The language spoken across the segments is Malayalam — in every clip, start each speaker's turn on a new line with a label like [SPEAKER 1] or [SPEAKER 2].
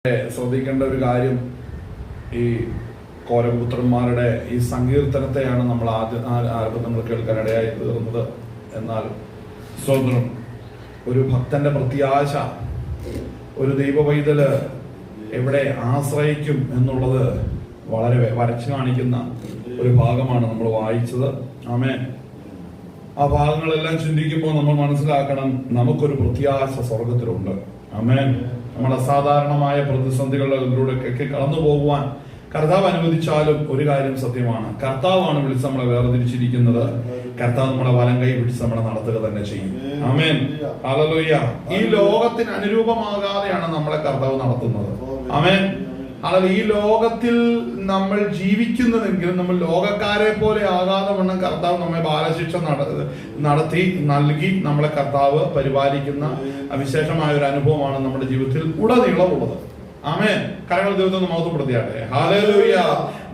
[SPEAKER 1] ശ്രദ്ധിക്കേണ്ട ഒരു കാര്യം, ഈ കോരപുത്രന്മാരുടെ ഈ സങ്കീർത്തനത്തെയാണ് നമ്മൾ ആരംഭം നമ്മൾ കേൾക്കാനിടയായി തീർന്നത്. എന്നാൽ സ്വന്തം ഒരു ഭക്തന്റെ പ്രത്യാശ, ഒരു ദൈവവൈതല് എവിടെ ആശ്രയിക്കും എന്നുള്ളത് വളരെ വരച്ചു കാണിക്കുന്ന ഒരു ഭാഗമാണ് നമ്മൾ വായിച്ചത്. ആമേൻ. ആ ഭാഗങ്ങളെല്ലാം ചിന്തിക്കുമ്പോൾ നമ്മൾ മനസ്സിലാക്കണം, നമുക്കൊരു പ്രത്യാശ സ്വർഗത്തിലുണ്ട്. ആമേൻ. നമ്മുടെ അസാധാരണമായ പ്രതിസന്ധികളിലൂടെയൊക്കെ കടന്നു പോകുവാൻ കർത്താവ് അനുവദിച്ചാലും ഒരു കാര്യം സത്യമാണ്, കർത്താവാണ് വിളിച്ച് നമ്മളെ വേർതിരിച്ചിരിക്കുന്നത്. കർത്താവ് നമ്മളെ വലം കൈ പിടിച്ച് നമ്മളെ നടത്തുക തന്നെ ചെയ്യും. ആമേൻ. ഹല്ലേലൂയ. ഈ ലോകത്തിന് അനുരൂപമാകാതെയാണ് നമ്മളെ കർത്താവ് നടത്തുന്നത്. ആമേൻ. അതായത് ഈ ലോകത്തിൽ നമ്മൾ ജീവിക്കുന്നതെങ്കിലും നമ്മൾ ലോകക്കാരെ പോലെ ആകാതെ വണ്ണം കർത്താവ് നമ്മെ ബാലശിക്ഷ നടത്തി നൽകി നമ്മളെ കർത്താവ് പരിപാലിക്കുന്ന വിശേഷമായ ഒരു അനുഭവമാണ് നമ്മുടെ ജീവിതത്തിൽ ഉടനീളമുള്ളത്. ആമേൻ. കരങ്ങൾ ദൈവത്തെ മഹത്വപ്പെടുത്തിയാട്ടെ. ഹല്ലേലൂയ.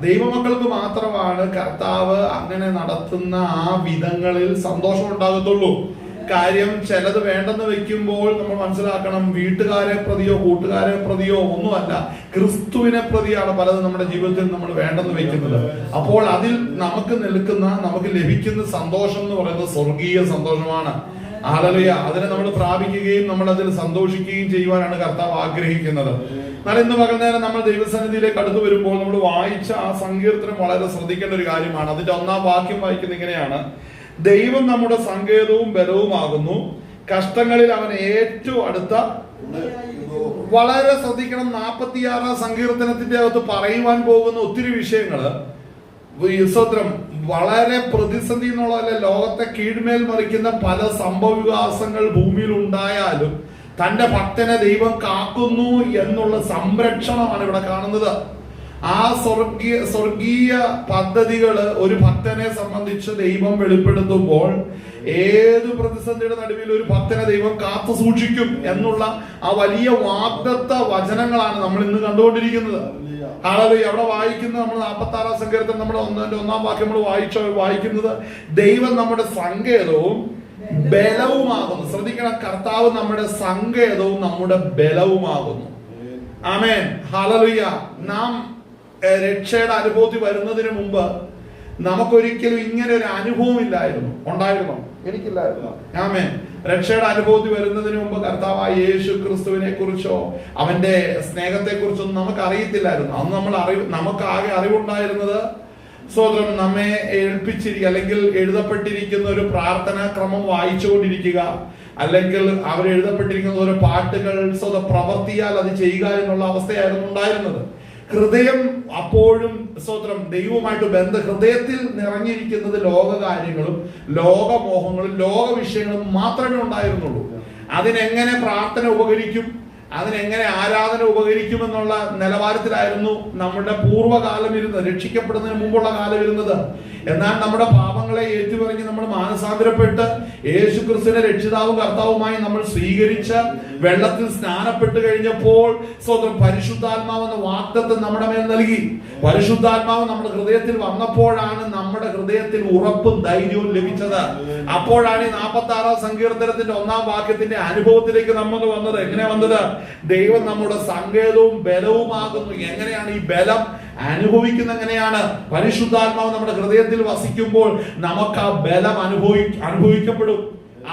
[SPEAKER 1] ദൈവമക്കൾക്ക് മാത്രമാണ് കർത്താവ് അങ്ങനെ നടത്തുന്ന ആ വിധങ്ങളിൽ സന്തോഷം ഉണ്ടാകത്തുള്ളൂ. കാര്യം, ചിലത് വേണ്ടെന്ന് വെക്കുമ്പോൾ നമ്മൾ മനസ്സിലാക്കണം, വീട്ടുകാരെ പ്രതിയോ കൂട്ടുകാരെ പ്രതിയോ ഒന്നുമല്ല, ക്രിസ്തുവിനെ പ്രതിയാണ് പലതും നമ്മുടെ ജീവിതത്തിൽ നമ്മൾ വേണ്ടെന്ന് വെക്കുന്നത്. അപ്പോൾ അതിൽ നമുക്ക് ലഭിക്കുന്ന സന്തോഷം എന്ന് പറയുന്നത് സ്വർഗീയ സന്തോഷമാണ്. ഹല്ലേലൂയ. അതിനെ നമ്മൾ പ്രാപിക്കുകയും നമ്മൾ അതിൽ സന്തോഷിക്കുകയും ചെയ്യുവാനാണ് കർത്താവ് ആഗ്രഹിക്കുന്നത്. എന്നാൽ ഇന്ന് പകൽനേരം നമ്മൾ ദൈവസന്നിധിയിലേക്ക് അടുത്തു വരുമ്പോൾ നമ്മൾ വായിച്ച ആ സങ്കീർത്തനം വളരെ ശ്രദ്ധിക്കേണ്ട ഒരു കാര്യമാണ്. അതിന്റെ 1-ാം വാക്യം വായിക്കുന്നത് ഇങ്ങനെയാണ്: ദൈവം നമ്മുടെ സങ്കേതവും ബലവുമാകുന്നു, കഷ്ടങ്ങളിൽ അവൻ ഏറ്റവും അടുത്ത. വളരെ ശ്രദ്ധിക്കണം. 46-ാം സങ്കീർത്തനത്തിന്റെ അകത്ത് പറയുവാൻ പോകുന്ന ഒത്തിരി വിഷയങ്ങള് വളരെ പ്രതിസന്ധി എന്നുള്ളതല്ല, ലോകത്തെ കീഴ്മേൽ മറിക്കുന്ന പല സംഭവവികാസങ്ങൾ ഭൂമിയിൽ ഉണ്ടായാലും തന്റെ ഭക്തനെ ദൈവം കാക്കുന്നു എന്നുള്ള സംരക്ഷണമാണ് ഇവിടെ കാണുന്നത്. ആ സ്വർഗീയ പദ്ധതികള് ഒരു ഭക്തനെ സംബന്ധിച്ച് ദൈവം വെളിപ്പെടുത്തുമ്പോൾ ഏത് പ്രതിസന്ധിയുടെ നടുവിൽ ഒരു ഭക്തനെ ദൈവം കാത്തു സൂക്ഷിക്കും എന്നുള്ള ആ വലിയ വാഗ്ദത്ത വചനങ്ങളാണ് നമ്മൾ ഇന്ന് കണ്ടുകൊണ്ടിരിക്കുന്നത്. ഹല്ലേലൂയ. അവിടെ വായിക്കുന്നത് നമ്മൾ 46-ാം സങ്കീർത്തനം നമ്മുടെ 1-ാം വാക്യം നമ്മൾ വായിക്കുന്നത് ദൈവം നമ്മുടെ സങ്കേതവും ബലവുമാകുന്നു. ശ്രദ്ധിക്കണം, കർത്താവ് നമ്മുടെ സങ്കേതവും നമ്മുടെ ബലവുമാകുന്നു. ആമേൻ. ഹല്ലേലൂയ. നാം രക്ഷയുടെ അനുഭവത്തിൽ വരുന്നതിന് മുമ്പ് നമുക്കൊരിക്കലും ഇങ്ങനെ ഒരു അനുഭവം ഇല്ലായിരുന്നു. ഉണ്ടായിരുന്നോ? എനിക്കില്ലായിരുന്നു. ആമേൻ. രക്ഷയുടെ അനുഭവത്തിൽ വരുന്നതിന് മുമ്പ് കർത്താവായ യേശു ക്രിസ്തുവിനെ കുറിച്ചോ അവന്റെ സ്നേഹത്തെ കുറിച്ചൊന്നും നമുക്ക് അറിയത്തില്ലായിരുന്നു. അന്ന് നമുക്ക് ആകെ അറിവുണ്ടായിരുന്നത് സ്വതന്ത്രം നമ്മെ ഏൽപ്പിച്ചിരിക്കുക, അല്ലെങ്കിൽ എഴുതപ്പെട്ടിരിക്കുന്ന ഒരു പ്രാർത്ഥനാ ക്രമം വായിച്ചുകൊണ്ടിരിക്കുക, അല്ലെങ്കിൽ അവർ എഴുതപ്പെട്ടിരിക്കുന്ന ഓരോ പാട്ടുകൾ പ്രവർത്തിയാൽ അത് ചെയ്യുക എന്നുള്ള അവസ്ഥയായിരുന്നു ഉണ്ടായിരുന്നത്. ഹൃദയം അപ്പോഴും ദൈവവുമായിട്ട് ഹൃദയത്തിൽ നിറഞ്ഞിരിക്കുന്നത് ലോകകാര്യങ്ങളും ലോകമോഹങ്ങളും ലോകവിഷയങ്ങളും മാത്രമേ ഉണ്ടായിരുന്നുള്ളൂ. അതിനെങ്ങനെ പ്രാർത്ഥന ഉപകരിക്കും, അതിനെങ്ങനെ ആരാധന ഉപകരിക്കുമെന്നുള്ള നിലവാരത്തിലായിരുന്നു നമ്മുടെ പൂർവ്വകാലം ഇരുന്നത്, രക്ഷിക്കപ്പെടുന്നതിന് മുമ്പുള്ള കാലം ഇരുന്നത്. എന്നാൽ നമ്മുടെ പാപങ്ങളെ ഏറ്റുപറഞ്ഞ് നമ്മൾ മാനസാന്തരപ്പെട്ട് യേശു ക്രിസ്തുവിനെ രക്ഷിതാവും കർത്താവുമായി നമ്മൾ സ്വീകരിച്ച് വെള്ളത്തിൽ സ്നാനപ്പെട്ട് കഴിഞ്ഞപ്പോൾ പരിശുദ്ധാത്മാവെന്ന വാഗ്ദത്തം നമ്മുടെ മേൽ നൽകി. പരിശുദ്ധാത്മാവ് നമ്മുടെ ഹൃദയത്തിൽ വന്നപ്പോഴാണ് നമ്മുടെ ഹൃദയത്തിൽ ഉറപ്പും ധൈര്യവും ലഭിച്ചത്. അപ്പോഴാണ് ഈ 46-ാം സങ്കീർത്തനത്തിന്റെ 1-ാം വാക്യത്തിന്റെ അനുഭവത്തിലേക്ക് നമ്മൾ വന്നത്. എങ്ങനെ വന്നത്? ദൈവം നമ്മുടെ സങ്കേതവും ബലവുമാകുന്നു. എങ്ങനെയാണ് ഈ ബലം അനുഭവിക്കുന്ന? എങ്ങനെയാണ്? പരിശുദ്ധാത്മാവ് നമ്മുടെ ഹൃദയത്തിൽ വസിക്കുമ്പോൾ നമുക്ക് ആ ബലം അനുഭവിക്കപ്പെടും.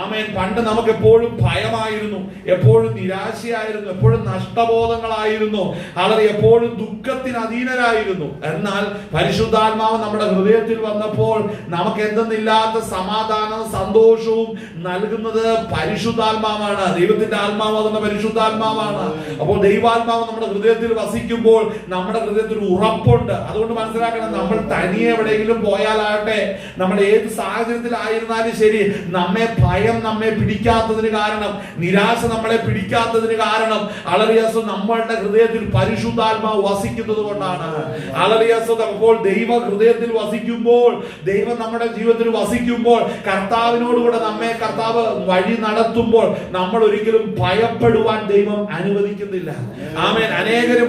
[SPEAKER 1] ആമേൻ. പണ്ട് നമുക്ക് എപ്പോഴും ഭയമായിരുന്നു, എപ്പോഴും നിരാശയായിരുന്നു, എപ്പോഴും നഷ്ടബോധങ്ങളായിരുന്നു, അല്ലെങ്കിൽ എപ്പോഴും ദുഃഖത്തിന് അധീനരായിരുന്നു. എന്നാൽ പരിശുദ്ധാത്മാവ് നമ്മുടെ ഹൃദയത്തിൽ വന്നപ്പോൾ നമുക്ക് എന്തെന്നില്ലാത്ത സമാധാനവും സന്തോഷവും നൽകുന്നത് പരിശുദ്ധാത്മാവാണ്. ദൈവത്തിന്റെ ആത്മാവാകുന്ന പരിശുദ്ധാത്മാവാണ്. അപ്പോൾ ദൈവാത്മാവ് നമ്മുടെ ഹൃദയത്തിൽ വസിക്കുമ്പോൾ നമ്മുടെ ഹൃദയത്തിൽ ഉറപ്പുണ്ട്. അതുകൊണ്ട് മനസ്സിലാക്കണം, നമ്മൾ തനിയെ എവിടെയെങ്കിലും പോയാലാകട്ടെ, നമ്മൾ ഏത് സാഹചര്യത്തിലായിരുന്നാലും ശരി, നമ്മെ പിടിക്കാത്തതിന് കാരണം, നിരാശ നമ്മളെ പിടിക്കാത്തതിന് കാരണം നമ്മളുടെ ഹൃദയത്തിൽ പരിശുദ്ധാത്മാവ് വസിക്കുന്നത് കൊണ്ടാണ്. അപ്പോൾ ദൈവ ഹൃദയത്തിൽ വസിക്കുമ്പോൾ, ദൈവം നമ്മുടെ ജീവിതത്തിൽ വസിക്കുമ്പോൾ, കർത്താവിനോടുകൂടെ നമ്മെ കർത്താവ് വഴി നടത്തുമ്പോൾ നമ്മൾ ഒരിക്കലും ഭയപ്പെടുവാൻ ദൈവം അനുവദിക്കുന്നില്ല. ആമേൻ. അനേകർ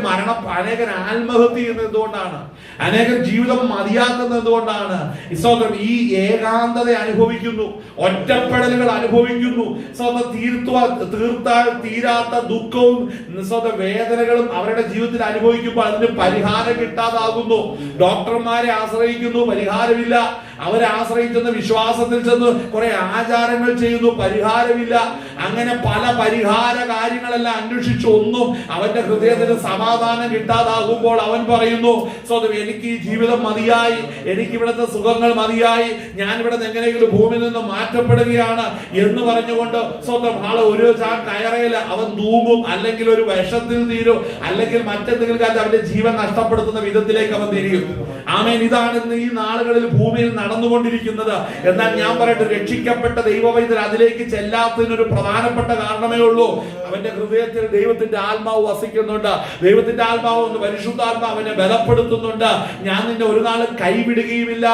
[SPEAKER 1] ആത്മഹത്യ ചെയ്യുന്നത് എന്തുകൊണ്ടാണ്? അനേകർ ജീവിതം മതിയാക്കുന്നത് എന്തുകൊണ്ടാണ്? ഈ ഏകാന്തത അനുഭവിക്കുന്നു, ഒറ്റപ്പെടലുകൾ വേദനകൾ അനുഭവിക്കുന്നു, തീർത്താൽ തീരാത്ത ദുഃഖവും വേദനകളും അവരുടെ ജീവിതത്തിൽ അനുഭവിക്കുമ്പോൾ അതിന് പരിഹാരം കിട്ടാതാകുന്നു. ഡോക്ടർമാരെ ആശ്രയിക്കുന്നു, പരിഹാരമില്ല. അവരെ ആശ്രയിച്ചെന്ന് വിശ്വാസത്തിൽ ചെന്ന് കുറെ ആചാരങ്ങൾ ചെയ്യുന്നു, പരിഹാരമില്ല. അങ്ങനെ പല പരിഹാര കാര്യങ്ങളെല്ലാം അന്വേഷിച്ചു, ഒന്നും അവന്റെ ഹൃദയത്തിന് സമാധാനം കിട്ടാതാകുമ്പോൾ അവൻ പറയുന്നു, എനിക്ക് ഈ ജീവിതം മതിയായി, എനിക്ക് ഇവിടുത്തെ സുഖങ്ങൾ മതിയായി, ഞാൻ ഇവിടെ എങ്ങനെയെങ്കിലും ഭൂമിയിൽ നിന്ന് മാറ്റപ്പെടുകയാണ് എന്ന് പറഞ്ഞുകൊണ്ട് ഒരു കയറയിൽ അവൻ തൂങ്ങും, അല്ലെങ്കിൽ ഒരു വിഷത്തിൽ തീരും, അല്ലെങ്കിൽ മറ്റെന്തെങ്കിലും കാര്യം അവന്റെ ജീവൻ നഷ്ടപ്പെടുത്തുന്ന വിധത്തിലേക്ക് അവൻ തിരിയും. ആമേൻ. ഇതാണ് ഇന്ന് ഈ നാളുകളിൽ ഭൂമിയിൽ നടന്നുകൊണ്ടിരിക്കുന്നത്. എന്നാൽ ഞാൻ പറയട്ടെ, രക്ഷിക്കപ്പെട്ട ദൈവവൈദ്യർ അതിലേക്ക് ചെല്ലാത്തതിനൊരു പ്രധാനപ്പെട്ട കാരണമേ ഉള്ളൂ. അവന്റെ ഹൃദയത്തിൽ ദൈവത്തിന്റെ ആത്മാവ് വസിക്കുന്നുണ്ട്. ദൈവത്തിന്റെ ആത്മാവ്, പരിശുദ്ധാത്മാവ് അവനെ ബലപ്പെടുത്തുന്നുണ്ട്. ഞാൻ നിന്നെ ഒരു നാളും കൈവിടുകയുമില്ല,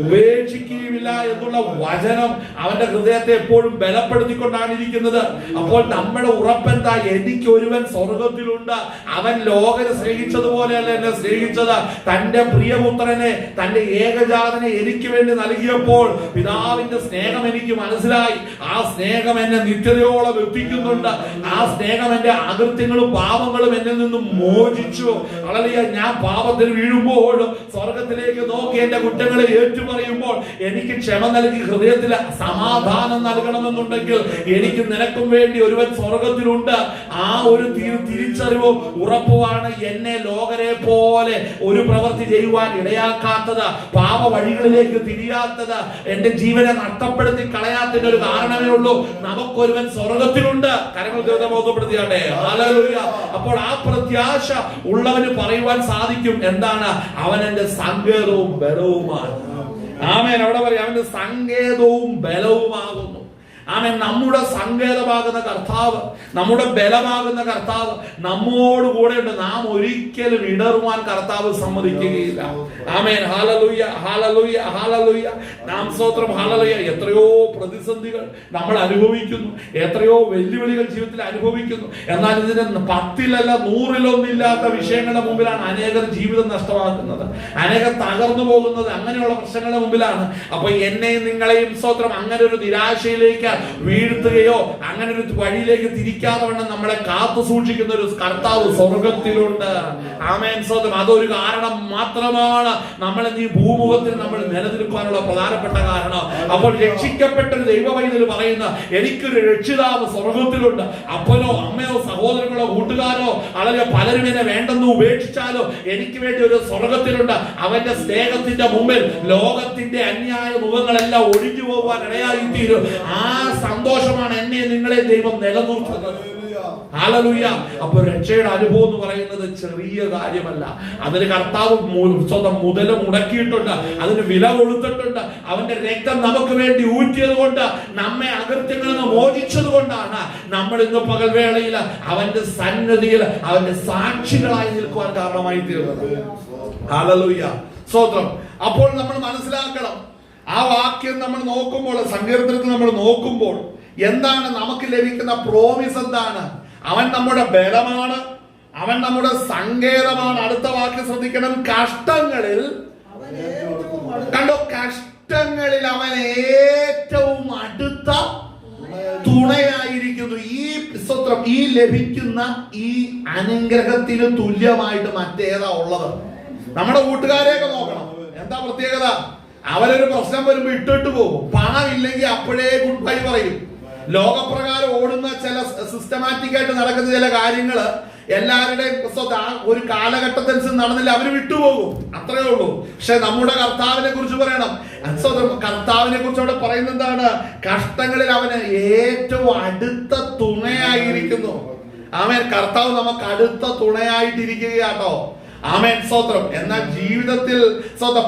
[SPEAKER 1] ഉപേക്ഷിക്കുകയുമില്ല എന്നുള്ള വചനം അവന്റെ ഹൃദയത്തെ എപ്പോഴും ബലപ്പെടുത്തിക്കൊണ്ടാണ് ഇരിക്കുന്നത്. അപ്പോൾ നമ്മുടെ ഉറപ്പെന്താ? എനിക്ക് ഒരുവൻ സ്വർഗത്തിലുണ്ട്. അവൻ ലോകനെ സ്നേഹിച്ചതുപോലെയല്ല എന്നെ സ്നേഹിച്ചത്. തന്റെ പ്രിയപുത്രനെ, തന്റെ ഏകജാതനെ എനിക്ക് വേണ്ടി നൽകിയപ്പോൾ പിതാവിന്റെ സ്നേഹം എനിക്ക് മനസ്സിലായി. ആ സ്നേഹം എന്നെ നിത്യതയോളം എത്തിക്കുന്നുണ്ട്. ആ സ്നേഹം എന്റെ അകൃത്യങ്ങളും പാപങ്ങളും എന്നിൽ നിന്നും മോചിച്ചു. ഹല്ലേലൂയ. ഞാൻ പാപത്തിൽ വീഴുമ്പോൾ സ്വർഗത്തിലേക്ക് നോക്കി എന്റെ കുറ്റങ്ങളെ ഏറ്റുപറയുമ്പോൾ എനിക്ക് ക്ഷമ നൽകി ഹൃദയത്തിൽ സമാധാനം നൽകണമെന്നുണ്ടെങ്കിൽ എനിക്ക് നിനക്കും വേണ്ടി ഒരുവൻ സ്വർഗത്തിലുണ്ട്. ആ ഒരു തിരിച്ചറിവ് ഉറപ്പുമാണ് എന്നെ ലോകരെ പോലെ ഒരു പ്രവൃത്തി ചെയ്യുവാൻ ഇടയാക്കാത്തത്, പാപ വഴികളിലേക്ക് തിരിയാത്തത്, എന്റെ ജീവനെ നഷ്ടപ്പെടുത്തി കളയാത്തതിന്റെ ഒരു കാരണമേ ഉള്ളൂ. നമുക്കൊരുവൻ സ്വർഗത്തിലുണ്ട്. കരങ്ങൾ ബോധപ്പെടുത്തിയാട്ടെ. ഹല്ലേലൂയ. അപ്പോൾ ആ പ്രത്യാശ ഉള്ളവന് പറയുവാൻ സാധിക്കും, എന്താണ്? അവൻ എന്റെ സങ്കേതവും ബലവുമാണ്. ആമേൻ. അവിടെ പറയാം, അവന്റെ സങ്കേതവും ബലവുമാകുന്നു. ആമേൻ. നമ്മുടെ സങ്കേതമാകുന്ന കർത്താവ്, നമ്മുടെ ബലമാകുന്ന കർത്താവ് നമ്മോട് കൂടെ ഉണ്ട്. നാം ഒരിക്കലും ഇടറുവാൻ കർത്താവ് സമ്മതിക്കുകയില്ല. ആമേൻ. Hallelujah, hallelujah, hallelujah. നാം സ്തോത്രം. ഹല്ലേലൂയ. എത്രയോ പ്രതിസന്ധികൾ നമ്മൾ അനുഭവിക്കുന്നു, എത്രയോ വെല്ലുവിളികൾ ജീവിതത്തിൽ അനുഭവിക്കുന്നു. എന്നാൽ ഇതിന് 10-ലല്ല 100-ലൊന്നില്ലാത്ത വിഷയങ്ങളുടെ മുമ്പിലാണ് അനേകർ ജീവിതം നഷ്ടമാക്കുന്നത്, അനേകർ തകർന്നു പോകുന്നത്. അങ്ങനെയുള്ള പ്രശ്നങ്ങളുടെ മുമ്പിലാണ്. അപ്പൊ എന്നെയും നിങ്ങളെയും സ്തോത്രം അങ്ങനെ ഒരു നിരാശയിലേക്ക് വീഴ്ത്തുകയോ അങ്ങനെ ഒരു വഴിയിലേക്ക് തിരിക്കാതെ വണ്ണം നമ്മളെ കാത്തു സൂക്ഷിക്കുന്ന ഒരു കർത്താവ് സ്വർഗത്തിലുണ്ട്. ആമേൻ. സ്തോത്രം. അതൊരു കാരണം മാത്രമാണ് നമ്മൾ ഈ ഭൂമുഖത്തിൽ നമ്മൾ നിലനിൽക്കാനുള്ള പ്രധാനപ്പെട്ട കാരണം. അപ്പോൾ രക്ഷിക്കപ്പെട്ട ഒരു ദൈവവൈദ്യർ പറയുന്ന, എനിക്കൊരു രക്ഷിതാവ് സ്വർഗത്തിലുണ്ട്. അപ്പനോ അമ്മയോ സഹോദരങ്ങളോ കൂട്ടുകാരോ അല്ലെങ്കിൽ പലരും എന്നെ വേണ്ടെന്ന് ഉപേക്ഷിച്ചാലോ എനിക്ക് വേണ്ടി ഒരു സ്വർഗത്തിലുണ്ട്. അവന്റെ സ്നേഹത്തിന്റെ മുമ്പിൽ ലോകത്തിന്റെ അന്യായ മുഖങ്ങളെല്ലാം ഒഴിഞ്ഞു പോകാൻ ഇടയായി തീരും. ആ സന്തോഷമാണ് എന്നെ നിങ്ങളെ ദൈവം നിലനിർത്തുന്നത്. ഹല്ലേലൂയ. അപ്പോൾ രക്ഷയുടെ അനുഭവം എന്ന് പറയുന്നത് ചെറിയ കാര്യമല്ല. അതിന് കർത്താവ് സ്വന്തം മുതൽ മുടക്കിയിട്ടുണ്ട്, അതിന് വില കൊടുത്തിട്ടുണ്ട്. അവന്റെ രക്തം നമുക്ക് വേണ്ടി ഊറ്റിയത് കൊണ്ട്, നമ്മെ അകൃത്യങ്ങളിൽ നിന്ന് മോചിച്ചത് കൊണ്ടാണ് നമ്മൾ ഇന്ന് പകൽവേളയിൽ അവന്റെ സന്നിധിയിൽ അവന്റെ സാക്ഷികളായി നിൽക്കുവാൻ കാരണമായി തീർന്നത്. ഹല്ലേലൂയ. സ്തോത്രം. അപ്പോൾ നമ്മൾ മനസ്സിലാക്കണം, ആ വാക്യം നമ്മൾ നോക്കുമ്പോൾ, സങ്കീർത്തനത്തിൽ നമ്മൾ നോക്കുമ്പോൾ എന്താണ് നമുക്ക് ലഭിക്കുന്ന പ്രോമിസ്? എന്താണ്? അവൻ നമ്മുടെ ബലമാണ്, അവൻ നമ്മുടെ സങ്കേതമാണ്. അടുത്ത വാക്യം ശ്രദ്ധിക്കണം, കഷ്ടങ്ങളിൽ കണ്ടോ, കഷ്ടങ്ങളിൽ അവൻ ഏറ്റവും അടുത്ത തുണയായിരിക്കുന്നു. ഈ സ്തോത്രം, ഈ ലഭിക്കുന്ന ഈ അനുഗ്രഹത്തിന് തുല്യമായിട്ട് മറ്റേതാ ഉള്ളത്? നമ്മുടെ കൂട്ടുകാരെയൊക്കെ നോക്കണം. എന്താ പ്രത്യേകത? അവരൊരു പ്രശ്നം വരുമ്പോ ഇട്ടിട്ട് പോകും. പണം ഇല്ലെങ്കിൽ അപ്പോഴേ ഗുഡ് ബൈ പറയും. ലോകപ്രകാരം ഓടുന്ന ചില സിസ്റ്റമാറ്റിക് ആയിട്ട് നടക്കുന്ന ചില കാര്യങ്ങള് എല്ലാവരുടെയും ഒരു കാലഘട്ടത്തിനനുസരിച്ച് നടന്നില്ല, അവര് വിട്ടുപോകും. അത്രേ ഉള്ളൂ. പക്ഷെ നമ്മുടെ കർത്താവിനെ കുറിച്ച് പറയണം. കർത്താവിനെ കുറിച്ച് അവിടെ പറയുന്നത് എന്താണ്? കഷ്ടങ്ങളിൽ അവന് ഏറ്റവും അടുത്ത തുണയായിരിക്കുന്നു. ആമേൻ. കർത്താവ് നമുക്ക് അടുത്ത തുണയായിട്ടിരിക്കുകയാട്ടോ. ആമേൻ. സ്തോത്രം. എന്നാൽ ജീവിതത്തിൽ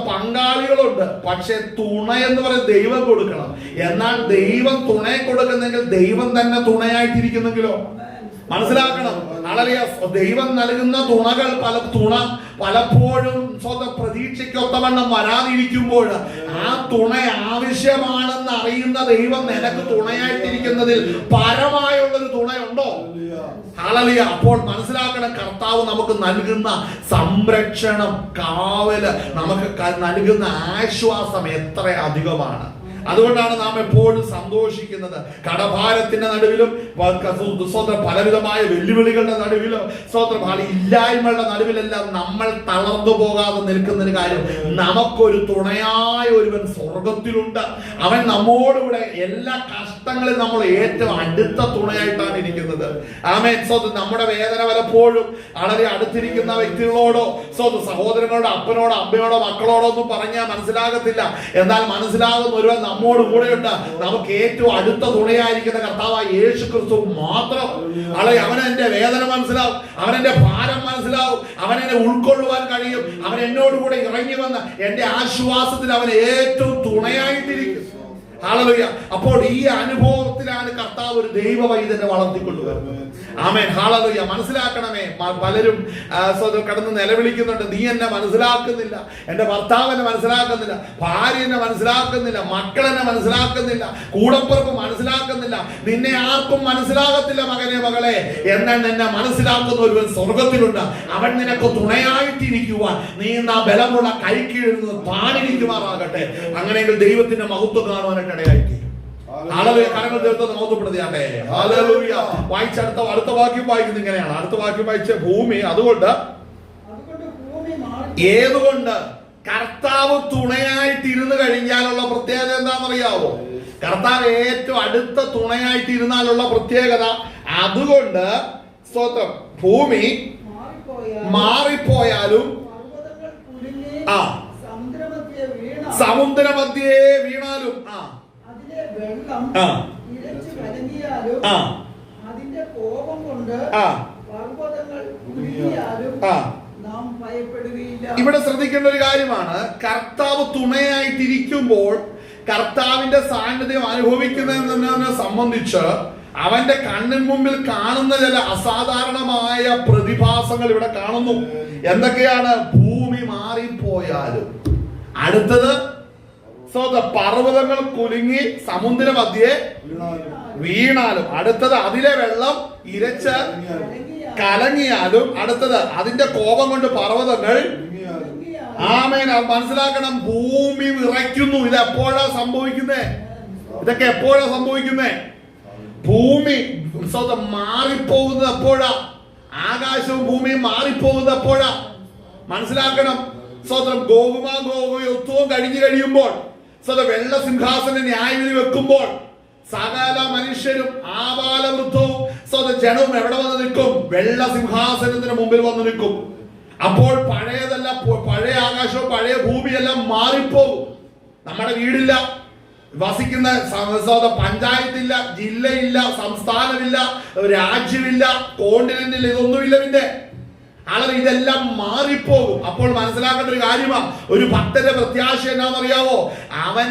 [SPEAKER 1] പങ്കാളികളുണ്ട്, പക്ഷെ തുണ എന്ന് പറയുന്നത് ദൈവം കൊടുക്കണം. എന്നാൽ ദൈവം തുണയെ കൊടുക്കുന്നെങ്കിൽ ദൈവം തന്നെ തുണയായിട്ടിരിക്കുന്നെങ്കിലോ? മനസ്സിലാക്കണം. ഹല്ലേലൂയ. ദൈവം നൽകുന്ന തുണകൾ പലപ്പോഴും പ്രതീക്ഷയ്ക്കൊത്തവണ്ണം വരാതിരിക്കുമ്പോൾ ആ തുണ ആവശ്യമാണെന്ന് അറിയുന്ന ദൈവം നിനക്ക് തുണയായിട്ടിരിക്കുന്നതിൽ പരമായുള്ളൊരു തുണയുണ്ടോ? ഹല്ലേലൂയ. അപ്പോൾ മനസ്സിലാക്കണം, കർത്താവ് നമുക്ക് നൽകുന്ന സംരക്ഷണം, കാവല്, നമുക്ക് നൽകുന്ന ആശ്വാസം എത്ര അധികമാണ്. അതുകൊണ്ടാണ് നാം എപ്പോഴും സന്തോഷിക്കുന്നത്. കടഭാരത്തിന്റെ നടുവിലും പലവിധമായ വെല്ലുവിളികളുടെ നടുവിലും ഇല്ലായ്മകളുടെ നടുവിലെല്ലാം നമ്മൾ തളർന്നു പോകാതെ നിൽക്കുന്നൊരു കാര്യം, നമുക്കൊരു തുണയായ ഒരുവൻ സ്വർഗത്തിലുണ്ട്. അവൻ നമ്മോടുകൂടെ എല്ലാ കഷ്ടങ്ങളിലും നമ്മൾ ഏറ്റവും അടുത്ത തുണയായിട്ടാണ് ഇരിക്കുന്നത്. ആമേൻ. നമ്മുടെ വേദന പലപ്പോഴും വളരെ അടുത്തിരിക്കുന്ന വ്യക്തികളോടോ സഹോദരങ്ങളോടോ അപ്പനോടോ അമ്മയോടോ മക്കളോടോ ഒന്നും പറഞ്ഞാൽ മനസ്സിലാകത്തില്ല. എന്നാൽ മനസ്സിലാകുന്ന ഒരുവൻ നമ്മോട് കൂടെയുണ്ട്. നമുക്ക് ഏറ്റവും അടുത്ത തുണയായിരിക്കുന്ന കർത്താവായ യേശു ക്രിസ്തു മാത്രം. അവനെന്റെ വേദന മനസ്സിലാവും, അവനെന്റെ ഭാരം മനസ്സിലാവും, അവനെന്നെ ഉൾക്കൊള്ളുവാൻ കഴിയും. അവൻ എന്നോട് കൂടെ ഇറങ്ങി വന്ന് എന്റെ ആശ്വാസത്തിൽ അവൻ ഏറ്റവും തുണയായിട്ടിരിക്കും. ഹല്ലേലൂയ. അപ്പോൾ ഈ അനുഭവത്തിലാണ് കർത്താവ് ഒരു ദൈവ വൈദ്യനെ വളർത്തിക്കൊണ്ടുവരുന്നത്. ആമേൻ. ഹല്ലേലൂയ. മനസ്സിലാക്കണമേ. പലരും കടന്ന് നിലവിളിക്കുന്നുണ്ട്, നീ എന്നെ മനസ്സിലാക്കുന്നില്ല, എന്റെ ഭർത്താവ് എന്നെ മനസ്സിലാക്കുന്നില്ല, ഭാര്യ എന്നെ മനസ്സിലാക്കുന്നില്ല, മക്കൾ എന്നെ മനസ്സിലാക്കുന്നില്ല, കൂടപ്പുറപ്പ് മനസ്സിലാക്കുന്നില്ല. നിന്നെ ആർക്കും മനസ്സിലാകത്തില്ല മകനെ മകളെ. എന്നാൽ നിന്നെ മനസ്സിലാക്കുന്ന ഒരുവൻ സ്വർഗത്തിലുണ്ട്. അവൻ നിനക്ക് തുണയായിട്ടിരിക്കുവാൻ നീ ആ ബലമുള്ള കൈക്കീഴിൽ നിന്ന് താണിരിക്കുമാറാകട്ടെ. അങ്ങനെയെങ്കിൽ ദൈവത്തിന്റെ മഹത്വം കാണുവാൻ ഇടയായിത്തീരും. കരങ്ങൾ തീർത്ത് മഹത്വപ്പെടുത്തിയാട്ടെ. ഹല്ലേലൂയ. അടുത്ത വാക്യം വായിക്കുന്നത് ഇങ്ങനെയാണ്. അടുത്ത വാക്യം വായിച്ച ഭൂമി അതുകൊണ്ട് ഏതുകൊണ്ട് കർത്താവ് തുണയായിട്ടിരുന്ന് കഴിഞ്ഞാലുള്ള പ്രത്യേകത എന്താണെന്നറിയാവോ? കർത്താവ് ഏറ്റവും അടുത്ത തുണയായിട്ടിരുന്നാലുള്ള പ്രത്യേകത അതുകൊണ്ട് സ്തോത്രം ഭൂമി മാറിപ്പോയാലും സമുദ്രമധ്യേ വീണാലും
[SPEAKER 2] അതിന്റെ കോപം കൊണ്ട് പർവ്വതങ്ങൾ ഉരുകിയാലും നാം ഭയപ്പെടുകയില്ല.
[SPEAKER 1] ഇവിടെ ശ്രദ്ധിക്കേണ്ട ഒരു കാര്യമാണ്, കർത്താവ് തുണയായിട്ടിരിക്കുമ്പോൾ കർത്താവിന്റെ സാന്നിധ്യം അനുഭവിക്കുന്നതിനെ സംബന്ധിച്ച് അവന്റെ കണ്ണിന് മുമ്പിൽ കാണുന്ന ചില അസാധാരണമായ പ്രതിഭാസങ്ങൾ ഇവിടെ കാണുന്നു. എന്തൊക്കെയാണ്? ഭൂമി മാറിപ്പോയാലും, അടുത്തത് പർവ്വതങ്ങൾ കുലുങ്ങി സമുദ്ര മധ്യേ വീണാലും, അടുത്തത് അതിലെ വെള്ളം ഇരച്ച് കലങ്ങിയാലും, അടുത്തത് അതിന്റെ കോപം കൊണ്ട് പർവ്വതങ്ങൾ. ആമേൻ. മനസ്സിലാക്കണം, ഭൂമി വിറയ്ക്കുന്നു. ഇത് എപ്പോഴാ സംഭവിക്കുന്നേ? ഇതൊക്കെ എപ്പോഴാ സംഭവിക്കുന്നേ? ഭൂമി മാറിപ്പോകുന്നത് എപ്പോഴാ? ആകാശവും ഭൂമിയും മാറിപ്പോകുന്നത് എപ്പോഴാ? മനസ്സിലാക്കണം. യുദ്ധവും കഴിഞ്ഞു കഴിയുമ്പോൾ, വെള്ള സിംഹാസന ന്യായവിധി വെക്കുമ്പോൾ, സകല മനുഷ്യരും ആബാലവൃദ്ധവും ജനവും എവിടെ വന്ന് നിൽക്കും? വെള്ള സിംഹാസനത്തിന് മുമ്പിൽ വന്ന് നിൽക്കും. അപ്പോൾ പഴയതല്ല, പഴയ ആകാശവും പഴയ ഭൂമിയെല്ലാം മാറിപ്പോകും. നമ്മുടെ വീടില്ല, വസിക്കുന്ന പഞ്ചായത്തില്ല, ജില്ലയില്ല, സംസ്ഥാനമില്ല, രാജ്യമില്ല, കോണ്ടിനെന്റില്ല, ഇതൊന്നുമില്ല. പിന്നെ ഇതെല്ലാം മാറിപ്പോകും. അപ്പോൾ മനസ്സിലാക്കേണ്ട ഒരു കാര്യമാണ്, ഒരു ഭക്തന്റെ പ്രത്യാശ എന്നാണെന്നറിയാവോ? അവൻ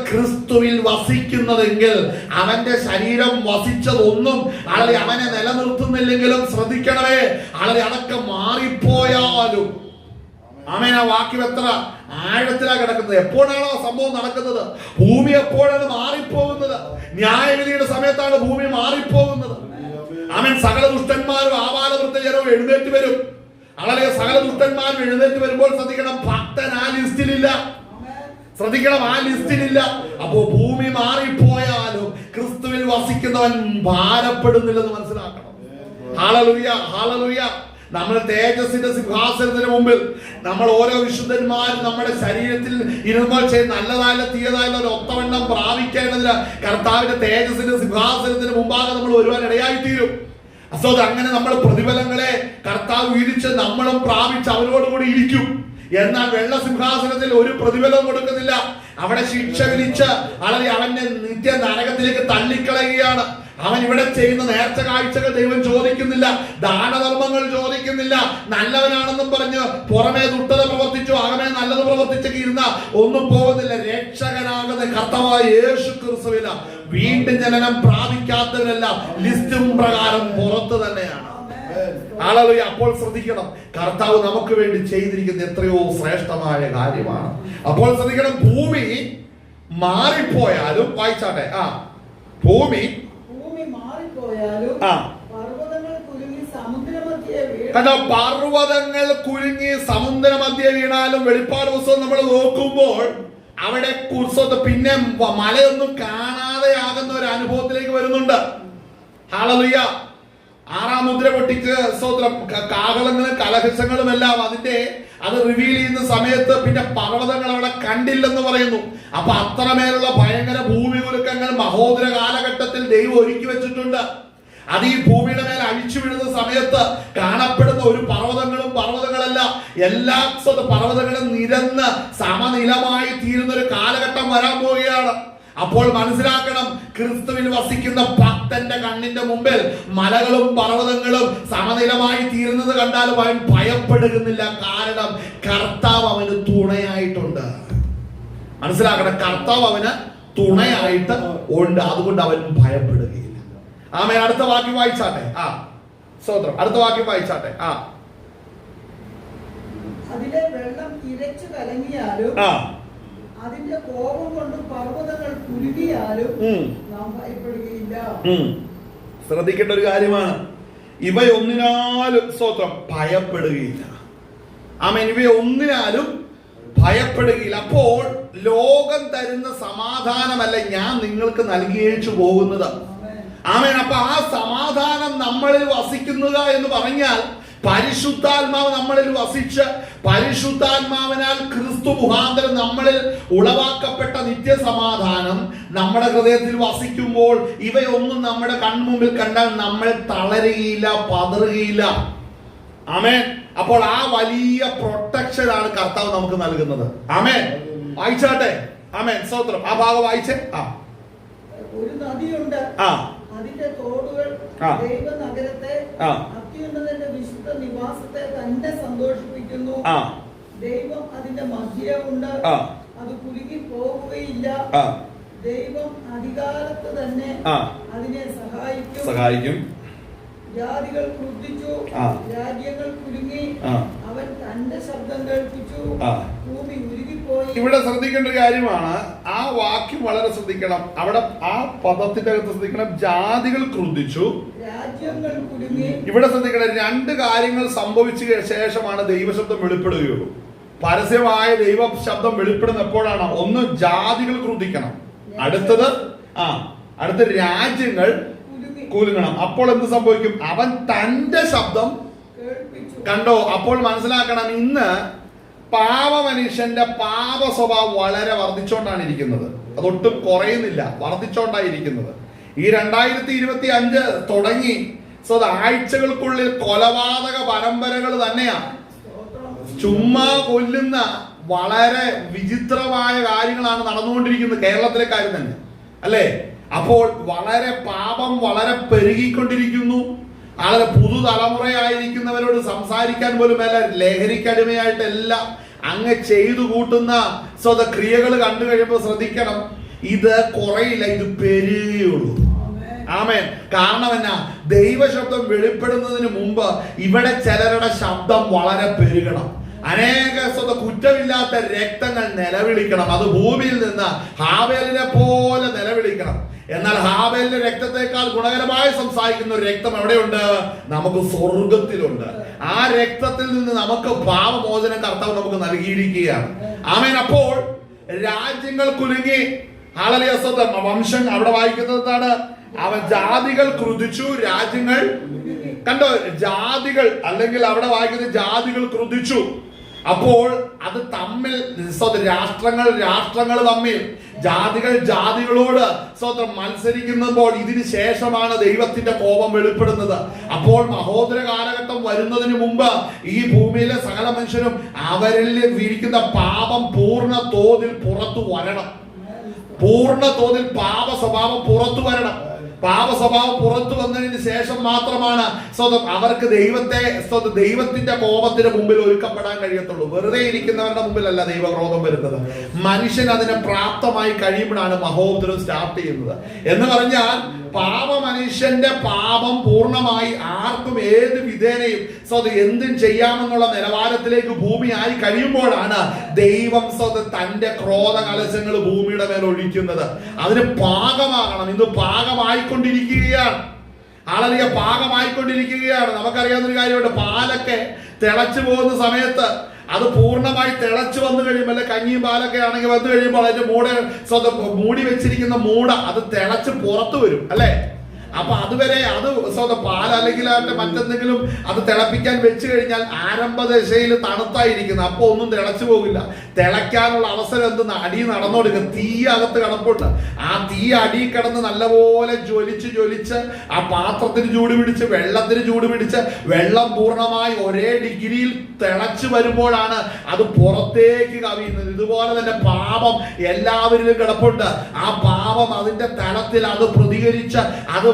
[SPEAKER 1] ക്രിസ്തുവിൽ വസിക്കുന്നതെങ്കിൽ അവന്റെ ശരീരം വസിച്ചതൊന്നും അവനെ നിലനിർത്തുന്നില്ലെങ്കിലും ശ്രദ്ധിക്കണമേ, അതൊക്കെ മാറിപ്പോയാലും. ആമേൻ. ആ വാക്യം എത്ര ആഴത്തിലാ കിടക്കുന്നത്. എപ്പോഴാണോ സംഭവം നടക്കുന്നത്? ഭൂമി എപ്പോഴാണ് മാറിപ്പോകുന്നത്? ന്യായവിധിയുടെ സമയത്താണ് ഭൂമി മാറിപ്പോകുന്നത്. ആമേൻ. സകല ദുഷ്ടന്മാരും ആബാലവൃദ്ധ ജനവും എഴുന്നേറ്റ് വരും. സകല ദുഷ്ടന്മാരും എഴുന്നേറ്റ് വരുമ്പോൾ ശ്രദ്ധിക്കണം, ഭക്തൻ ആ ലിസ്റ്റിലില്ല. ശ്രദ്ധിക്കണം, ആ ലിസ്റ്റിലില്ല. അപ്പോ ഭൂമി മാറിപ്പോയാലും ക്രിസ്തുവിൽ വസിക്കുന്നവൻ ഭാരപ്പെടുന്നില്ലെന്ന് മനസ്സിലാക്കണം. Hallelujah, hallelujah. നമ്മൾ തേജസ്സിന്റെ സിംഹാസനത്തിന് മുമ്പിൽ നമ്മൾ ഓരോ വിശുദ്ധന്മാരും നമ്മുടെ ശരീരത്തിൽ ഇരുമ്പോൾ ചെയ്ത് നല്ലതായാലും തീയതായാലും ഒരു ഒത്തവണ്ണം പ്രാപിക്കേണ്ടതിന് കർത്താവിന്റെ തേജസ്സിന്റെ സിംഹാസനത്തിന് മുമ്പാകെ നമ്മൾ വരുവാൻ ഇടയായിത്തീരും. അങ്ങനെ നമ്മൾ പ്രതിഫലങ്ങളെ കർത്താവ് വീതിച്ച് നമ്മളും പ്രാപിച്ച് അവരോടുകൂടി ഇരിക്കും. എന്നാൽ വെള്ള സിംഹാസനത്തിൽ ഒരു പ്രതിഫലവും കൊടുക്കുന്നില്ല. അവിടെ ശിക്ഷ വിധിച്ച് അവന്റെ നിത്യ നരകത്തിലേക്ക് തള്ളിക്കളയുകയാണ്. അവൻ ഇവിടെ ചെയ്യുന്ന നേർച്ച കാഴ്ചകൾ ദൈവം ചോദിക്കുന്നില്ല, ദാനധർമ്മങ്ങൾ ചോദിക്കുന്നില്ല. നല്ലവനാണെന്നും പറഞ്ഞ് പുറമേ ദുഷ്ടത പ്രവർത്തിച്ചു അകമേ നല്ലത് പ്രവർത്തിച്ചൊക്കെ ഇരുന്ന ഒന്നും പോകുന്നില്ല. രക്ഷകനാകുന്ന കർത്താവായ യേശു ക്രിസ്തുവിൽ വീണ്ടും ജനനം പ്രാപിക്കാത്തവരെല്ലാം ലിസ്റ്റും പ്രകാരം പുറത്ത് തന്നെയാണ്. ഹല്ലേലൂയ. അപ്പോൾ ശ്രദ്ധിക്കണം, കർത്താവ് നമുക്ക് വേണ്ടി ചെയ്തിരിക്കുന്ന എത്രയോ ശ്രേഷ്ഠമായ കാര്യമാണ്. അപ്പോൾ ശ്രദ്ധിക്കണം, ഭൂമി മാറിപ്പോയാലും, വായിച്ചാട്ടെ, ഭൂമി പർവ്വതങ്ങൾ കുലുങ്ങി സമുദ്രമധ്യേ വീണാലും, വെളിപ്പാട് പുസ്തകം നമ്മൾ നോക്കുമ്പോൾ അവിടെ പിന്നെ മലയൊന്നും കാണാതെയാകുന്ന ഒരു അനുഭവത്തിലേക്ക് വരുന്നുണ്ട്. ഹല്ലേലൂയ. 6-ാം മുദ്ര പൊട്ടിച്ച് സ്തോത്രം കാഹളങ്ങളും കലഹസങ്ങളും എല്ലാം അത് റിവീൽ ചെയ്യുന്ന സമയത്ത് പിന്നെ പർവ്വതങ്ങൾ അവിടെ കണ്ടില്ലെന്ന് പറയുന്നു. അപ്പൊ അത്രമേലുള്ള ഭയങ്കര ഭൂമി കുലുക്കങ്ങൾ മഹോദര കാലഘട്ടത്തിൽ ദൈവം ഒരുക്കി വെച്ചിട്ടുണ്ട്. അത് ഈ ഭൂമിയുടെ മേൽ അഴിച്ചു വീഴുന്ന സമയത്ത് കാണപ്പെടുന്ന ഒരു പർവ്വതങ്ങളല്ല, എല്ലാ പർവ്വതങ്ങളും നിരന്ന് സമനിലമായി തീരുന്ന ഒരു കാലഘട്ടം വരാൻ പോവുകയാണ്. അപ്പോൾ മനസ്സിലാക്കണം, ക്രിസ്തുവിൽ വസിക്കുന്ന ഭക്തന്റെ കണ്ണിന്റെ മുമ്പിൽ മലകളും പർവ്വതങ്ങളും സമനിലമായി തീരുന്നത് കണ്ടാലും അവൻ ഭയപ്പെടുന്നില്ല. കാരണം കർത്താവ് അവന് തുണയായിട്ടുണ്ട്. മനസ്സിലാക്കണം, കർത്താവ് അവന് തുണയായിട്ട് ഉണ്ട്. അതുകൊണ്ട് അവൻ ഭയപ്പെടുകയില്ല. ആമേൻ. അടുത്ത വാക്യം വായിച്ചാട്ടെ. സ്തോത്രം. അടുത്ത വാക്യം വായിച്ചാട്ടെ.
[SPEAKER 2] അതിലെ വെള്ളം ഇരച്ചു കലങ്ങിയാലും അതിന്റെ കോപം കൊണ്ട് പർവ്വതങ്ങൾ കുലുങ്ങിയാലും നാം ഭയപ്പെടുകയില്ല.
[SPEAKER 1] ശ്രദ്ധിക്കേണ്ട ഒരു കാര്യമാണ്, ഇവയൊന്നിനാലും സ്തോത്രം ഭയപ്പെടുകയില്ല. ആമേൻ. ഇവയൊന്നിനാലും ഭയപ്പെടുകയില്ല. അപ്പോൾ ലോകം തരുന്ന സമാധാനമല്ല ഞാൻ നിങ്ങൾക്ക് നൽകിയേച്ചു പോകുന്നത്. ആമേൻ. അപ്പൊ ആ സമാധാനം നമ്മളിൽ വസിക്കുക എന്ന് പറഞ്ഞാൽ പരിശുദ്ധാത്മാവ് നമ്മളിൽ വസിച്ച് പരിശുദ്ധാത്മാവിനാൽ ക്രിസ്തു മുഖാന്തരം നമ്മളിൽ ഉളവാക്കപ്പെട്ട നിത്യസമാധാനം നമ്മുടെ ഹൃദയത്തിൽ വസിക്കുമ്പോൾ ഇവയൊന്നും നമ്മുടെ കൺമുമ്പിൽ കണ്ടാൽ നമ്മൾ തളരുകയില്ല, പതറുകയില്ല. ആമേൻ. അപ്പോൾ ആ വലിയ പ്രൊട്ടക്ഷൻ ആണ് കർത്താവ് നമുക്ക് നൽകുന്നത്. ആമേൻ. വായിച്ചാട്ടെ. ആമേൻ. സ്തോത്രം. ആ ഭാഗം വായിച്ചേ.
[SPEAKER 2] ഒരു നദിയുണ്ട്, അതിന്റെ തോടുകൾ ദൈവനഗരത്തെ അത്യുന്നതന്റെ വിശുദ്ധ നിവാസത്തെ തന്നെ സന്തോഷിപ്പിക്കുന്നു. ദൈവം അതിന്റെ മധ്യമുണ്ട്, അത് കുലുങ്ങി പോകുകയില്ല. ദൈവം അധികാരത്ത് തന്നെ അതിനെ സഹായിക്കും. ജാതികൾ ക്രുദ്ധിച്ചു, രാജ്യങ്ങൾ കുലുങ്ങി, അവൻ തന്റെ ശബ്ദം കേൾപ്പിച്ചു, ഭൂമി ഉരുകിപ്പോയി.
[SPEAKER 1] ഇവിടെ ശ്രദ്ധിക്കേണ്ട ഒരു കാര്യമാണ്, ആ വാക്യം വളരെ ശ്രദ്ധിക്കണം. അവിടെ ആ പദത്തിന്റെ അകത്ത് ശ്രദ്ധിക്കണം, ജാതികൾ ക്രുദ്ധിച്ചു,
[SPEAKER 2] രാജ്യങ്ങൾ കുലുങ്ങി.
[SPEAKER 1] ഇവിടെ ശ്രദ്ധിക്കണം, രണ്ട് കാര്യങ്ങൾ സംഭവിച്ച ശേഷമാണ് ദൈവശബ്ദം വെളിപ്പെടുകയുള്ളൂ. പരസ്യമായ ദൈവശബ്ദം വെളിപ്പെടുന്ന എപ്പോഴാണ്? ഒന്ന് ജാതികൾ ക്രുദ്ധിക്കണം, അടുത്ത രാജ്യങ്ങൾ കുലുങ്ങണം. അപ്പോൾ എന്ത് സംഭവിക്കും? അവൻ തന്റെ ശബ്ദം കണ്ടോ? അപ്പോൾ മനസ്സിലാക്കണം, ഇന്ന് പാപമനുഷ്യന്റെ പാപ സ്വഭാവം വളരെ വർദ്ധിച്ചോണ്ടാണ് ഇരിക്കുന്നത്. അതൊട്ടും കുറയുന്നില്ല, വർദ്ധിച്ചോണ്ടായിരിക്കുന്നത്. ഈ 2025 തുടങ്ങി ആഴ്ചകൾക്കുള്ളിൽ കൊലപാതക പരമ്പരകൾ തന്നെയാണ്. ചുമ്മാ കൊല്ലുന്ന വളരെ വിചിത്രമായ കാര്യങ്ങളാണ് നടന്നുകൊണ്ടിരിക്കുന്നത്. കേരളത്തിലെ കാര്യം തന്നെ അല്ലേ? അപ്പോൾ വളരെ പാപം വളരെ പെരുകിക്കൊണ്ടിരിക്കുന്നു. ആളെ പുതുതലമുറയായിരിക്കുന്നവരോട് സംസാരിക്കാൻ പോലും മേല, ലഹരിക്കടിമയായിട്ടെല്ലാം അങ്ങ് ചെയ്തു കൂട്ടുന്ന ക്രിയകൾ കണ്ടു കഴിയുമ്പോൾ ശ്രദ്ധിക്കണം, ഇത് കുറയില്ല, ഇത് പെരുകയുള്ളൂ. ആമേൻ. കാരണം എന്നാ? ദൈവശബ്ദം വെളിപ്പെടുന്നതിന് മുമ്പ് ഇവിടെ ചിലരുടെ ശബ്ദം വളരെ പെരുകണം. അനേക കുറ്റമില്ലാത്ത രക്തങ്ങൾ നിലവിളിക്കണം. അത് ഭൂമിയിൽ നിന്ന് ഹാബേലിനെ പോലെ നിലവിളിക്കണം. എന്നാൽ ഹാബേലിന്റെ രക്തത്തെക്കാൾ ഗുണകരമായി സംസാരിക്കുന്ന ഒരു രക്തം എവിടെയുണ്ട്? നമുക്ക് സ്വർഗത്തിലുണ്ട്. ആ രക്തത്തിൽ നിന്ന് നമുക്ക് പാപമോചനം കർത്താവ് നമുക്ക് നൽകിയിരിക്കുകയാണ്. ആമേൻ. അപ്പോൾ രാജ്യങ്ങൾ കുലുങ്ങി, വംശം അവിടെ വായിക്കുന്നതാണ്, അവൻ ജാതികൾ ക്രുദ്ധിച്ചു, രാജ്യങ്ങൾ കണ്ടോ? ജാതികൾ, അല്ലെങ്കിൽ അവിടെ വായിക്കുന്നത് ജാതികൾ ക്രുദ്ധിച്ചു. അപ്പോൾ അത് തമ്മിൽ രാഷ്ട്രങ്ങൾ തമ്മിൽ, ജാതികൾ ജാതികളോട് മത്സരിക്കുമ്പോൾ ഇതിന് ശേഷമാണ് ദൈവത്തിന്റെ കോപം വെളിപ്പെടുന്നത്. അപ്പോൾ മഹോദര കാലഘട്ടം വരുന്നതിന് മുമ്പ് ഈ ഭൂമിയിലെ സകല മനുഷ്യരും അവരിൽ വിരിക്കുന്ന പാപം പൂർണ്ണ തോതിൽ പുറത്തു വരണം. പൂർണ്ണ തോതിൽ പാപ സ്വഭാവം പുറത്തു വരണം. പാപ സ്വഭാവം പുറത്തു വന്നതിന് ശേഷം മാത്രമാണ് അവർക്ക് ദൈവത്തിന്റെ കോപത്തിന് മുമ്പിൽ ഒരുക്കപ്പെടാൻ കഴിയത്തുള്ളൂ. വെറുതെ ഇരിക്കുന്നവരുടെ മുമ്പിലല്ല ദൈവക്രോധം വരുന്നത്. മനുഷ്യൻ അതിനെ പ്രാപ്തമായി കഴിയുമ്പോഴാണ് മഹോദരം സ്റ്റാർട്ട് ചെയ്യുന്നത്. എന്ന് പറഞ്ഞാൽ മനുഷ്യന്റെ പാപം പൂർണ്ണമായി ആർക്കും ഏത് വിധേനയും എന്തും ചെയ്യാമെന്നുള്ള നിലവാരത്തിലേക്ക് ഭൂമി ആയി കഴിയുമ്പോഴാണ് ദൈവം തന്റെ ക്രോധ കലശങ്ങൾ ഭൂമിയുടെ മേൽ ഒഴിക്കുന്നത്. അതിന് പാകമാകണം. ഇന്ന് പാകമായിക്കൊണ്ടിരിക്കുകയാണ്. പാകമായിക്കൊണ്ടിരിക്കുകയാണ്. നമുക്കറിയാവുന്നൊരു കാര്യമുണ്ട്, പാലൊക്കെ തിളച്ചു പോകുന്ന സമയത്ത് അത് പൂർണ്ണമായി തിളച്ചു വന്നു കഴിയുമ്പോൾ, അല്ലെ കഞ്ഞിയും പാലൊക്കെ ആണെങ്കിൽ വന്നു കഴിയുമ്പോൾ അതിന്റെ മൂടി വെച്ചിരിക്കുന്ന മൂട അത് തിളച്ച് പുറത്തു വരും അല്ലെ. അപ്പൊ അതുവരെ അത് പാൽ അല്ലെങ്കിൽ മറ്റെന്തെങ്കിലും അത് തിളപ്പിക്കാൻ വെച്ച് കഴിഞ്ഞാൽ ആരംഭ ദശയിൽ തണുത്തായിരിക്കുന്നു. അപ്പൊ ഒന്നും തിളച്ചു പോകില്ല. തിളയ്ക്കാനുള്ള അവസരം എന്തെന്ന് അടി നടന്നോടുക്കുക. തീ അകത്ത് കിടപ്പുണ്ട്. ആ തീ അടി കിടന്ന് നല്ലപോലെ ജ്വലിച്ച് ആ പാത്രത്തിന് ചൂട് പിടിച്ച് വെള്ളത്തിന് ചൂട് പിടിച്ച് വെള്ളം പൂർണ്ണമായി ഒരേ ഡിഗ്രിയിൽ തിളച്ചു വരുമ്പോഴാണ് അത് പുറത്തേക്ക് കവിയുന്നത്. ഇതുപോലെ തന്നെ പാപം എല്ലാവരിലും കിടപ്പുണ്ട്. ആ പാപം അതിന്റെ തലത്തിൽ അത് പ്രതികരിച്ച് അത്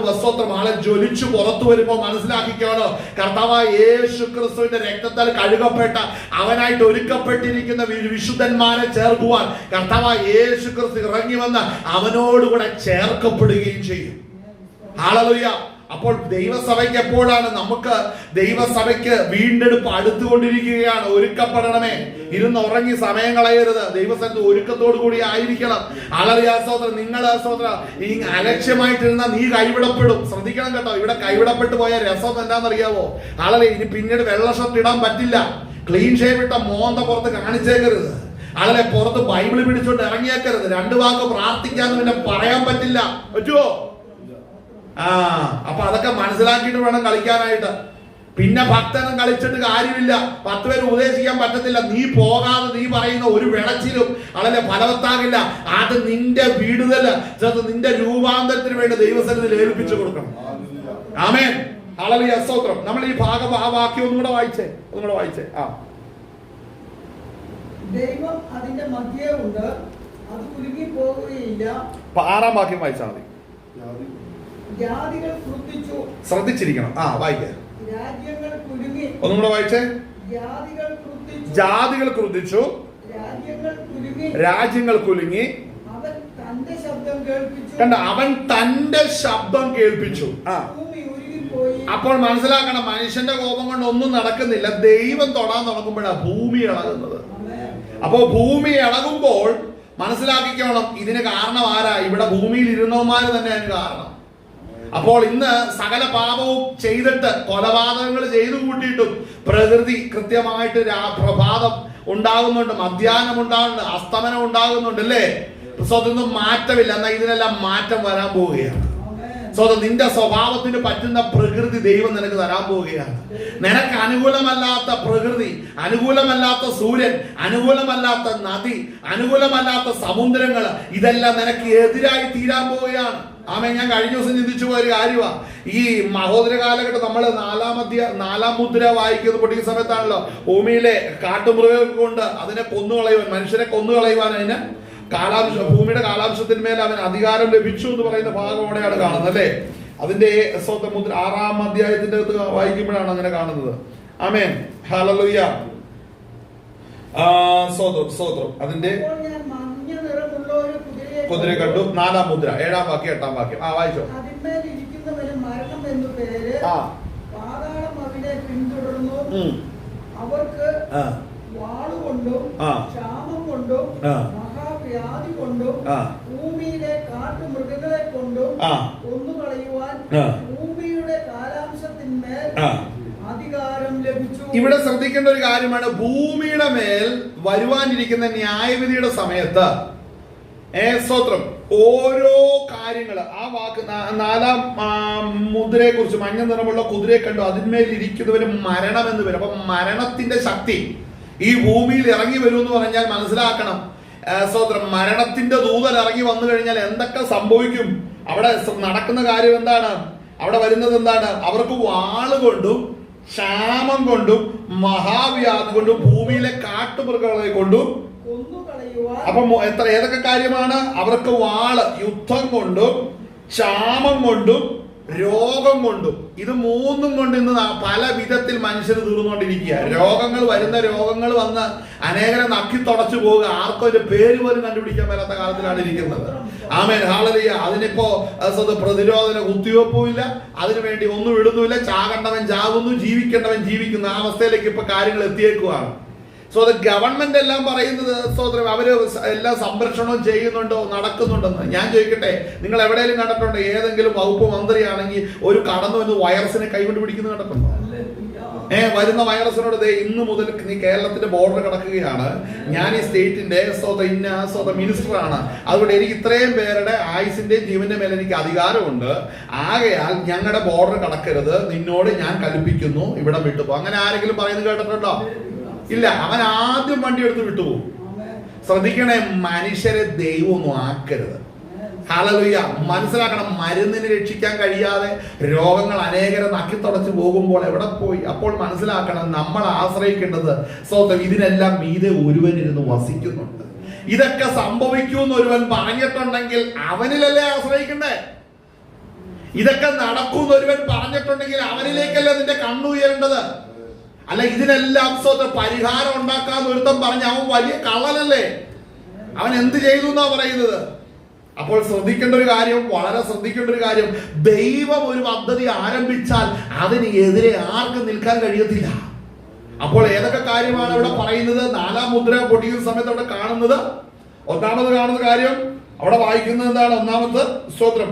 [SPEAKER 1] ആളെ ജ്വലിച്ചു പുറത്തു വരുമ്പോൾ മനസ്സിലാക്കിക്കോളോ, കർത്താവായ യേശു ക്രിസ്തുവിന്റെ രക്തത്താൽ കഴുകപ്പെട്ട അവനായിട്ട് ഒരുക്കപ്പെട്ടിരിക്കുന്ന വിശുദ്ധന്മാരെ ചേർക്കുവാൻ കർത്താവായ യേശു ക്രിസ്തു ഇറങ്ങി വന്ന് അവനോടുകൂടെ ചേർക്കപ്പെടുകയും ചെയ്യും. ഹല്ലേലൂയ. അപ്പോൾ ദൈവസഭയ്ക്ക് എപ്പോഴാണ് നമുക്ക് ദൈവസഭയ്ക്ക് വീണ്ടെടുപ്പ് അടുത്തുകൊണ്ടിരിക്കുകയാണ്. ഒരുക്കപ്പെടണമേ. ഇരുന്ന് ഉറങ്ങി സമയം കളയരുത്. ദൈവസ്ഥലത്ത് ഒരുക്കത്തോടു കൂടി ആയിരിക്കണം. സ്തോത്രം. നിങ്ങൾ സ്തോത്രം ഈ അലക്ഷ്യമായിട്ടിരുന്ന നീ കൈവിടപ്പെടും. ശ്രദ്ധിക്കണം കേട്ടോ. ഇവിടെ കൈവിടപ്പെട്ടു പോയ രസം എന്താണെന്നറിയാവോ? ഇനി പിന്നീട് വെള്ള ഷർട്ട് ഇടാൻ പറ്റില്ല. ക്ലീൻ ഷേവ് ഇട്ട മോന്ത പുറത്ത് കാണിച്ചേക്കരുത്. പുറത്ത് ബൈബിൾ പിടിച്ചോണ്ട് ഇറങ്ങിയേക്കരുത്. 2 വാക്ക് പ്രാർത്ഥിക്കാന്ന് പിന്നെ പറയാൻ പറ്റില്ല. പറ്റുമോ? അപ്പൊ അതൊക്കെ മനസ്സിലാക്കിയിട്ട് വേണം കളിക്കാനായിട്ട്. പിന്നെ ഭക്തനും കളിച്ചിട്ട് കാര്യമില്ല. 10 പേര് ഉപദേശിക്കാൻ പറ്റത്തില്ല. നീ പോകാതെ നീ പറയുന്ന ഒരു വിളച്ചിലും ഫലവത്താകില്ല. അത് നിന്റെ വിടുതല്, നിന്റെ രൂപാന്തരത്തിന് വേണ്ടി ദൈവസന്നിധിയിൽ ഏൽപ്പിച്ചു കൊടുക്കണം. ആമേൻ. ഹല്ലേലൂയ. സ്തോത്രം. നമ്മൾ ഈ ആ വാക്യം ഒന്നുകൂടെ വായിച്ചേ.
[SPEAKER 2] ദൈവം അതിന്റെ മധ്യേ ഉണ്ട്, അത് കുലുങ്ങി പോകുകയില്ല.
[SPEAKER 1] 6-ാം വാക്യം വായിച്ചാൽ മതി.
[SPEAKER 2] ജാതികൾ ക്രുദ്ധിച്ചു.
[SPEAKER 1] ശ്രദ്ധിച്ചിരിക്കണം. വായിക്കാം.
[SPEAKER 2] രാജ്യങ്ങൾ കുലുങ്ങി.
[SPEAKER 1] ഒന്നും കൂടെ വായിച്ചേ. ജാതികൾ ക്രുദ്ധിച്ചു, രാജ്യങ്ങൾ കുലുങ്ങി.
[SPEAKER 2] അവൻ തന്റെ ശബ്ദം കേൾപ്പിച്ചു.
[SPEAKER 1] കണ്ട, അവൻ തന്റെ ശബ്ദം കേൾപ്പിച്ചു. അപ്പോൾ മനസ്സിലാക്കണം, മനുഷ്യന്റെ കോപം കൊണ്ട് ഒന്നും നടക്കുന്നില്ല. ദൈവം തൊടാൻ തുടങ്ങുമ്പോഴാണ് ഭൂമി ഇളകുന്നത്. അപ്പോ ഭൂമി ഇളകുമ്പോൾ മനസ്സിലാക്കിക്കോണം, ഇതിന് കാരണം ആരാ? ഇവിടെ ഭൂമിയിൽ ഇരുന്നവന്മാര് തന്നെയാണ് കാരണം. അപ്പോൾ ഇന്ന് സകല പാപവും ചെയ്തിട്ട് കൊലപാതകങ്ങൾ ചെയ്തു കൂട്ടിയിട്ടും പ്രകൃതി കൃത്യമായിട്ട് പ്രഭാതം ഉണ്ടാകുന്നുണ്ട്, മധ്യാഹ്നം ഉണ്ടാകുന്നുണ്ട്, അസ്തമനം ഉണ്ടാകുന്നുണ്ട് അല്ലേ? സ്വതൊന്നും മാറ്റമില്ല. എന്നാൽ ഇതിനെല്ലാം മാറ്റം വരാൻ പോവുകയാണ്. നിന്റെ സ്വഭാവത്തിന് പറ്റുന്ന പ്രകൃതി ദൈവം നിനക്ക് തരാൻ പോവുകയാണ്. നിനക്ക് അനുകൂലമല്ലാത്ത പ്രകൃതി, അനുകൂലമല്ലാത്ത സൂര്യൻ, അനുകൂലമല്ലാത്ത നദി, അനുകൂലമല്ലാത്ത സമുദ്രങ്ങൾ, ഇതെല്ലാം നിനക്ക് എതിരായി തീരാൻ പോവുകയാണ്. ഞാൻ കഴിഞ്ഞ ദിവസം ചിന്തിച്ചു പോയൊരു കാര്യമാണ്. ഈ മഹോദര കാലഘട്ടം നമ്മൾ 4-ാം മുദ്ര വായിക്കുന്നത് പൊട്ടിക്കുന്ന സമയത്താണല്ലോ ഭൂമിയിലെ കാട്ടുമൃഗങ്ങൾ കൊണ്ട് അതിനെ കൊന്നുകളയുവാൻ, മനുഷ്യരെ കൊന്നുകളയുവാൻ അതിന് ഭൂമിയുടെ കാലാംശത്തിന്മേൽ അവൻ അധികാരം ലഭിച്ചു എന്ന് പറയുന്ന ഭാഗമോടെയാണ് കാണുന്നത് അല്ലേ? അതിന്റെ മുദ്ര 6-ാം അധ്യായത്തിന്റെ അകത്ത് വായിക്കുമ്പോഴാണ് അങ്ങനെ കാണുന്നത്. ആമേൻ. ഹല്ലേലൂയ. സ്തോത്രം. അതിന്റെ കുതിര കണ്ടു. 4-ാം മുദ്ര 7-ാം വാക്യം 8-ാം വാക്യം വായിച്ചോ.
[SPEAKER 2] അവർക്ക് വാളുകൊണ്ടും ക്ഷാമം കൊണ്ടും മഹാവ്യാധി കൊണ്ടും ഭൂമിയിലെ കാട്ടുമൃഗങ്ങളെ കൊണ്ടും കൊന്നുകളയുവാൻ ഭൂമിയുടെ കാലാംശത്തിന്മേൽ അധികാരം ലഭിച്ചു.
[SPEAKER 1] ഇവിടെ ശ്രദ്ധിക്കേണ്ട ഒരു കാര്യമാണ്, ഭൂമിയുടെ മേൽ വരുവാനിരിക്കുന്ന ന്യായവിധിയുടെ സമയത്ത് സ്തോത്രം ഓരോ കാര്യങ്ങൾ ആ വാക്ക് 4-ാം മുദ്രയെ കുറിച്ച്, മഞ്ഞ നിറമുള്ള കുതിരയെ കണ്ടു, അതിന്മേൽ ഇരിക്കുന്നവന് മരണം എന്ന് വരും. അപ്പൊ മരണത്തിന്റെ ശക്തി ഈ ഭൂമിയിൽ ഇറങ്ങി വരും എന്ന് പറഞ്ഞാൽ മനസ്സിലാക്കണം, സ്തോത്രം, മരണത്തിന്റെ ദൂതൻ ഇറങ്ങി വന്നു കഴിഞ്ഞാൽ എന്തൊക്കെ സംഭവിക്കും? അവിടെ നടക്കുന്ന കാര്യം എന്താണ്? അവിടെ വരുന്നത് എന്താണ്? അവർക്ക് വാളുകൊണ്ടും ക്ഷാമം കൊണ്ടും മഹാവ്യാധി കൊണ്ടും ഭൂമിയിലെ കാട്ടുമൃഗങ്ങളെ കൊണ്ടും. അപ്പൊ ഏതൊക്കെ കാര്യമാണ്? അവർക്ക് വാള്, യുദ്ധം കൊണ്ടും ക്ഷാമം കൊണ്ടും രോഗം കൊണ്ടും. ഇത് 3ഉം കൊണ്ട് ഇന്ന് പല വിധത്തിൽ മനുഷ്യർ തീർന്നുകൊണ്ടിരിക്കുക. രോഗങ്ങൾ വന്ന് അനേകരെ നക്കി തുടച്ചു പോവുക. ആർക്കും ഒരു പേര് പോലും കണ്ടുപിടിക്കാൻ മേലാത്ത കാലത്തിലാണ് ഇരിക്കുന്നത്. ആമേൻ. ഹല്ലേലൂയ. അതിനിപ്പോ പ്രതിരോധന കുത്തിവെപ്പുമില്ല, അതിനുവേണ്ടി ഒന്നും ഇടുന്നുമില്ല. ചാകേണ്ടവൻ ചാകുന്നു, ജീവിക്കേണ്ടവൻ ജീവിക്കുന്നു. ആ അവസ്ഥയിലേക്ക് ഇപ്പൊ കാര്യങ്ങൾ എത്തിയേക്കുവാണ്. ഗവൺമെന്റ് എല്ലാം പറയുന്നത് സോദരം അവര് എല്ലാ സംരക്ഷണവും ചെയ്യുന്നുണ്ടോ, നടക്കുന്നുണ്ടെന്ന്. ഞാൻ ചോദിക്കട്ടെ, നിങ്ങൾ എവിടെയെങ്കിലും കണ്ടിട്ടുണ്ടോ ഏതെങ്കിലും വകുപ്പ് മന്ത്രിയാണെങ്കിൽ ഒരു കടന്നു വന്ന് വൈറസിനെ കൈകൊണ്ട് പിടിക്കുന്നത് കണ്ടിട്ടുണ്ടോ? വരുന്ന വൈറസിനോട് ഇന്ന് മുതൽ നീ കേരളത്തിന്റെ ബോർഡർ കടക്കുകയാണ്, ഞാൻ ഈ സ്റ്റേറ്റിന്റെ മിനിസ്റ്റർ ആണ്, അതുകൊണ്ട് എനിക്ക് ഇത്രയും പേരുടെ ആയുസിന്റെയും ജീവന്റെ മേലെ എനിക്ക് അധികാരമുണ്ട്, ആകയാൽ ഞങ്ങളുടെ ബോർഡർ കടക്കരുത്, നിന്നോട് ഞാൻ കൽപ്പിക്കുന്നു, ഇവിടെ വിട്ടുപോ. അങ്ങനെ ആരെങ്കിലും പറയുന്നത് കേട്ടിട്ടുണ്ടോ? ഇല്ല. അവൻ ആദ്യം വണ്ടി എടുത്ത് വിട്ടുപോകും. ശ്രദ്ധിക്കണേ, മനുഷ്യരെ ദൈവമൊന്നും ആക്കരുത്. ഹല്ലേലൂയ. മനസ്സിലാക്കണം, മരുന്നിന് രക്ഷിക്കാൻ കഴിയാതെ രോഗങ്ങൾ അനേകരെ നക്കിത്തുടച്ച് പോകുമ്പോൾ എവിടെ പോയി? അപ്പോൾ മനസ്സിലാക്കണം, നമ്മൾ ആശ്രയിക്കേണ്ടത് സ്വന്തം ഇതിനെല്ലാം മീതെ ഒരുവൻ ഇരുന്ന് വസിക്കുന്നുണ്ട്. ഇതൊക്കെ സംഭവിക്കുമെന്ന് ഒരുവൻ പറഞ്ഞിട്ടുണ്ടെങ്കിൽ അവനിലല്ലേ ആശ്രയിക്കണ്ടേ? ഇതൊക്കെ നടക്കുമെന്ന് ഒരുവൻ പറഞ്ഞിട്ടുണ്ടെങ്കിൽ അവനിലേക്കല്ലേ നിന്റെ കണ്ണുയരേണ്ടത്? അല്ല, ഇതിനെല്ലാം സ്വന്തം പരിഹാരം ഉണ്ടാക്കാന്ന് ഒരുത്തം പറഞ്ഞ അവൻ വലിയ കള്ളനല്ലേ? അവൻ എന്ത് ചെയ്തു എന്നാ പറയുന്നത്? അപ്പോൾ ശ്രദ്ധിക്കേണ്ട ഒരു കാര്യം, വളരെ ശ്രദ്ധിക്കേണ്ട ഒരു കാര്യം, ദൈവം ഒരു പദ്ധതി ആരംഭിച്ചാൽ അതിന് എതിരെ ആർക്കും നിൽക്കാൻ കഴിയത്തില്ല. അപ്പോൾ ഏതൊക്കെ കാര്യമാണ് ഇവിടെ പറയുന്നത്? 4-ാം മുദ്ര പൊട്ടിക്കുന്ന സമയത്ത് അവിടെ കാണുന്നത്, ഒന്നാമത് കാണുന്ന കാര്യം അവിടെ വായിക്കുന്നത് എന്താണ്? ഒന്നാമത് സ്തോത്രം,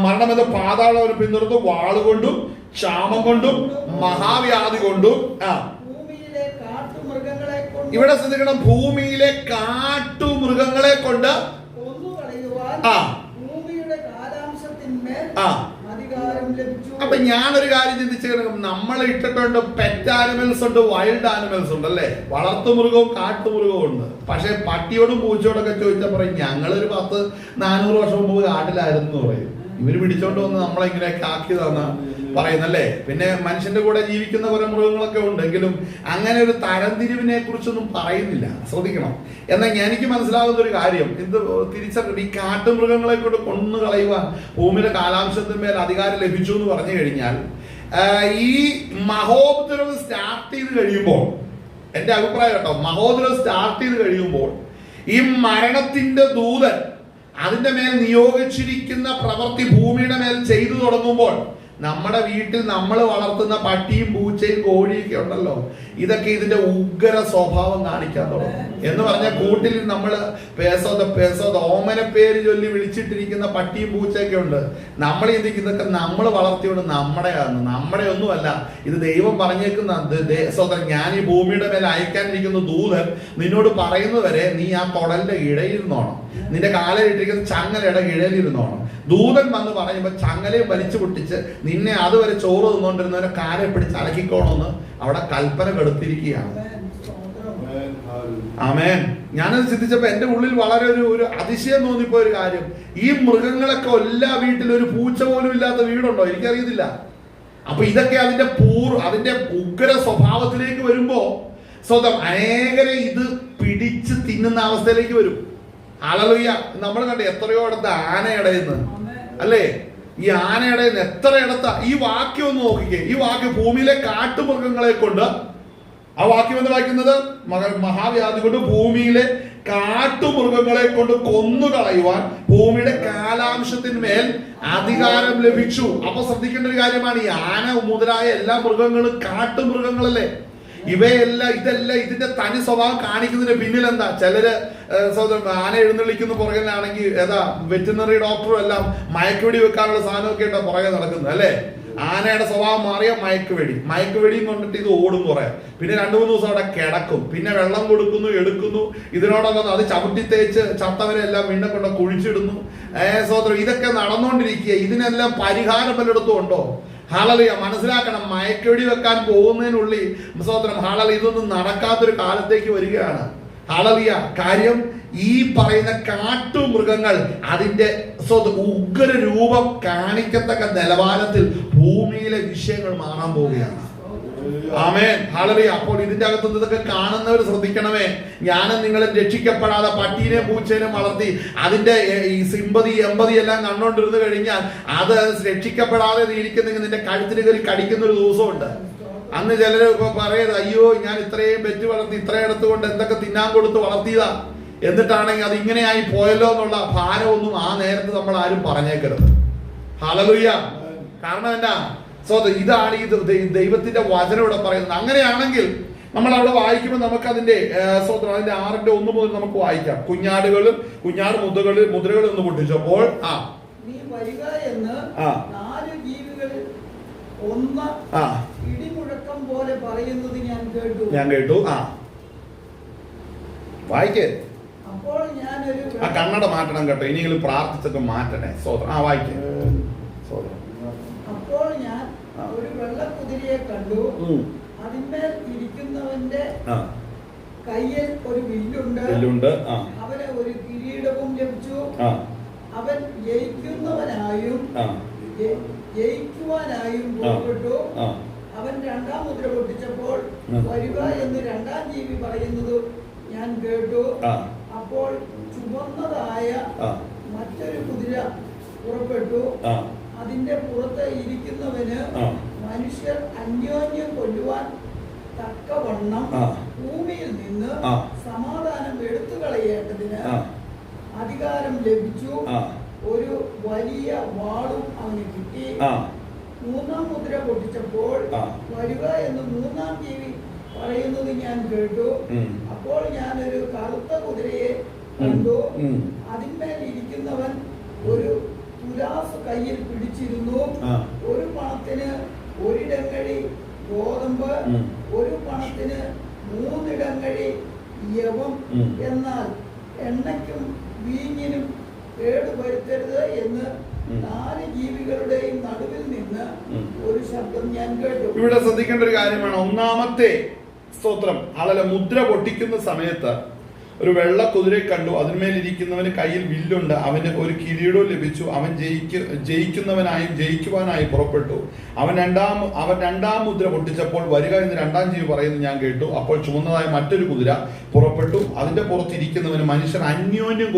[SPEAKER 1] മരണമെന്ന പാതാളം പിന്തുടർന്ന് വാളുകൊണ്ടും ക്ഷാമം കൊണ്ടും മഹാവ്യാധി കൊണ്ടും. ഇവിടെ ശ്രദ്ധിക്കണം, ഭൂമിയിലെ കാട്ടുമൃഗങ്ങളെ കൊണ്ട് അപ്പൊ ഞാനൊരു കാര്യം ചിന്തിച്ചു, നമ്മൾ ഇട്ടിട്ടുണ്ട് പെറ്റ് ആനിമൽസ് ഉണ്ട്, വൈൽഡ് ആനിമൽസ് ഉണ്ട് അല്ലേ? വളർത്തുമൃഗവും കാട്ടുമൃഗവും ഉണ്ട്. പക്ഷെ പട്ടിയോടും പൂച്ചയോടൊക്കെ ചോദിച്ചാൽ പറയും ഞങ്ങളൊരു 400 വർഷം മുമ്പ് കാട്ടിലായിരുന്നു പറയും. ഇവര് പിടിച്ചോണ്ട് വന്ന് നമ്മളെങ്ങനെയൊക്കെ ആക്കിയതാന്ന് പറയുന്നല്ലേ. പിന്നെ മനുഷ്യന്റെ കൂടെ ജീവിക്കുന്ന കുറെ മൃഗങ്ങളൊക്കെ ഉണ്ടെങ്കിലും അങ്ങനെ ഒരു തരംതിരിവിനെ കുറിച്ചൊന്നും പറയുന്നില്ല. ശ്രദ്ധിക്കണം. എന്നാൽ എനിക്ക് മനസ്സിലാകുന്ന ഒരു കാര്യം, ഇത് തിരിച്ചറിഞ്ഞു, ഈ കാട്ടുമൃഗങ്ങളെ കൊണ്ട് കൊന്നു കളയുവാൻ ഭൂമിയുടെ കാലാംശത്തിന്മേൽ അധികാരം ലഭിച്ചു എന്ന് പറഞ്ഞു കഴിഞ്ഞാൽ, ഈ മഹോപദ്രവം സ്റ്റാർട്ട് ചെയ്ത് കഴിയുമ്പോൾ, എന്റെ അഭിപ്രായം കേട്ടോ, മഹോപദ്രവം സ്റ്റാർട്ട് ചെയ്ത് കഴിയുമ്പോൾ ഈ മരണത്തിന്റെ ദൂതൻ അതിന്റെ മേൽ നിയോഗിച്ചിരിക്കുന്ന പ്രവൃത്തി ഭൂമിയുടെ മേൽ ചെയ്തു തുടങ്ങുമ്പോൾ, നമ്മുടെ വീട്ടിൽ നമ്മൾ വളർത്തുന്ന പട്ടിയും പൂച്ചയും കോഴിയൊക്കെ ഉണ്ടല്ലോ, ഇതൊക്കെ ഇതിന്റെ ഉഗ്ര സ്വഭാവം കാണിക്കാൻ തുടങ്ങും. എന്ന് പറഞ്ഞാൽ കൂട്ടിൽ നമ്മൾ പേസോദ ഓമന പേര് ചൊല്ലി വിളിച്ചിട്ടിരിക്കുന്ന പട്ടിയും പൂച്ചയൊക്കെ ഉണ്ട്. നമ്മൾ ചിന്തിക്കുന്നതൊക്കെ നമ്മൾ വളർത്തിയോണ്ട് നമ്മുടെ ഒന്നുമല്ല, ഇത് ദൈവം പറഞ്ഞേക്കുന്ന സോദരൻ, ഞാൻ ഈ ഭൂമിയുടെ മേലെ അയക്കാനിരിക്കുന്ന ദൂതൻ നിന്നോട് പറയുന്നവരെ നീ ആ തൊടലിന്റെ ഇടയിരുന്നോണം, നിന്റെ കാലിലിട്ടിരിക്കുന്ന ചങ്ങലയുടെ ഇടയിലിരുന്നോണം. ദൂതൻ വന്ന് പറയുമ്പോൾ ചങ്ങലയും വലിച്ചു പൊട്ടിച്ച് നിന്നെ അതുവരെ ചോറ് തിന്നോണ്ടിരുന്നവരെ കാലെ പിടിച്ച് അലക്കിക്കോണമെന്ന് അവിടെ കൽപ്പന കെടുത്തിരിക്കുകയാണ്. ആമേൻ. ഞാനത് ചിന്തിച്ചപ്പോ എന്റെ ഉള്ളിൽ വളരെ ഒരു അതിശയം തോന്നിപ്പോ ഒരു കാര്യം, ഈ മൃഗങ്ങളൊക്കെ എല്ലാ വീട്ടിലും ഒരു പൂച്ച പോലും ഇല്ലാത്ത വീടുണ്ടോ? എനിക്കറിയത്തില്ല. അപ്പൊ ഇതൊക്കെ അതിന്റെ ഉഗ്ര സ്വഭാവത്തിലേക്ക് വരുമ്പോ സ്വന്തം അനേകരെ ഇത് പിടിച്ച് തിന്നുന്ന അവസ്ഥയിലേക്ക് വരും. ഹല്ലേലൂയ. നമ്മൾ കണ്ട എത്രയോ ഇടത്ത് ആനയടയുന്നു അല്ലേ? ഈ ആനയടയുന്ന എത്ര ഇടത്താ? ഈ വാക്യം ഒന്ന് നോക്കിക്കേ. ഈ വാക്യം ഭൂമിയിലെ കാട്ടുമൃഗങ്ങളെ കൊണ്ട്, ആ വാക്യം എന്ന് വായിക്കുന്നത് മഹാവ്യാധി കൊണ്ട് ഭൂമിയിലെ കാട്ടുമൃഗങ്ങളെ കൊണ്ട് കൊന്നുകളയുവാൻ ഭൂമിയുടെ കാലാംശത്തിന്മേൽ അധികാരം ലഭിച്ചു. അപ്പൊ ശ്രദ്ധിക്കേണ്ട ഒരു കാര്യമാണ്, ഈ ആന മുതലായ എല്ലാ മൃഗങ്ങളും കാട്ടുമൃഗങ്ങളല്ലേ? ഇതെല്ലാം ഇതിന്റെ തനി സ്വഭാവം കാണിക്കുന്നതിന് പിന്നിൽ എന്താ? ചിലര് ആന എഴുന്നള്ളിക്കുന്ന പുറകിലാണെങ്കിൽ വെറ്റിനറി ഡോക്ടറും എല്ലാം മയക്കുവെടി വെക്കാനുള്ള സാധനമൊക്കെ ഉണ്ടോ പുറകെ നടക്കുന്നത് അല്ലേ? ആനയുടെ സ്വഭാവം മാറിയ മയക്കുവെടിയും കൊണ്ടിട്ട് ഇത് ഓടും കുറെ, പിന്നെ 2-3 ദിവസം അവിടെ കിടക്കും, പിന്നെ വെള്ളം കൊടുക്കുന്നു, എടുക്കുന്നു, ഇതിനോടൊപ്പം അത് ചവിട്ടി തേച്ച് ചത്തവരെ എല്ലാം വീണ്ടും കൊണ്ട് കുഴിച്ചിടുന്നു. സോദരം, ഇതൊക്കെ നടന്നുകൊണ്ടിരിക്കുക. ഇതിനെല്ലാം പരിഹാരം പലയിടത്തും ഉണ്ടോ? ഹല്ലേലൂയ. മനസ്സിലാക്കണം, മയക്കുവെടി വെക്കാൻ പോകുന്നതിനുള്ളിൽ സോദരം ഹല്ലേലൂയ ഇതൊന്നും നടക്കാത്തൊരു കാലത്തേക്ക് വരികയാണ്. ഹല്ലേലൂയ. കാര്യം ഈ പറയുന്ന കാട്ടുമൃഗങ്ങൾ അതിന്റെ ഉഗ്ര രൂപം കാണിക്കത്തക്ക നിലവാരത്തിൽ ഭൂമിയിലെ വിഷയങ്ങൾ മാറാൻ പോവുകയാണ്. ആമേൻ. ഹല്ലേലൂയ. അപ്പോൾ ഇതിന്റെ അകത്ത് ഇതൊക്കെ കാണുന്നവർ ശ്രദ്ധിക്കണമേ. ഞാനും നിങ്ങളും രക്ഷിക്കപ്പെടാതെ പട്ടീനെയും പൂച്ചേനെയും വളർത്തി അതിന്റെ ഈ സിമ്പതി എമ്പതി എല്ലാം കണ്ടോണ്ടിരുന്നു കഴിഞ്ഞാൽ അത് രക്ഷിക്കപ്പെടാതെ ഇരിക്കുന്നെങ്കിൽ നിന്റെ കഴുത്തിന് കയറി കടിക്കുന്ന ഒരു ദിവസമുണ്ട്. അന്ന് ചിലര് പറയരുത്, അയ്യോ ഞാൻ ഇത്രയും പെറ്റ് വളർത്തി ഇത്രയും എടുത്തുകൊണ്ട് എന്തൊക്കെ തിന്നാൻ കൊടുത്ത് വളർത്തിയതാ, എന്നിട്ടാണെങ്കിൽ അത് ഇങ്ങനെയായി പോയല്ലോ എന്നുള്ള ഭാരമൊന്നും ആ നേരത്ത് നമ്മൾ ആരും പറഞ്ഞേക്കരുത്. ഹല്ലേലൂയ. കാരണം എന്താ? ഇതാണ് ഈ ദൈവത്തിന്റെ വചനം ഇവിടെ പറയുന്നത്. അങ്ങനെയാണെങ്കിൽ നമ്മൾ അവിടെ വായിക്കുമ്പോൾ നമുക്ക് അതിന്റെ 6:1 മുതൽ നമുക്ക് വായിക്കാം. കുഞ്ഞാട് മുദ്രകൾ ഒന്ന് പൊട്ടിച്ചപ്പോൾ
[SPEAKER 2] നീ വരിക എന്ന് 4 ജീവികളിൽ ഒന്ന് ഇടിമുഴക്കം പോലെ പറയുന്നത് ഞാൻ കേട്ടു.
[SPEAKER 1] ആ വായിക്കേ.
[SPEAKER 2] അപ്പോൾ ഞാനൊരു
[SPEAKER 1] ആ കണ്ണട മാറ്റണം കേട്ടോ, ഇനിയെങ്കിലും പ്രാർത്ഥിച്ചൊക്കെ മാറ്റണേ. സ്വതന്ത്രം. ആ വായിക്കേ.
[SPEAKER 2] അപ്പോൾ ഞാൻ ഒരു വെള്ളക്കുതിരയെ കണ്ടു. അതിന്മേൽ ഇരിക്കുന്നവന്റെ കയ്യിൽ ഒരു വില്ലുണ്ട്. അവന് ഒരു കിരീടവും ലഭിച്ചു. അവൻ ജയിക്കുവാനായും പുറപ്പെട്ടു. അവൻ രണ്ടാം മുദ്ര പൊട്ടിച്ചപ്പോൾ വരിക എന്ന് രണ്ടാം ജീവി പറയുന്നത് ഞാൻ കേട്ടു. അപ്പോൾ ചുവന്നതായ മറ്റൊരു കുതിര പുറപ്പെട്ടു. അതിന്റെ പുറത്ത് ഇരിക്കുന്നവന് മനുഷ്യർ അന്യോന്യം കൊല്ലുവാൻ തക്കവണ്ണം ഭൂമിയിൽ നിന്ന് സമാധാനം എടുത്തു കളയേണ്ടതിന് അധികാരം ലഭിച്ചു. ഒരു വലിയ വാളും അവന് കിട്ടി. മൂന്നാം മുദ്ര പൊട്ടിച്ചപ്പോൾ വരിക എന്ന് മൂന്നാം ജീവി പറയുന്നത് ഞാൻ കേട്ടു. അപ്പോൾ ഞാനൊരു കറുത്ത കുതിരയെ കണ്ടു. അതിന്മേൽ ഇരിക്കുന്നവൻ ഒരു തുലാസ് കയ്യിൽ പിടിച്ചിരുന്നു. ഒരു പണത്തിന് ഒരിടങ്ങഴി ഗോതമ്പ്, ഒരു പണത്തിന് 3 ഇടങ്ങഴി യവം. എന്നാൽ എണ്ണയ്ക്കും വീഞ്ഞിനും കേടുവരുത്തരുത് എന്ന് 4 ജീവികളുടെയും നടുവിൽ നിന്ന് ഒരു ശബ്ദം ഞാൻ കേട്ടു.
[SPEAKER 1] ഇവിടെ ശ്രദ്ധിക്കേണ്ട ഒരു കാര്യമാണ്. ഒന്നാമത്തെ സ്തോത്രം, ആളല്ല മുദ്ര പൊട്ടിക്കുന്ന സമയത്ത് ഒരു വെള്ള കുതിരയെ കണ്ടു. അതിന്മേലിരിക്കുന്നവന് കയ്യിൽ വില്ലുണ്ട്. അവന് ഒരു കിരീടവും ലഭിച്ചു. അവൻ ജയിക്കുന്നവനായും ജയിക്കുവാനായി പുറപ്പെട്ടു. അവൻ രണ്ടാം മുദ്ര പൊട്ടിച്ചപ്പോൾ വരിക എന്ന് രണ്ടാം ജീവി പറയുന്നു ഞാൻ കേട്ടു. അപ്പോൾ ചുവന്നതായ മറ്റൊരു കുതിര പുറപ്പെട്ടു. അതിന്റെ പുറത്തിരിക്കുന്നവന് മനുഷ്യർ അന്യോന്യം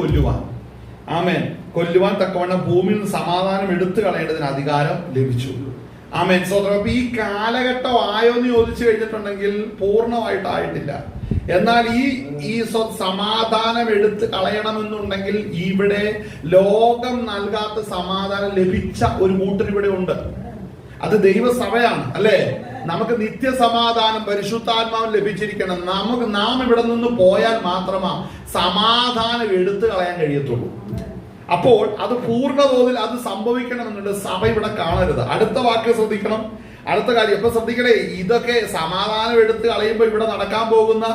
[SPEAKER 1] കൊല്ലുവാൻ തക്കവണ്ണം ഭൂമിയിൽ നിന്ന് സമാധാനം എടുത്തു കളയേണ്ടതിന് അധികാരം ലഭിച്ചു. ആമേൻ. സ്തോത്രം. അപ്പൊ ഈ കാലഘട്ടം ആയോ എന്ന് ചോദിച്ചു കഴിഞ്ഞിട്ടുണ്ടെങ്കിൽ പൂർണ്ണമായിട്ടായിട്ടില്ല. എന്നാൽ ഈ സമാധാനം എടുത്ത് കളയണമെന്നുണ്ടെങ്കിൽ ഇവിടെ ലോകം നൽകാത്ത സമാധാനം ലഭിച്ച ഒരു കൂട്ടർ ഇവിടെ ഉണ്ട്. അത് ദൈവസഭയാണ്, അല്ലേ? നമുക്ക് നിത്യസമാധാനം പരിശുദ്ധാത്മാവ് ലഭിച്ചിരിക്കണം. നാം ഇവിടെ നിന്ന് പോയാൽ മാത്രമാ സമാധാനം എടുത്തു കളയാൻ കഴിയത്തുള്ളൂ. അപ്പോൾ അത് പൂർണ്ണതോതിൽ അത് സംഭവിക്കണമെന്നുണ്ട്. സഭ ഇവിടെ കാണരുത്. അടുത്ത വാക്ക് ശ്രദ്ധിക്കണം. അടുത്ത കാര്യം ഇപ്പൊ ശ്രദ്ധിക്കണേ. ഇതൊക്കെ സമാധാനം എടുത്ത് കളയുമ്പോൾ ഇവിടെ നടക്കാൻ പോകുന്ന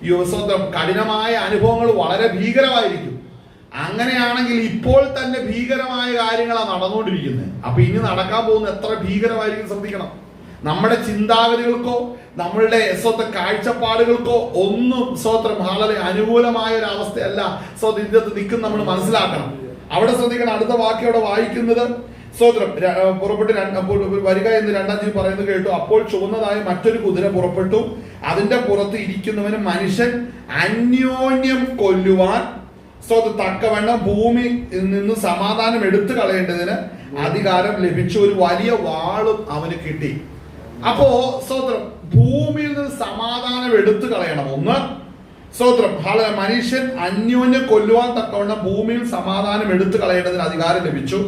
[SPEAKER 1] യുവസ്വത്വം കഠിനമായ അനുഭവങ്ങൾ വളരെ ഭീകരമായിരിക്കും. അങ്ങനെയാണെങ്കിൽ ഇപ്പോൾ തന്നെ ഭീകരമായ കാര്യങ്ങളാണ് നടന്നുകൊണ്ടിരിക്കുന്നത്. അപ്പൊ ഇനി നടക്കാൻ പോകുന്ന എത്ര ഭീകരമായിരിക്കും ശ്രദ്ധിക്കണം. നമ്മുടെ ചിന്താഗതികൾക്കോ നമ്മളുടെ കാഴ്ചപ്പാടുകൾക്കോ ഒന്നും വളരെ അനുകൂലമായ ഒരു അവസ്ഥയല്ല ഇതിനകത്ത് നിൽക്കുന്ന നമ്മൾ മനസ്സിലാക്കണം. അവിടെ ശ്രദ്ധിക്കണം. അടുത്ത വാക്യം അവിടെ വായിക്കുന്നത് പുറപ്പെട്ട് വരിക എന്ന് രണ്ടാം ജീവി പറയുന്നത് കേട്ടു. അപ്പോൾ ചുവന്നതായ മറ്റൊരു കുതിര പുറപ്പെട്ടു. അതിന്റെ പുറത്ത് ഇരിക്കുന്നവന് മനുഷ്യൻ അന്യോന്യം കൊല്ലുവാൻ തക്കവണ്ണം ഭൂമി നിന്ന് സമാധാനം എടുത്തു കളയേണ്ടതിന് അധികാരം ലഭിച്ചു. ഒരു വലിയ വാളും അവന് കിട്ടി. അപ്പോ ഭൂമിയിൽ നിന്ന് സമാധാനം എടുത്തു കളയണം. ഒന്ന് മനുഷ്യൻ അന്യോന്യം കൊല്ലുവാൻ തക്കവണ്ണം ഭൂമിയിൽ സമാധാനം എടുത്തു കളയേണ്ടതിന് അധികാരം ലഭിച്ചു.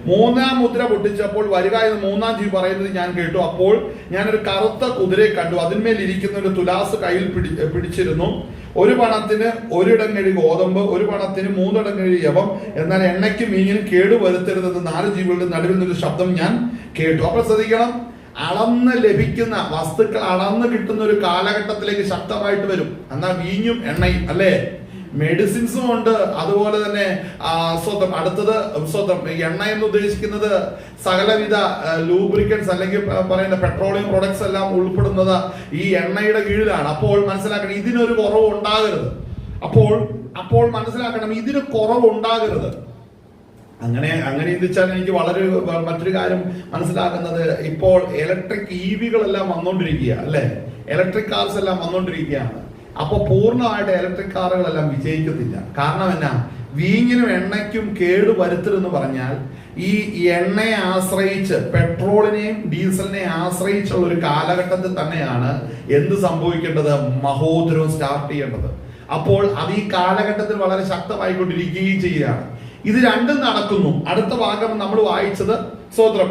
[SPEAKER 1] മൂന്നാം മുദ്ര പൊട്ടിച്ചപ്പോൾ വരിക എന്ന് മൂന്നാം ജീവി പറയുന്നത് ഞാൻ കേട്ടു. അപ്പോൾ ഞാനൊരു കറുത്ത കുതിരയെ കണ്ടു. അതിന്മേൽ ഇരിക്കുന്ന ഒരു തുലാസ് കയ്യിൽ പിടിച്ചിരുന്നു. ഒരു പണത്തിന് ഒരിടങ്ങഴി ഗോതമ്പ്, ഒരു പണത്തിന് 3 ഇടങ്ങഴി യവം. എന്നാൽ എണ്ണയ്ക്കും മീനിനും കേടുവരുത്തരുതെന്ന് 4 ജീവികളുടെ നടുവിൽ നിന്നൊരു ശബ്ദം ഞാൻ കേട്ടു. അപ്പോൾ ശ്രദ്ധിക്കണം. അളന്ന് ലഭിക്കുന്ന വസ്തുക്കൾ അളന്ന് കിട്ടുന്ന ഒരു കാലഘട്ടത്തിലേക്ക് ശക്തമായിട്ട് വരും. എന്നാൽ വീഞ്ഞും എണ്ണയും, അല്ലേ? മെഡിസിൻസും ഉണ്ട്. അതുപോലെ തന്നെ അടുത്തത് എണ്ണ എന്ന് ഉദ്ദേശിക്കുന്നത് സകലവിധ ലൂബ്രിക്കൻസ് അല്ലെങ്കിൽ പറയുന്ന പെട്രോളിയം പ്രൊഡക്ട്സ് എല്ലാം ഉൾപ്പെടുന്നത് ഈ എണ്ണയുടെ കീഴിലാണ്. അപ്പോൾ മനസ്സിലാക്കണം, ഇതിനൊരു കുറവ് ഉണ്ടാകരുത്. അപ്പോൾ മനസ്സിലാക്കണം, ഇതിന് കുറവ് ഉണ്ടാകരുത്. അങ്ങനെ ചിന്തിച്ചാൽ എനിക്ക് മറ്റൊരു കാര്യം മനസ്സിലാക്കുന്നത്, ഇപ്പോൾ ഇലക്ട്രിക് EVകളെല്ലാം വന്നുകൊണ്ടിരിക്കുക, അല്ലെ? ഇലക്ട്രിക് കാർസ് എല്ലാം വന്നുകൊണ്ടിരിക്കുകയാണ്. അപ്പൊ പൂർണ്ണമായിട്ട് ഇലക്ട്രിക് കാറുകളെല്ലാം വിജയിക്കത്തില്ല. കാരണം എന്നാ? വീഞ്ഞിനും എണ്ണയ്ക്കും കേട് വരുത്തരുതെന്ന് പറഞ്ഞാൽ ഈ എണ്ണയെ ആശ്രയിച്ച്, പെട്രോളിനെയും ഡീസലിനെയും ആശ്രയിച്ചുള്ള ഒരു കാലഘട്ടത്തിൽ തന്നെയാണ് എന്ത് സംഭവിക്കേണ്ടത്? മഹോദരവും സ്റ്റാർട്ട് ചെയ്യേണ്ടത്. അപ്പോൾ അത് ഈ കാലഘട്ടത്തിൽ വളരെ ശക്തമായിക്കൊണ്ടിരിക്കുകയും ചെയ്യുകയാണ്. ഇത് രണ്ടും നടക്കുന്നു. അടുത്ത ഭാഗം നമ്മൾ വായിച്ചത്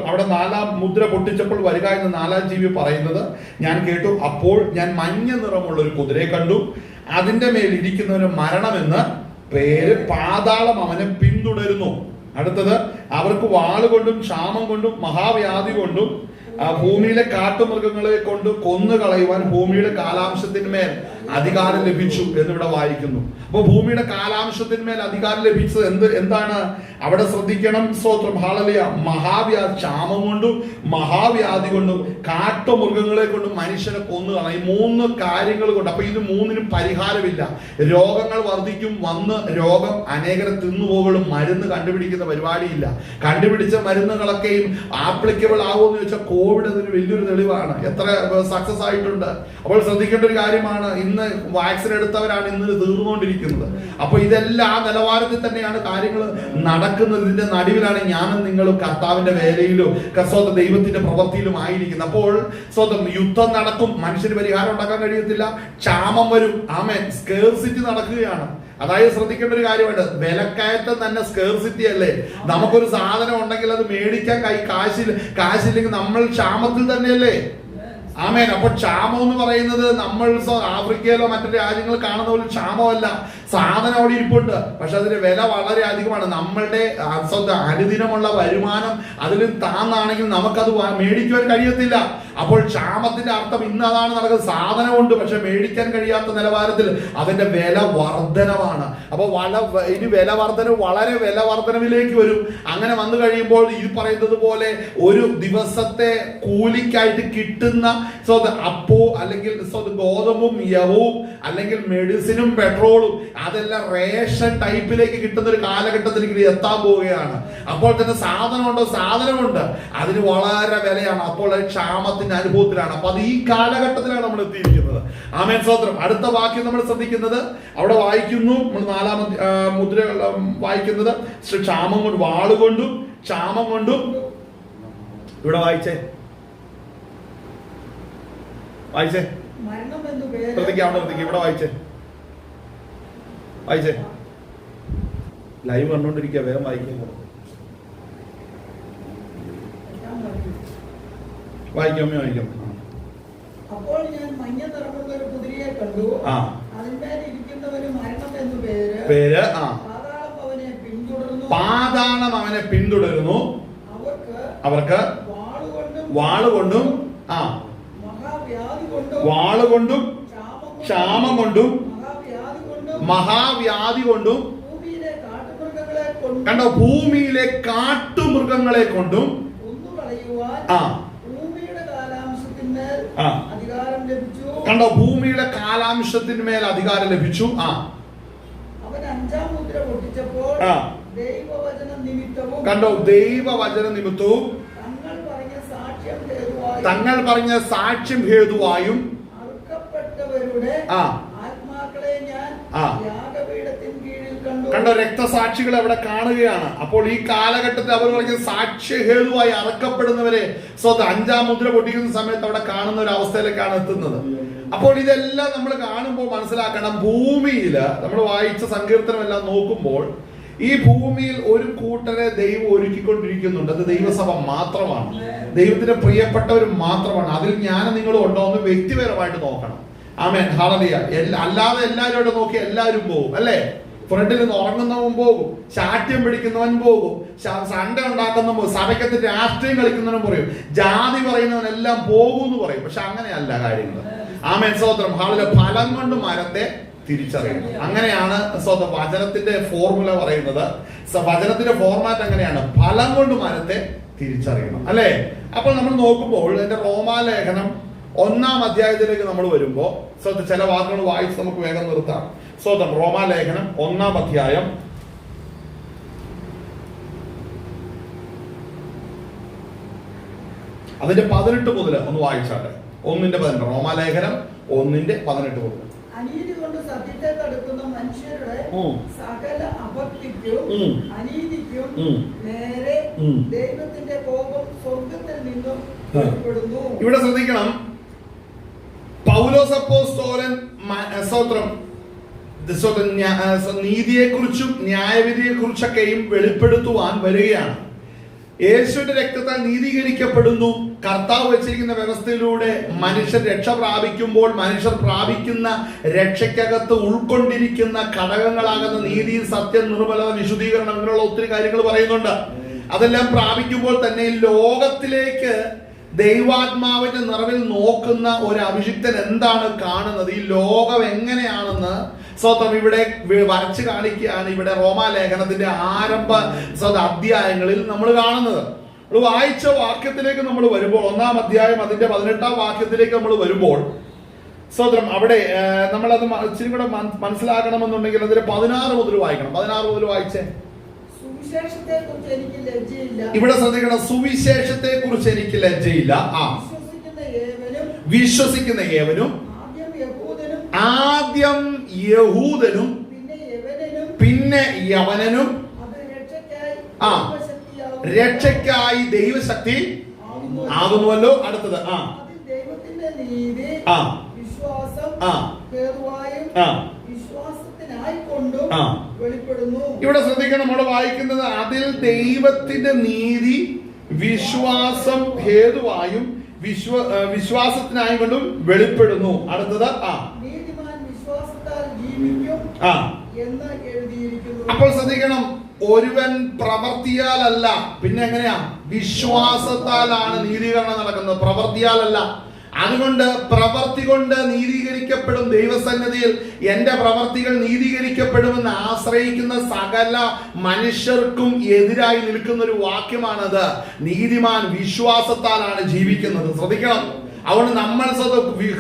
[SPEAKER 1] അവിടെ 4-ാം മുദ്ര പൊട്ടിച്ചപ്പോൾ വരിക എന്ന് 4-ാം ജീവി പറയുന്നത് ഞാൻ കേട്ടു. അപ്പോൾ ഞാൻ മഞ്ഞ നിറമുള്ള ഒരു കുതിരയെ കണ്ടു. അതിന്റെ മേൽ ഇരിക്കുന്നവന് മരണമെന്ന് പേര്. പാതാളം അവനെ പിന്തുടരുന്നു. അടുത്തത് അവർക്ക് വാളുകൊണ്ടും ക്ഷാമം കൊണ്ടും മഹാവ്യാധി കൊണ്ടും ആ ഭൂമിയിലെ കാട്ടുമൃഗങ്ങളെ കൊണ്ട് കൊന്നു കളയുവാൻ ഭൂമിയുടെ കാലാംശത്തിന്മേൽ അധികാരം ലഭിച്ചു എന്നിവിടെ വായിക്കുന്നു. അപ്പൊ ഭൂമിയുടെ കാലാംശത്തിന്മേൽ അധികാരം ലഭിച്ചത് എന്താണ്? അവിടെ ശ്രദ്ധിക്കണം. സ്തോത്രം, ഹല്ലേലൂയ. മഹാവ്യാധി, ക്ഷാമം കൊണ്ടും മഹാവ്യാധി കൊണ്ടും കാട്ടുമൃഗങ്ങളെ കൊണ്ടും മനുഷ്യനെ കൊന്നു കളയും. 3 കാര്യങ്ങൾ കൊണ്ട്. അപ്പൊ ഇത് 3നും പരിഹാരമില്ല. രോഗങ്ങൾ വർദ്ധിക്കും, വന്ന് രോഗം അനേകരെ തിന്നുപോകും. മരുന്ന് കണ്ടുപിടിക്കുന്ന പരിപാടിയില്ല. കണ്ടുപിടിച്ച മരുന്നുകളൊക്കെയും ആപ്ലിക്കബിൾ ആകുമെന്ന് ചോദിച്ചാൽ കോവിഡ് അതിന് വലിയൊരു തെളിവാണ്. എത്ര സക്സസ് ആയിട്ടുണ്ട്. അപ്പോൾ ശ്രദ്ധിക്കേണ്ട ഒരു കാര്യമാണ്, ഇന്ന് വാക്സിൻ എടുത്തവരാണ് ഇന്ന് തീർന്നുകൊണ്ടിരിക്കുന്നത്. അപ്പൊ ഇതെല്ലാം ആ നിലവാരത്തിൽ തന്നെയാണ് കാര്യങ്ങൾ നടക്കുന്നത്. ഇതിന്റെ നടുവിലാണ് ഞാനും നിങ്ങളും കർത്താവിന്റെ വേലയിലും കർത്താവ് ദൈവത്തിന്റെ പ്രവൃത്തിയിലും ആയിരിക്കുന്നത്. അപ്പോൾ സ്വന്തം യുദ്ധം നടക്കും, മനുഷ്യന് പരിഹാരം ഉണ്ടാക്കാൻ കഴിയത്തില്ല. ക്ഷാമം വരും, ആമേൻ. സ്കേർസിറ്റി നടക്കുകയാണ്. അതായത് ശ്രദ്ധിക്കേണ്ട ഒരു കാര്യമുണ്ട്, വിലക്കയറ്റം തന്നെ സ്കേർസിറ്റി അല്ലേ. നമുക്കൊരു സാധനം ഉണ്ടെങ്കിൽ അത് മേടിക്കാൻ കാശില്ലെങ്കിൽ നമ്മൾ ക്ഷാമത്തിൽ തന്നെയല്ലേ. ആമേൻ. അപ്പൊ ക്ഷാമം എന്ന് പറയുന്നത് നമ്മൾ ആഫ്രിക്കയിലോ മറ്റു രാജ്യങ്ങൾ കാണുന്ന പോലെ ക്ഷാമമല്ല. സാധനം അവിടെ ഇരിപ്പുണ്ട്, പക്ഷെ അതിന്റെ വില വളരെ അധികമാണ്. നമ്മളുടെ അനുദിനമുള്ള വരുമാനം അതിലും താന്നാണെങ്കിൽ നമുക്കത് മേടിക്കുവാൻ കഴിയത്തില്ല. അപ്പോൾ ക്ഷാമത്തിന്റെ അർത്ഥം ഇന്ന് അതാണ് നടക്കുന്നത്. സാധനമുണ്ട്, പക്ഷെ മേടിക്കാൻ കഴിയാത്ത നിലവാരത്തിൽ അതിന്റെ വില വർധനമാണ്. അപ്പൊ ഇനി വില വർധനവ് വളരെ വില വർധനവിലേക്ക് വരും. അങ്ങനെ വന്നു കഴിയുമ്പോൾ ഈ പറയുന്നത് പോലെ ഒരു ദിവസത്തെ കൂലിക്കായിട്ട് കിട്ടുന്ന അപ്പോ അല്ലെങ്കിൽ ഗോതമ്പും യവവും അല്ലെങ്കിൽ മെഡിസിനും പെട്രോളും അതെല്ലാം റേഷൻ ടൈപ്പിലേക്ക് കിട്ടുന്ന ഒരു കാലഘട്ടത്തിലേക്ക് എത്താൻ പോവുകയാണ്. അപ്പോൾ തന്നെ സാധനമുണ്ട്, അതിന് വളരെ വിലയാണ്. അപ്പോൾ ക്ഷാമത്തിന്റെ അനുഭവത്തിലാണ്. അപ്പൊ അത് ഈ കാലഘട്ടത്തിലാണ് നമ്മൾ എത്തിയിരിക്കുന്നത്. ആമേൻ, സ്തോത്രം. അടുത്ത വാക്യം നമ്മൾ ശ്രദ്ധിക്കുന്നത്, അവിടെ വായിക്കുന്നു, നമ്മൾ 4-ാമത്തെ മുദ്ര വായിക്കുന്നത് ക്ഷാമം കൊണ്ട്, വാളുകൊണ്ടും ക്ഷാമം കൊണ്ടും. ഇവിടെ വായിച്ചേ ഇവിടെ വായിച്ചേ ലൈവ് കണ്ടോണ്ടിരിക്കുക, വേഗം വായിക്കാം. വായിക്കാം.
[SPEAKER 2] അപ്പോൾ ഞാൻ മഞ്ഞ നിറമുള്ള ഒരു കുതിരയെ കണ്ടു. അതിന്മേൽ ഇരിക്കുന്നവന് മരണം എന്നു പേര്.
[SPEAKER 1] പാതാളം അവനെ പിന്തുടരുന്നു. അവർക്ക് വാളുകൊണ്ടും വാളുകൊണ്ടും ക്ഷാമം കൊണ്ടും മഹാവ്യാധി കൊണ്ടും കണ്ടോ, ഭൂമിയിലെ കാട്ടുമൃഗങ്ങളെ കൊണ്ടും കണ്ടോ, ഭൂമിയുടെ കാലാംശത്തിന്മേൽ അധികാരം ലഭിച്ചു.
[SPEAKER 2] അവൻ 5-ാം മുദ്ര പൊട്ടിച്ചപ്പോൾ
[SPEAKER 1] കണ്ടോ, ദൈവവചന നിമിത്തവും തങ്ങൾ പറഞ്ഞ സാക്ഷ്യം ഹേതുവായും കണ്ടോ, രക്തസാക്ഷികൾ അവിടെ കാണുകയാണ്. അപ്പോൾ ഈ കാലഘട്ടത്തിൽ അവർ പറഞ്ഞ സാക്ഷ്യഹേതുവായി അറക്കപ്പെടുന്നവരെ 5-ാം മുദ്ര പൊട്ടിക്കുന്ന സമയത്ത് അവിടെ കാണുന്ന ഒരു അവസ്ഥയിലേക്കാണ് എത്തുന്നത്. അപ്പോൾ ഇതെല്ലാം നമ്മൾ കാണുമ്പോൾ മനസ്സിലാക്കണം, ഭൂമിയിൽ നമ്മൾ വായിച്ച സങ്കീർത്തനം എല്ലാം നോക്കുമ്പോൾ ഈ ഭൂമിയിൽ ഒരു കൂട്ടരെ ദൈവം ഒരുക്കിക്കൊണ്ടിരിക്കുന്നുണ്ട്. അത് ദൈവസഭ മാത്രമാണ്, ദൈവത്തിന്റെ പ്രിയപ്പെട്ടവർ മാത്രമാണ്. അതിൽ ഞാൻ നിങ്ങളും ഉണ്ടോ എന്ന് വ്യക്തിപരമായിട്ട് നോക്കണം. ആമേൻ, ഹല്ലേലൂയ. അല്ലാതെ എല്ലാവരും നോക്കി എല്ലാവരും പോകും അല്ലേ. ഫ്രണ്ടിൽ നിന്ന് ഉറങ്ങുന്നവൻ പോകും, ശാഠ്യം പിടിക്കുന്നവൻ പോകും, സൺഡേ ഉണ്ടാക്കുന്നവൻ പോകും, സഭയ്ക്കത്ത് രാഷ്ട്രീയം കളിക്കുന്നവനും പറയും, ജാതി പറയുന്നവനെല്ലാം പോകും എന്ന് പറയും. പക്ഷെ അങ്ങനെയല്ല കാര്യങ്ങൾ. ആമേൻ, സ്തോത്രം, ഹല്ലേലൂയ. ഫലം കൊണ്ട് മരത്തെ തിരിച്ചറിയണം. അങ്ങനെയാണ് വചനത്തിന്റെ ഫോർമുല പറയുന്നത്. വചനത്തിന്റെ ഫോർമാറ്റ് അങ്ങനെയാണ്, ഫലം കൊണ്ട് മരത്തെ തിരിച്ചറിയണം അല്ലേ. അപ്പോൾ നമ്മൾ നോക്കുമ്പോൾ എന്റെ റോമാലേഖനം 1-ാം അധ്യായത്തിലേക്ക് നമ്മൾ വരുമ്പോൾ ചില വാക്കുകൾ വായിച്ച് നമുക്ക് വേഗം നിർത്താം. റോമാലേഖനം 1-ാം അധ്യായം അതിന്റെ 18 മുതൽ ഒന്ന് വായിച്ചാട്ടെ. 1:18. റോമാലേഖനം 1:18 മുതൽ.
[SPEAKER 2] അനീതി കൊണ്ട് സത്യത്തെ തടുക്കുന്ന മനുഷ്യരുടെ സകല അഭക്തിക്കും അനീതിക്കും നേരെ ദൈവത്തിന്റെ കോപം സ്വർഗത്തിൽ നിന്നും പുറപ്പെടുന്നു.
[SPEAKER 1] ഇവിടെ ശ്രദ്ധിക്കണം, പൗലോസ് അപ്പോസ്തലൻ നീതിയെക്കുറിച്ചും ന്യായവിധിയെക്കുറിച്ചൊക്കെയും വെളിപ്പെടുത്തുവാൻ വരികയാണ്. യേശുവിന്റെ രക്തത്താൽ നീതീകരിക്കപ്പെടുന്നു. കർത്താവ് വെച്ചിരിക്കുന്ന വ്യവസ്ഥയിലൂടെ മനുഷ്യർ രക്ഷ പ്രാപിക്കുമ്പോൾ മനുഷ്യർ പ്രാപിക്കുന്ന രക്ഷയ്ക്കകത്ത് ഉൾക്കൊണ്ടിരിക്കുന്ന ഘടകങ്ങളാകുന്ന നീതി, സത്യം, നിർമ്മലത, വിശുദ്ധീകരണം, അങ്ങനെയുള്ള ഒത്തിരി കാര്യങ്ങൾ പറയുന്നുണ്ട്. അതെല്ലാം പ്രാപിക്കുമ്പോൾ തന്നെ ലോകത്തിലേക്ക് ദൈവാത്മാവിന്റെ നിറവിൽ നോക്കുന്ന ഒരു അഭിഷിക്തൻ എന്താണ് കാണുന്നത്, ഈ ലോകം എങ്ങനെയാണെന്ന് സ്വതം ഇവിടെ വരച്ചു കാണിക്കുകയാണ് ഇവിടെ റോമാലേഖനത്തിന്റെ ആരംഭ അധ്യായങ്ങളിൽ നമ്മൾ കാണുന്നത്. വായിച്ച വാക്യത്തിലേക്ക് നമ്മൾ വരുമ്പോൾ, 1-ാം അധ്യായം അതിന്റെ 18-ാം വാക്യത്തിലേക്ക് നമ്മൾ വരുമ്പോൾ സ്വതന്ത്രം അവിടെ നമ്മളത് ഇച്ചിരി കൂടെ മനസ്സിലാക്കണമെന്നുണ്ടെങ്കിൽ അതിന്റെ 16 മുതൽ വായിക്കണം. 16 മുതൽ വായിച്ചേ. ഇവിടെ ശ്രദ്ധിക്കണം, സുവിശേഷത്തെ കുറിച്ച് എനിക്ക് ലജ്ജയില്ല. വിശ്വസിക്കുന്ന ഏവനും ആദ്യം യഹൂദനും പിന്നെ യവനനും രക്ഷയ്ക്കായി ദൈവശക്തി ആകുന്നുവല്ലോ. അടുത്തത് ഇവിടെ ശ്രദ്ധിക്കണം, നമ്മൾ വായിക്കുന്നത് അതിൽ ദൈവത്തിന്റെ നീതി വിശ്വാസം ഹേതുവായും വിശ്വാസത്തിനായി കൊണ്ടും വെളിപ്പെടുന്നു. അടുത്തത് അപ്പോൾ ശ്രദ്ധിക്കണം, ഒരുവൻ പ്രവർത്തിയാലല്ല, പിന്നെ എങ്ങനെയാ? വിശ്വാസത്താലാണ് നീതീകരണം നടക്കുന്നത്, പ്രവർത്തിയാലല്ല. അതുകൊണ്ട് പ്രവർത്തി കൊണ്ട് നീതീകരിക്കപ്പെടും. ദൈവസന്നിധിയിൽ എന്റെ പ്രവർത്തികൾ നീതീകരിക്കപ്പെടുമെന്ന് ആശ്രയിക്കുന്ന സകല മനുഷ്യർക്കും എതിരായി നിൽക്കുന്ന ഒരു വാക്യമാണത്. നീതിമാൻ വിശ്വാസത്താലാണ് ജീവിക്കുന്നത്. ശ്രദ്ധിക്കണം, അതുകൊണ്ട് നമ്മൾ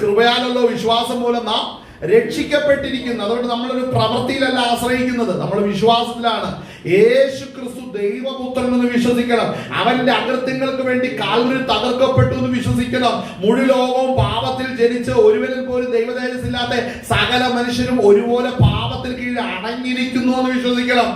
[SPEAKER 1] കൃപയാലല്ലോ വിശ്വാസം മൂലം നാം രക്ഷിക്കപ്പെട്ടിരിക്കുന്നു. അതുകൊണ്ട് നമ്മളൊരു പ്രവൃത്തിയിലല്ല ആശ്രയിക്കുന്നത്, നമ്മൾ വിശ്വാസത്തിലാണ്. യേശു ക്രിസ്തു ദൈവപുത്രൻ എന്ന് വിശ്വസിക്കണം. അവന്റെ അകൃത്യങ്ങൾക്ക് വേണ്ടി കാൽവരിയിൽ തകർക്കപ്പെട്ടു എന്ന് വിശ്വസിക്കണം. മുഴു ലോകവും പാപത്തിൽ ജനിച്ച് ഒരുവരിൽ പോലും ദൈവതേജസ്സില്ലാത്ത സകല മനുഷ്യരും ഒരുപോലെ പാപത്തിൽ കീഴിൽ അടങ്ങിയിരിക്കുന്നു എന്ന് വിശ്വസിക്കണം.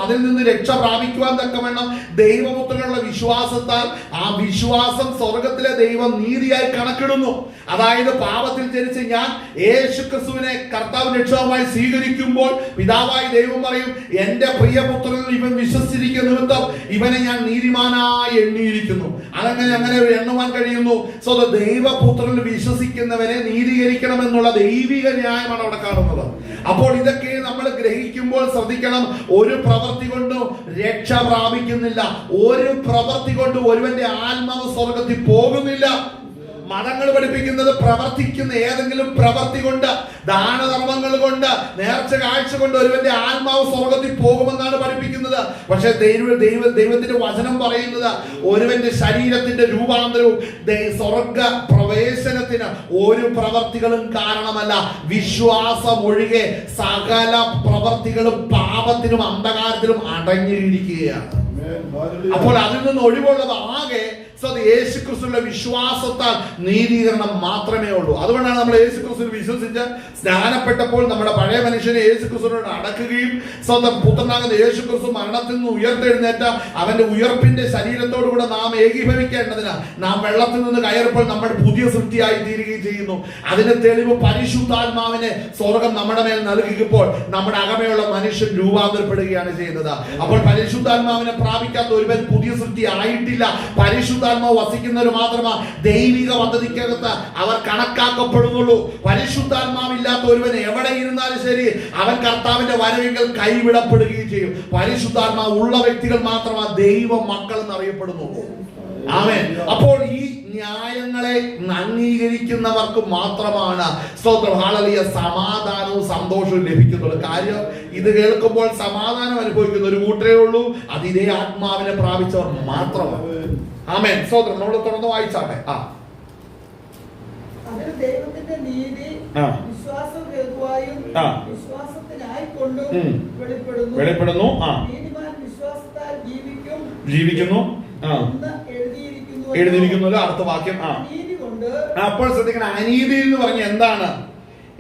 [SPEAKER 1] അതിൽ നിന്ന് രക്ഷ പ്രാപിക്കുവാൻ തക്കവണ്ണം ദൈവപുത്രനുള്ള വിശ്വാസത്താൽ ആ വിശ്വാസം സ്വർഗത്തിലെ ദൈവം നീതിയായി കണക്കിടുന്നു. അതായത് പാപത്തിൽ ജനിച്ച് ഞാൻ യേശു ക്രിസ്തുവിനെ കർത്താവ് രക്ഷകമായി സ്വീകരിക്കുമ്പോൾ പിതാവായി ദൈവം പറയും, എന്റെ പ്രിയപുത്രനിൽ ഇവൻ വിശ്വസിച്ചിരിക്കുന്ന നിമിത്തം ഇവനെ ഞാൻ നീതിമാനായി എണ്ണിയിരിക്കുന്നു. അങ്ങനെ എണ്ണുവാൻ കഴിയുന്നു. ദൈവപുത്രനിൽ വിശ്വസിക്കുന്നവനെ നീതീകരിക്കണം എന്നുള്ള ദൈവിക ന്യായമാണ് അവിടെ കാണുന്നത്. അപ്പോൾ ഇതൊക്കെ നമ്മൾ ഗ്രഹിക്കുമ്പോൾ ശ്രദ്ധിക്കണം, ഒരു പ്രവൃത്തി കൊണ്ടും രക്ഷ പ്രാപിക്കുന്നില്ല. ഒരു പ്രവൃത്തി കൊണ്ട് ഒരുവന്റെ ആത്മാവ് സ്വർഗത്തിൽ പോകുന്നില്ല. മതങ്ങൾ പഠിപ്പിക്കുന്നത് പ്രവർത്തിക്കുന്ന ഏതെങ്കിലും പ്രവൃത്തി കൊണ്ട്, ദാനധർമ്മങ്ങൾ കൊണ്ട്, നേർച്ച കാഴ്ച കൊണ്ട് ഒരുവന്റെ ആത്മാവ് സ്വർഗത്തിൽ പോകുമെന്നാണ് പഠിപ്പിക്കുന്നത്. പക്ഷെ ദൈവത്തിന്റെ വചനം പറയുന്നത് ഒരുവന്റെ ശരീരത്തിന്റെ രൂപാന്തരവും സ്വർഗ പ്രവേശനത്തിന് ഒരു പ്രവർത്തികളും കാരണമല്ല. വിശ്വാസം ഒഴികെ സകല പ്രവർത്തികളും പാപത്തിനും അന്ധകാരത്തിലും അടങ്ങിയിരിക്കുകയാണ്. അപ്പോൾ അതിൽ നിന്ന് ഒഴിവുള്ളത് ആകെ യേശു ക്രിസ്തുവിന്റെ വിശ്വാസത്താൽ നീതീകരണം മാത്രമേ ഉള്ളൂ. അതുകൊണ്ടാണ് നമ്മൾ യേശു ക്രിസ്തുവിൽ വിശ്വസിച്ച് സ്നാനപ്പെട്ടപ്പോൾ നമ്മുടെ പഴയ മനുഷ്യനെ യേശു ക്രിസ്തുവിനോട് അടക്കുകയും സ്വന്തം പുത്രനാകുന്ന യേശു ക്രിസ്തു മരണത്തിൽ നിന്ന് ഉയർത്തെഴുന്നേറ്റ അവന്റെ ഉയർപ്പിന്റെ ശരീരത്തോടുകൂടെ നാം ഏകീഭവിക്കേണ്ടതിന് നാം വെള്ളത്തിൽ നിന്ന് കയറുമ്പോൾ നമ്മൾ പുതിയ സൃഷ്ടിയായി തീരുകയും ചെയ്യുന്നു. അതിന് തെളിവ് പരിശുദ്ധാത്മാവിനെ സ്വർഗം നമ്മുടെ മേൽ നൽകിയപ്പോൾ നമ്മുടെ അകമയുള്ള മനുഷ്യൻ രൂപാന്തരപ്പെടുകയാണ് ചെയ്യുന്നത്. അപ്പോൾ പരിശുദ്ധാത്മാവിനെ പ്രാപിക്കാത്ത ഒരുവൻ പുതിയ സൃഷ്ടി ആയിട്ടില്ല. പരിശുദ്ധാത്മാവ് വസിക്കുന്നവർ മാത്രമാ ദൈവിക പദ്ധതിക്കകത്ത് അവർ കണക്കാക്കപ്പെടുന്നുള്ളൂ. പരിശുദ്ധാത്മാവില്ലാത്ത ഒരുവൻ എവിടെ ഇരുന്നാലും ശരി, അവൻ കർത്താവിന്റെ വരവിങ്കൽ കൈവിടപ്പെടുകയും ചെയ്യും. പരിശുദ്ധാത്മാവ് ഉള്ള വ്യക്തികൾ മാത്രമാ ദൈവ മക്കൾ എന്നറിയപ്പെടുന്നുള്ളൂ. ആമേൻ. അപ്പോൾ ഈ ന്യായങ്ങളെ അംഗീകരിക്കുന്നവർക്ക് മാത്രമാണ് സ്തോത്രം ഹല്ലേലൂയ സമാധാനവും സന്തോഷവും ലഭിക്കുന്നുള്ളൂ. കാര്യം ഇത് കേൾക്കുമ്പോൾ സമാധാനം അനുഭവിക്കുന്ന ഒരു കൂട്ടരേ ഉള്ളൂ, അത് ഇതേ ആത്മാവിനെ പ്രാപിച്ചവർ മാത്രമാണ്. ആമേൻ. സ്തോത്രം. നമ്മൾ തുറന്ന് വായിച്ചാട്ടെ.
[SPEAKER 2] ദൈവത്തിന്റെ നീതി വിശ്വാസം ഹേതുവായും വിശ്വാസത്തിനായി കൊണ്ടും
[SPEAKER 1] വെളിപ്പെടുന്നു.
[SPEAKER 2] വിശ്വാസത്താൽ
[SPEAKER 1] ജീവിക്കുന്നു എഴുതിയിരിക്കുന്നു. അടുത്ത വാക്യം. അപ്പോൾ ശ്രദ്ധിക്കണം, അനീതി എന്ന് പറഞ്ഞ എന്താണ്?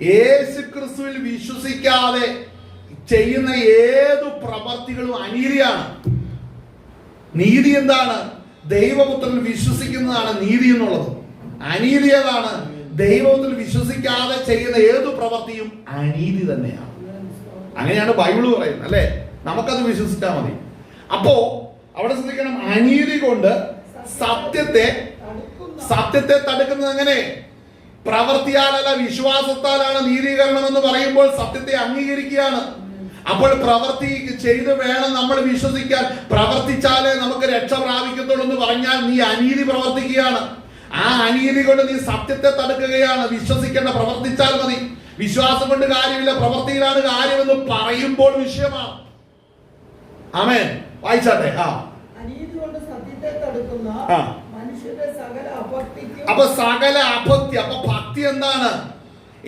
[SPEAKER 1] യേശു ക്രിസ്തുവിൽ വിശ്വസിക്കാതെ ചെയ്യുന്ന ഏതു പ്രവർത്തികളും അനീതിയാണ്. നീതി എന്താണ്? ദൈവപുത്രനിൽ വിശ്വസിക്കുന്നതാണ് നീതി എന്നുള്ളത്. അനീതി ഏതാണ്? ദൈവത്തിൽ വിശ്വസിക്കാതെ ചെയ്യുന്ന ഏതു പ്രവൃത്തിയും അനീതി തന്നെയാണ്. അങ്ങനെയാണ് ബൈബിള് പറയുന്നത്, അല്ലെ? നമുക്കത് വിശ്വസിച്ചാൽ മതി. അപ്പോ അവിടെ ശ്രദ്ധിക്കണം, അനീതി കൊണ്ട് സത്യത്തെ തടുക്കുന്നത് എങ്ങനെ? പ്രവൃത്തിയാലല്ല, വിശ്വാസത്താലാണ് നീതീകരണം എന്ന് പറയുമ്പോൾ സത്യത്തെ അംഗീകരിക്കുകയാണ്. അപ്പോൾ പ്രവൃത്തി ചെയ്ത് വേണം നമ്മൾ വിശ്വസിക്കാൻ. പ്രവർത്തിച്ചാലേ നമുക്ക് രക്ഷ പ്രാപിക്കത്തുള്ളൂ എന്ന് പറഞ്ഞാൽ നീ അനീതി പ്രവർത്തിക്കുകയാണ്. ആ അനീതി കൊണ്ട് നീ സത്യത്തെ തടുക്കുകയാണ്. വിശ്വസിക്കേണ്ട, പ്രവർത്തിച്ചാൽ മതി. വിശ്വാസം കൊണ്ട് കാര്യമില്ല, പ്രവൃത്തിയിലാണ് കാര്യമെന്ന് പറയുമ്പോൾ വിഷയമാണ്. ആമേൻ. വായിച്ചാട്ടെ.
[SPEAKER 2] അനീതി കൊണ്ട് സത്യത്തെ തടുക്കുന്ന മനുഷ്യന്റെ സകല അഭക്തിക്കും.
[SPEAKER 1] അപ്പൊ സകല അഭക്തി. അപ്പൊ ഭക്തി എന്താണ്?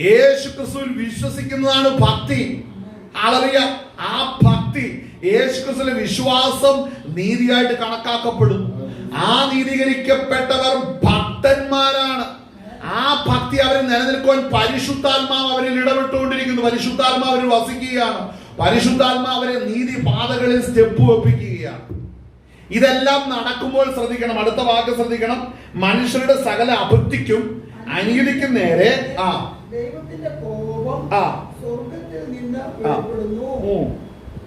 [SPEAKER 1] യേശു ക്രിസ്തുവിൽ വിശ്വസിക്കുന്നതാണ് ഭക്തി. ഹല്ലേലൂയ. ആ ഭക്തി, യേശു ക്രിസ്തുവിലെ വിശ്വാസം നീതിയായിട്ട് കണക്കാക്കപ്പെടും. ആ നീതീകരിക്കപ്പെട്ടവർ ഭക്തന്മാരാണ്. ആ ഭക്തി അവരിൽ നിലനിൽക്കുവാൻ പരിശുദ്ധാത്മാവ് അവരിൽ ഇടപെട്ടുകൊണ്ടിരിക്കുന്നു. പരിശുദ്ധാത്മാവ് അവരിൽ വസിക്കുകയാണ്. പരിശുദ്ധാത്മാവ് അവരെ നീതി പാതകളിൽ സ്റ്റെപ്പ് വെപ്പിക്കുകയാണ്. ഇതെല്ലാം നടക്കുമ്പോൾ ശ്രദ്ധിക്കണം, അടുത്ത വാക്ക് ശ്രദ്ധിക്കണം. മനുഷ്യരുടെ സകല അഭക്തിക്കും അനീതിക്കും നേരെ
[SPEAKER 2] ദൈവത്തിന്റെ കോപം സ്വർഗത്തിൽ നിന്ന് വെളിപ്പെടുന്നു.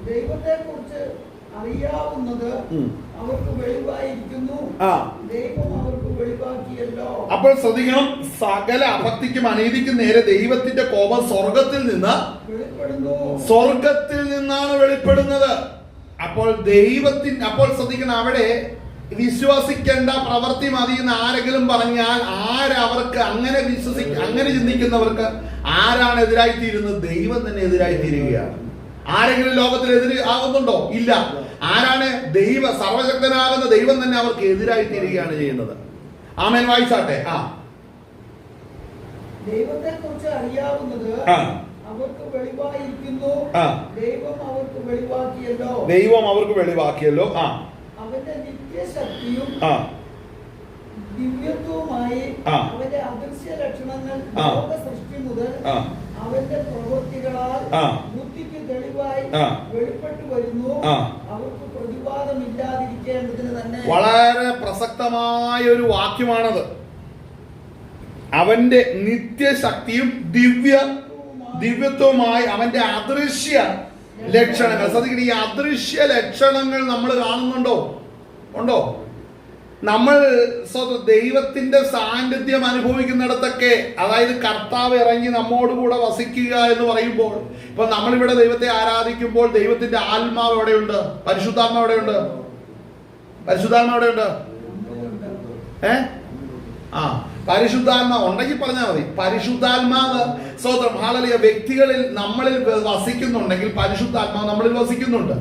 [SPEAKER 2] ദൈവത്തെ കുറിച്ച് അറിയാവുന്നത് അവർക്ക് വെളിവായിരിക്കുന്നു. ദൈവം അവർക്ക് വെളിവാക്കിയല്ലോ.
[SPEAKER 1] അപ്പോൾ ശ്രദ്ധിക്കണം, സകല അഭക്തിക്കും അനീതിക്കും നേരെ ദൈവത്തിന്റെ കോപം സ്വർഗത്തിൽ നിന്ന്
[SPEAKER 2] വെളിപ്പെടുന്നു.
[SPEAKER 1] സ്വർഗത്തിൽ നിന്നാണ് വെളിപ്പെടുന്നത്. അപ്പോൾ അപ്പോൾ ശ്രദ്ധിക്കണം, അവിടെ വിശ്വസിക്കേണ്ട, പ്രവൃത്തി മതി എന്ന് ആരെങ്കിലും പറഞ്ഞാൽ ആരവർക്ക് അങ്ങനെ അങ്ങനെ ചിന്തിക്കുന്നവർക്ക് ആരാണ് എതിരായി തീരുന്നത്? ദൈവം തന്നെ എതിരായി തീരുകയാണ്. ആരെങ്കിലും ലോകത്തിൽ എതിര് ആകുന്നുണ്ടോ? ഇല്ല. ആരാണ്? സർവശക്തനാകുന്ന ദൈവം തന്നെ അവർക്ക് എതിരായി തീരുകയാണ് ചെയ്യുന്നത്. ആമേൻ. വായിച്ചാട്ടെ.
[SPEAKER 2] ദൈവത്തെ കുറിച്ച് അറിയാവുന്നത് അവർക്ക് വെളിവായിരിക്കുന്നു. ദൈവം അവർക്ക് വെളിവാക്കിയല്ലോ.
[SPEAKER 1] ദൈവം അവർക്ക് വെളിവാക്കിയല്ലോ.
[SPEAKER 2] അവന്റെ നിത്യശക്തിയും ദിവ്യത്വവുമായി അവന്റെ അദൃശ്യ ലക്ഷണങ്ങൾ ലോക സൃഷ്ടി മുതൽ അവന്റെ പ്രവൃത്തികളാൽ ബുദ്ധിക്ക് തെളിവായി വെളിപ്പെട്ടു വരുന്നു. അവർക്ക് പ്രതിവാദമില്ലാതിരിക്കേണ്ടതിന് തന്നെ. വളരെ
[SPEAKER 1] പ്രസക്തമായ ഒരു വാക്യമാണത്. അവന്റെ നിത്യശക്തിയും ദിവ്യത്വവുമായി അവന്റെ അദൃശ്യ ലക്ഷണങ്ങൾ. ശ്രദ്ധിക്കണം, ഈ അദൃശ്യ ലക്ഷണങ്ങൾ നമ്മൾ കാണുന്നുണ്ടോ? ഉണ്ടോ? നമ്മൾ ദൈവത്തിന്റെ സാന്നിധ്യം അനുഭവിക്കുന്നിടത്തൊക്കെ, അതായത് കർത്താവ് ഇറങ്ങി നമ്മോടുകൂടെ വസിക്കുക എന്ന് പറയുമ്പോൾ, ഇപ്പൊ നമ്മളിവിടെ ദൈവത്തെ ആരാധിക്കുമ്പോൾ ദൈവത്തിന്റെ ആത്മാവ് എവിടെയുണ്ട്? പരിശുദ്ധാത്മാവ് എവിടെയുണ്ട്? പരിശുദ്ധാത്മാവ് എവിടെയുണ്ട്? പരിശുദ്ധാത്മാവ് ഉണ്ടെങ്കിൽ പറഞ്ഞാൽ മതി. പരിശുദ്ധാത്മാവ് സ്വതം ഹല്ലേലൂയ വ്യക്തികളിൽ നമ്മളിൽ വസിക്കുന്നുണ്ടെങ്കിൽ പരിശുദ്ധാത്മാവ് നമ്മളിൽ വസിക്കുന്നുണ്ട്.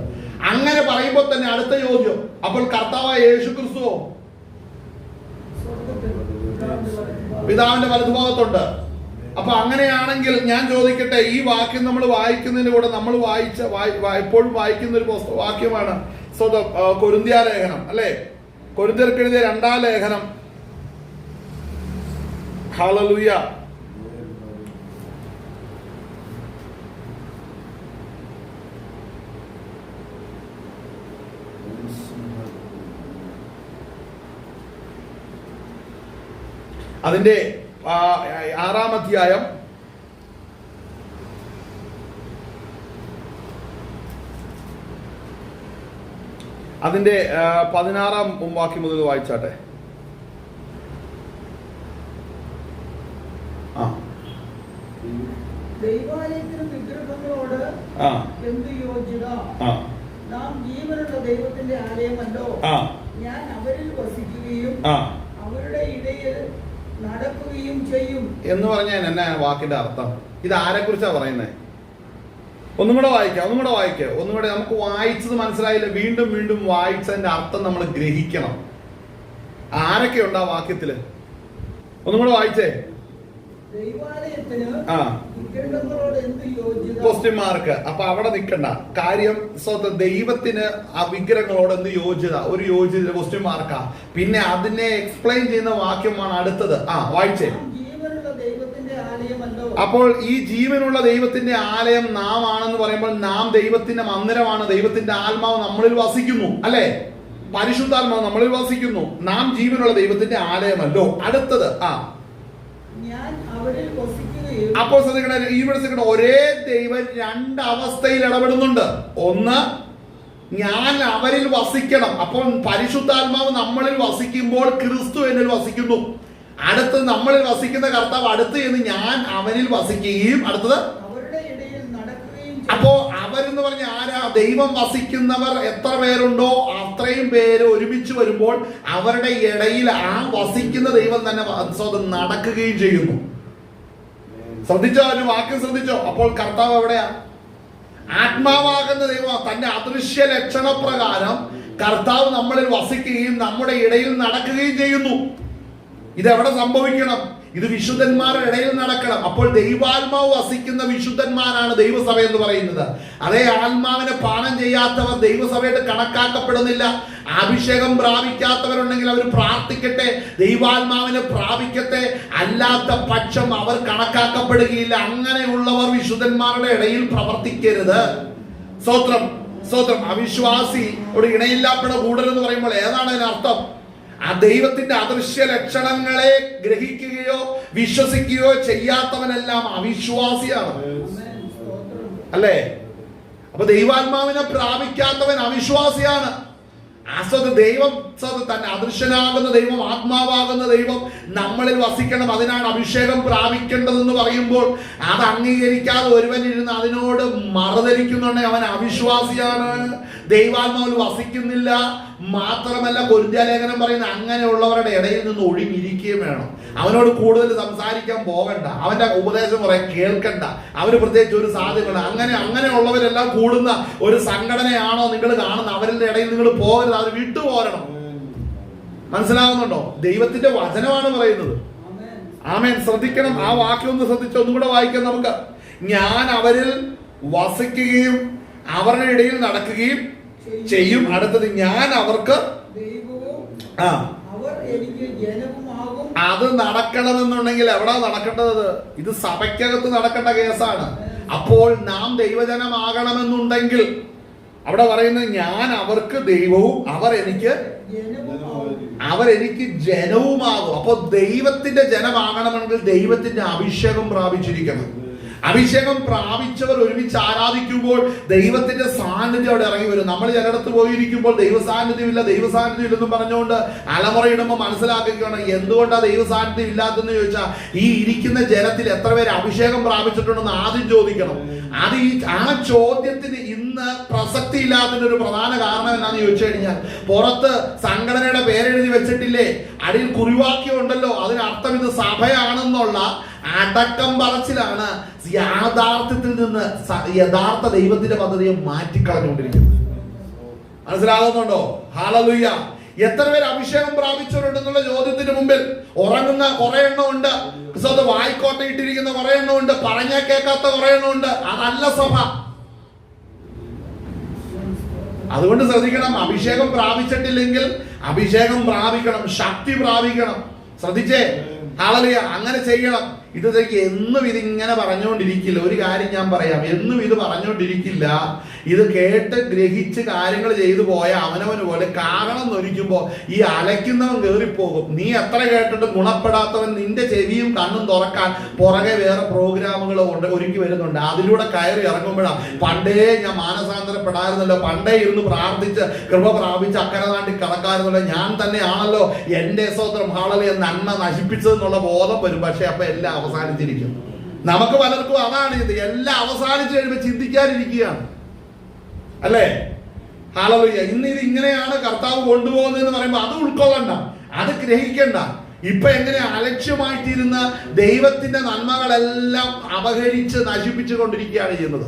[SPEAKER 1] അങ്ങനെ പറയുമ്പോൾ തന്നെ അടുത്ത ചോദ്യം, അപ്പോൾ കർത്താവായ യേശു ക്രിസ്തുവോ? പിതാവിന്റെ വലതുഭാഗത്തുണ്ട്. അപ്പൊ അങ്ങനെയാണെങ്കിൽ ഞാൻ ചോദിക്കട്ടെ, ഈ വാക്യം നമ്മൾ വായിക്കുന്നതിന് കൂടെ നമ്മൾ എപ്പോഴും വായിക്കുന്ന ഒരു വാക്യമാണ് കൊരിന്ത്യ ലേഖനം, അല്ലെ? കൊരിന്ത്യർക്ക് എഴുതിയ 2-ാം ലേഖനം. ഹല്ലേലൂയ. അതിന്റെ 6-ാം അധ്യായം അതിന്റെ 16-ാം വാക്യം മുതൽ വായിച്ചാട്ടെ.
[SPEAKER 2] ദൈവാലയത്തിനും വിഗ്രഹങ്ങളോട് എന്ത് യോഗ്യത? നാം ജീവനുള്ള ദൈവത്തിന്റെ ആലയമല്ലോ. ഞാൻ അവരിൽ വസിക്കുകയും അവരുടെ ഇടയിൽ നടക്കുകയും ചെയ്യും
[SPEAKER 1] എന്ന് പറഞ്ഞാൽ എന്നാ വാക്കിന്റെ അർത്ഥം? ഇത് ആരെ കുറിച്ചാ പറയുന്നത്? ഒന്നും കൂടെ വായിക്കുക. നമുക്ക് വായിച്ചത് മനസ്സിലായില്ല. വീണ്ടും വീണ്ടും വായിച്ചതിന്റെ അർത്ഥം നമ്മൾ ഗ്രഹിക്കണം. ആരൊക്കെ ഉണ്ട് ആ വാക്യത്തില്? ഒന്നും കൂടെ വായിച്ചേ. Question mark. അപ്പൊ അവിടെ നിൽക്കണ്ട കാര്യം. ദൈവത്തിന് ആ വിഗ്രഹങ്ങളോട് എന്ത് യോഗ്യത? ഒരു യോഗ്യത ക്വസ്റ്റ്യൻ മാർക്കാ. പിന്നെ അതിനെ എക്സ്പ്ലെയിൻ ചെയ്യുന്ന വാക്യമാണ് അടുത്തത്. വായിച്ചേ. അപ്പോൾ ഈ ജീവനുള്ള ദൈവത്തിന്റെ ആലയം നാം ആണെന്ന് പറയുമ്പോൾ നാം ദൈവത്തിന്റെ മന്ദിരമാണ്. ദൈവത്തിന്റെ ആത്മാവ് നമ്മളിൽ വസിക്കുന്നു, അല്ലെ? പരിശുദ്ധാത്മാവ് നമ്മളിൽ വസിക്കുന്നു. നാം ജീവനുള്ള ദൈവത്തിന്റെ ആലയമല്ലോ. അടുത്തത് അപ്പോൾ ശ്രദ്ധിക്കണം, ഇവിടെ ഒരേ ദൈവം 2 അവസ്ഥയിൽ ഇടപെടുന്നുണ്ട്. ഒന്ന്, ഞാൻ അവരിൽ വസിക്കണം. അപ്പോൾ പരിശുദ്ധാത്മാവ് നമ്മളിൽ വസിക്കുമ്പോൾ ക്രിസ്തു എന്നിൽ വസിക്കുന്നു. അടുത്തത്, നമ്മളിൽ വസിക്കുന്ന കർത്താവ് അടുത്ത് എന്ന് ഞാൻ അവനിൽ വസിക്കുകയും അടുത്തത് അപ്പോ അവരെന്ന് പറഞ്ഞ ആരാ? ദൈവം വസിക്കുന്നവർ എത്ര പേരുണ്ടോ അത്രയും പേര് ഒരുമിച്ച് വരുമ്പോൾ അവരുടെ ഇടയിൽ ആ വസിക്കുന്ന ദൈവം തന്നെ നടക്കുകയും ചെയ്യുന്നു. ശ്രദ്ധിച്ചോ? ഒരു വാക്യം ശ്രദ്ധിച്ചോ? അപ്പോൾ കർത്താവ് എവിടെയാ? ആത്മാവാകുന്ന ദൈവം തന്റെ അദൃശ്യ ലക്ഷണപ്രകാരം കർത്താവ് നമ്മളിൽ വസിക്കുകയും നമ്മുടെ ഇടയിൽ നടക്കുകയും ചെയ്യുന്നു. ഇതെവിടെ സംഭവിക്കണം? ഇത് വിശുദ്ധന്മാരുടെ ഇടയിൽ നടക്കണം. അപ്പോൾ ദൈവാത്മാവ് വസിക്കുന്ന വിശുദ്ധന്മാരാണ് ദൈവസഭ എന്ന് പറയുന്നത്. അതേ ആത്മാവിനെ പാനം ചെയ്യാത്തവർ ദൈവസഭയായിട്ട് കണക്കാക്കപ്പെടുന്നില്ല. അഭിഷേകം പ്രാപിക്കാത്തവരുണ്ടെങ്കിൽ അവർ പ്രാർത്ഥിക്കട്ടെ, ദൈവാത്മാവിനെ പ്രാപിക്കട്ടെ, അല്ലാത്ത പക്ഷം അവർ കണക്കാക്കപ്പെടുകയില്ല. അങ്ങനെയുള്ളവർ വിശുദ്ധന്മാരുടെ ഇടയിൽ പ്രവർത്തിക്കരുത്. സ്തോത്രം, സ്തോത്രം. അവിശ്വാസിയോട് ഇണയില്ലാപ്പെട കൂടരുതെന്ന് പറയുമ്പോൾ ഏതാണ് അതിനർത്ഥം? ആ ദൈവത്തിന്റെ അദൃശ്യ ലക്ഷണങ്ങളെ ഗ്രഹിക്കുകയോ വിശ്വസിക്കുകയോ ചെയ്യാത്തവനെല്ലാം അവിശ്വാസിയാണ്, അല്ലേ? അപ്പൊ ദൈവാത്മാവിനെ പ്രാപിക്കാത്തവൻ അവിശ്വാസിയാണ്. ദൈവം തന്നെ അദൃശ്യനാകുന്ന ദൈവം, ആത്മാവാകുന്ന ദൈവം നമ്മളിൽ വസിക്കണം. അതിനാണ് അഭിഷേകം പ്രാപിക്കേണ്ടതെന്ന് പറയുമ്പോൾ അത് അംഗീകരിക്കാതെ ഒരുവൻ ഇരുന്ന് അതിനോട് മറുതലിക്കുന്നുണ്ടെങ്കിൽ അവൻ അവിശ്വാസിയാണ്, ദൈവാത്മാവിൽ വസിക്കുന്നില്ല. മാത്രമല്ല കൊരിന്ത്യലേഖനം പറയുന്ന അങ്ങനെയുള്ളവരുടെ ഇടയിൽ നിന്ന് ഒഴിഞ്ഞിരിക്കുകയും വേണം. അവനോട് കൂടുതൽ സംസാരിക്കാൻ പോകണ്ട, അവന്റെ ഉപദേശം പറയാൻ കേൾക്കണ്ട, അവന് പ്രത്യേകിച്ച് ഒരു സാധ്യതയുണ്ട്. അങ്ങനെയുള്ളവരെല്ലാം കൂടുന്ന ഒരു സംഘടനയാണോ നിങ്ങൾ കാണുന്നത്? അവരുടെ ഇടയിൽ നിങ്ങൾ പോകരുത്, അവർ വിട്ടുപോരണം. മനസ്സിലാകുന്നുണ്ടോ? ദൈവത്തിന്റെ വചനമാണ് പറയുന്നത്. ആമേൻ. ശ്രദ്ധിക്കണം. ആ വാക്യം ഒന്ന് ശ്രദ്ധിച്ച് ഒന്നുകൂടെ വായിക്കാം നമുക്ക്. ഞാൻ അവരിൽ വസിക്കുകയും അവരുടെ ഇടയിൽ നടക്കുകയും ചെയ്യും. അടുത്തത് ഞാൻ അവർക്ക് അത് നടക്കണമെന്നുണ്ടെങ്കിൽ എവിടാ നടക്കേണ്ടത്? ഇത് സഭയ്ക്കകത്ത് നടക്കേണ്ട കേസാണ്. അപ്പോൾ നാം ദൈവജനമാകണമെന്നുണ്ടെങ്കിൽ അവിടെ പറയുന്നത് ഞാൻ അവർക്ക് ദൈവവും അവർ എനിക്ക് ജനവുമാകും. അപ്പൊ ദൈവത്തിന്റെ ജനമാകണമെങ്കിൽ ദൈവത്തിന്റെ അഭിഷേകം പ്രാപിച്ചിരിക്കണം. അഭിഷേകം പ്രാപിച്ചവർ ഒരുമിച്ച് ആരാധിക്കുമ്പോൾ ദൈവത്തിന്റെ സാന്നിധ്യം അവിടെ ഇറങ്ങി വരും. നമ്മൾ ചിലയിടത്ത് പോയിരിക്കുമ്പോൾ ദൈവ സാന്നിധ്യമില്ല ഇല്ലെന്നും പറഞ്ഞുകൊണ്ട് അലമുറയിടുമ്പോൾ മനസ്സിലാക്കുകയാണ് എന്തുകൊണ്ടാണ് ദൈവ സാന്നിധ്യം ഇല്ലാത്തെന്ന് ചോദിച്ചാൽ ഈ ഇരിക്കുന്ന ജനത്തിൽ എത്ര പേര് അഭിഷേകം പ്രാപിച്ചിട്ടുണ്ടെന്ന് ആദ്യം ചോദിക്കണം. ആ ചോദ്യത്തിന് ഇന്ന് പ്രസക്തി ഇല്ലാത്തതിന്റെ ഒരു പ്രധാന കാരണം എന്താണെന്ന് ചോദിച്ചു കഴിഞ്ഞാൽ, പുറത്ത് സംഘടനയുടെ പേരെഴുതി വെച്ചിട്ടില്ലേ, അടിയിൽ കുറിവാക്യം ഉണ്ടല്ലോ, അതിനർത്ഥം ഇത് സഭയാണെന്നുള്ള അടക്കം പറച്ചിലാണ് യാഥാർത്ഥ്യത്തിൽ നിന്ന് യഥാർത്ഥ ദൈവത്തിന്റെ പദ്ധതിയെ മാറ്റിക്കളഞ്ഞുകൊണ്ടിരിക്കുന്നത്. മനസ്സിലാകുന്നുണ്ടോ? ഹല്ലേലൂയ. എത്ര പേര് അഭിഷേകം പ്രാപിച്ചവരുണ്ടെന്നുള്ള ചോദ്യത്തിന് മുമ്പിൽ ഉറങ്ങുന്ന കുറെ എണ്ണം ഉണ്ട്, വായിക്കോട്ടയിട്ടിരിക്കുന്ന കുറെ എണ്ണം ഉണ്ട്, പറഞ്ഞാൽ കേൾക്കാത്ത കുറെ എണ്ണം ഉണ്ട്. അതല്ല സഭ. അതുകൊണ്ട് ശ്രദ്ധിക്കണം. അഭിഷേകം പ്രാപിച്ചിട്ടില്ലെങ്കിൽ അഭിഷേകം പ്രാപിക്കണം, ശക്തി പ്രാപിക്കണം. ശ്രദ്ധിച്ചേ. ഹല്ലേലൂയ. അങ്ങനെ ചെയ്യണം. ഇത് എന്നും ഇതിങ്ങനെ പറഞ്ഞുകൊണ്ടിരിക്കില്ല. ഒരു കാര്യം ഞാൻ പറയാം, എന്നും ഇത് പറഞ്ഞുകൊണ്ടിരിക്കില്ല. ഇത് കേട്ട് ഗ്രഹിച്ച് കാര്യങ്ങൾ ചെയ്തു പോയ അവനവന് പോലെ കാരണം നൊരിക്കുമ്പോ ഈ അലയ്ക്കുന്നവൻ കയറിപ്പോകും. നീ എത്ര കേട്ടിട്ട് ഗുണപ്പെടാത്തവൻ നിന്റെ ചെവിയും കണ്ണും തുറക്കാൻ പുറകെ വേറെ പ്രോഗ്രാമുകൾ ഒരുക്കി വരുന്നുണ്ട്. അതിലൂടെ കയറി ഇറങ്ങുമ്പോഴാണ് പണ്ടേ ഞാൻ മാനസാന്തരപ്പെടായിരുന്നല്ലോ, പണ്ടേ ഇരുന്ന് പ്രാർത്ഥിച്ച് കൃപ പ്രാപിച്ച് അക്കരെ നാട്ടി കടക്കായിരുന്നല്ലോ, ഞാൻ തന്നെയാണല്ലോ എന്റെ സ്വത്രം ഹാളലിയ നന്മ നശിപ്പിച്ചതെന്നുള്ള ബോധം വരും. പക്ഷെ അപ്പൊ എല്ലാം അവസാനിച്ചിരിക്കും. നമുക്ക് പലർക്കും അതാണ് ഇത്. എല്ലാം അവസാനിച്ചു കഴിയുമ്പോൾ ചിന്തിക്കാതിരിക്കുകയാണ്, അല്ലേ? ഹല്ലേലൂയ. ഇന്ന് ഇത് ഇങ്ങനെയാണ് കർത്താവ് കൊണ്ടുപോകുന്നതെന്ന് പറയുമ്പോൾ അത് ഉൾക്കൊള്ളണ്ട, അത് ഗ്രഹിക്കണ്ട. ഇപ്പൊ എങ്ങനെ അലക്ഷ്യമായിട്ടിരുന്ന ദൈവത്തിന്റെ നന്മകളെല്ലാം അപഹരിച്ച് നശിപ്പിച്ചു കൊണ്ടിരിക്കുകയാണ് ചെയ്യുന്നത്.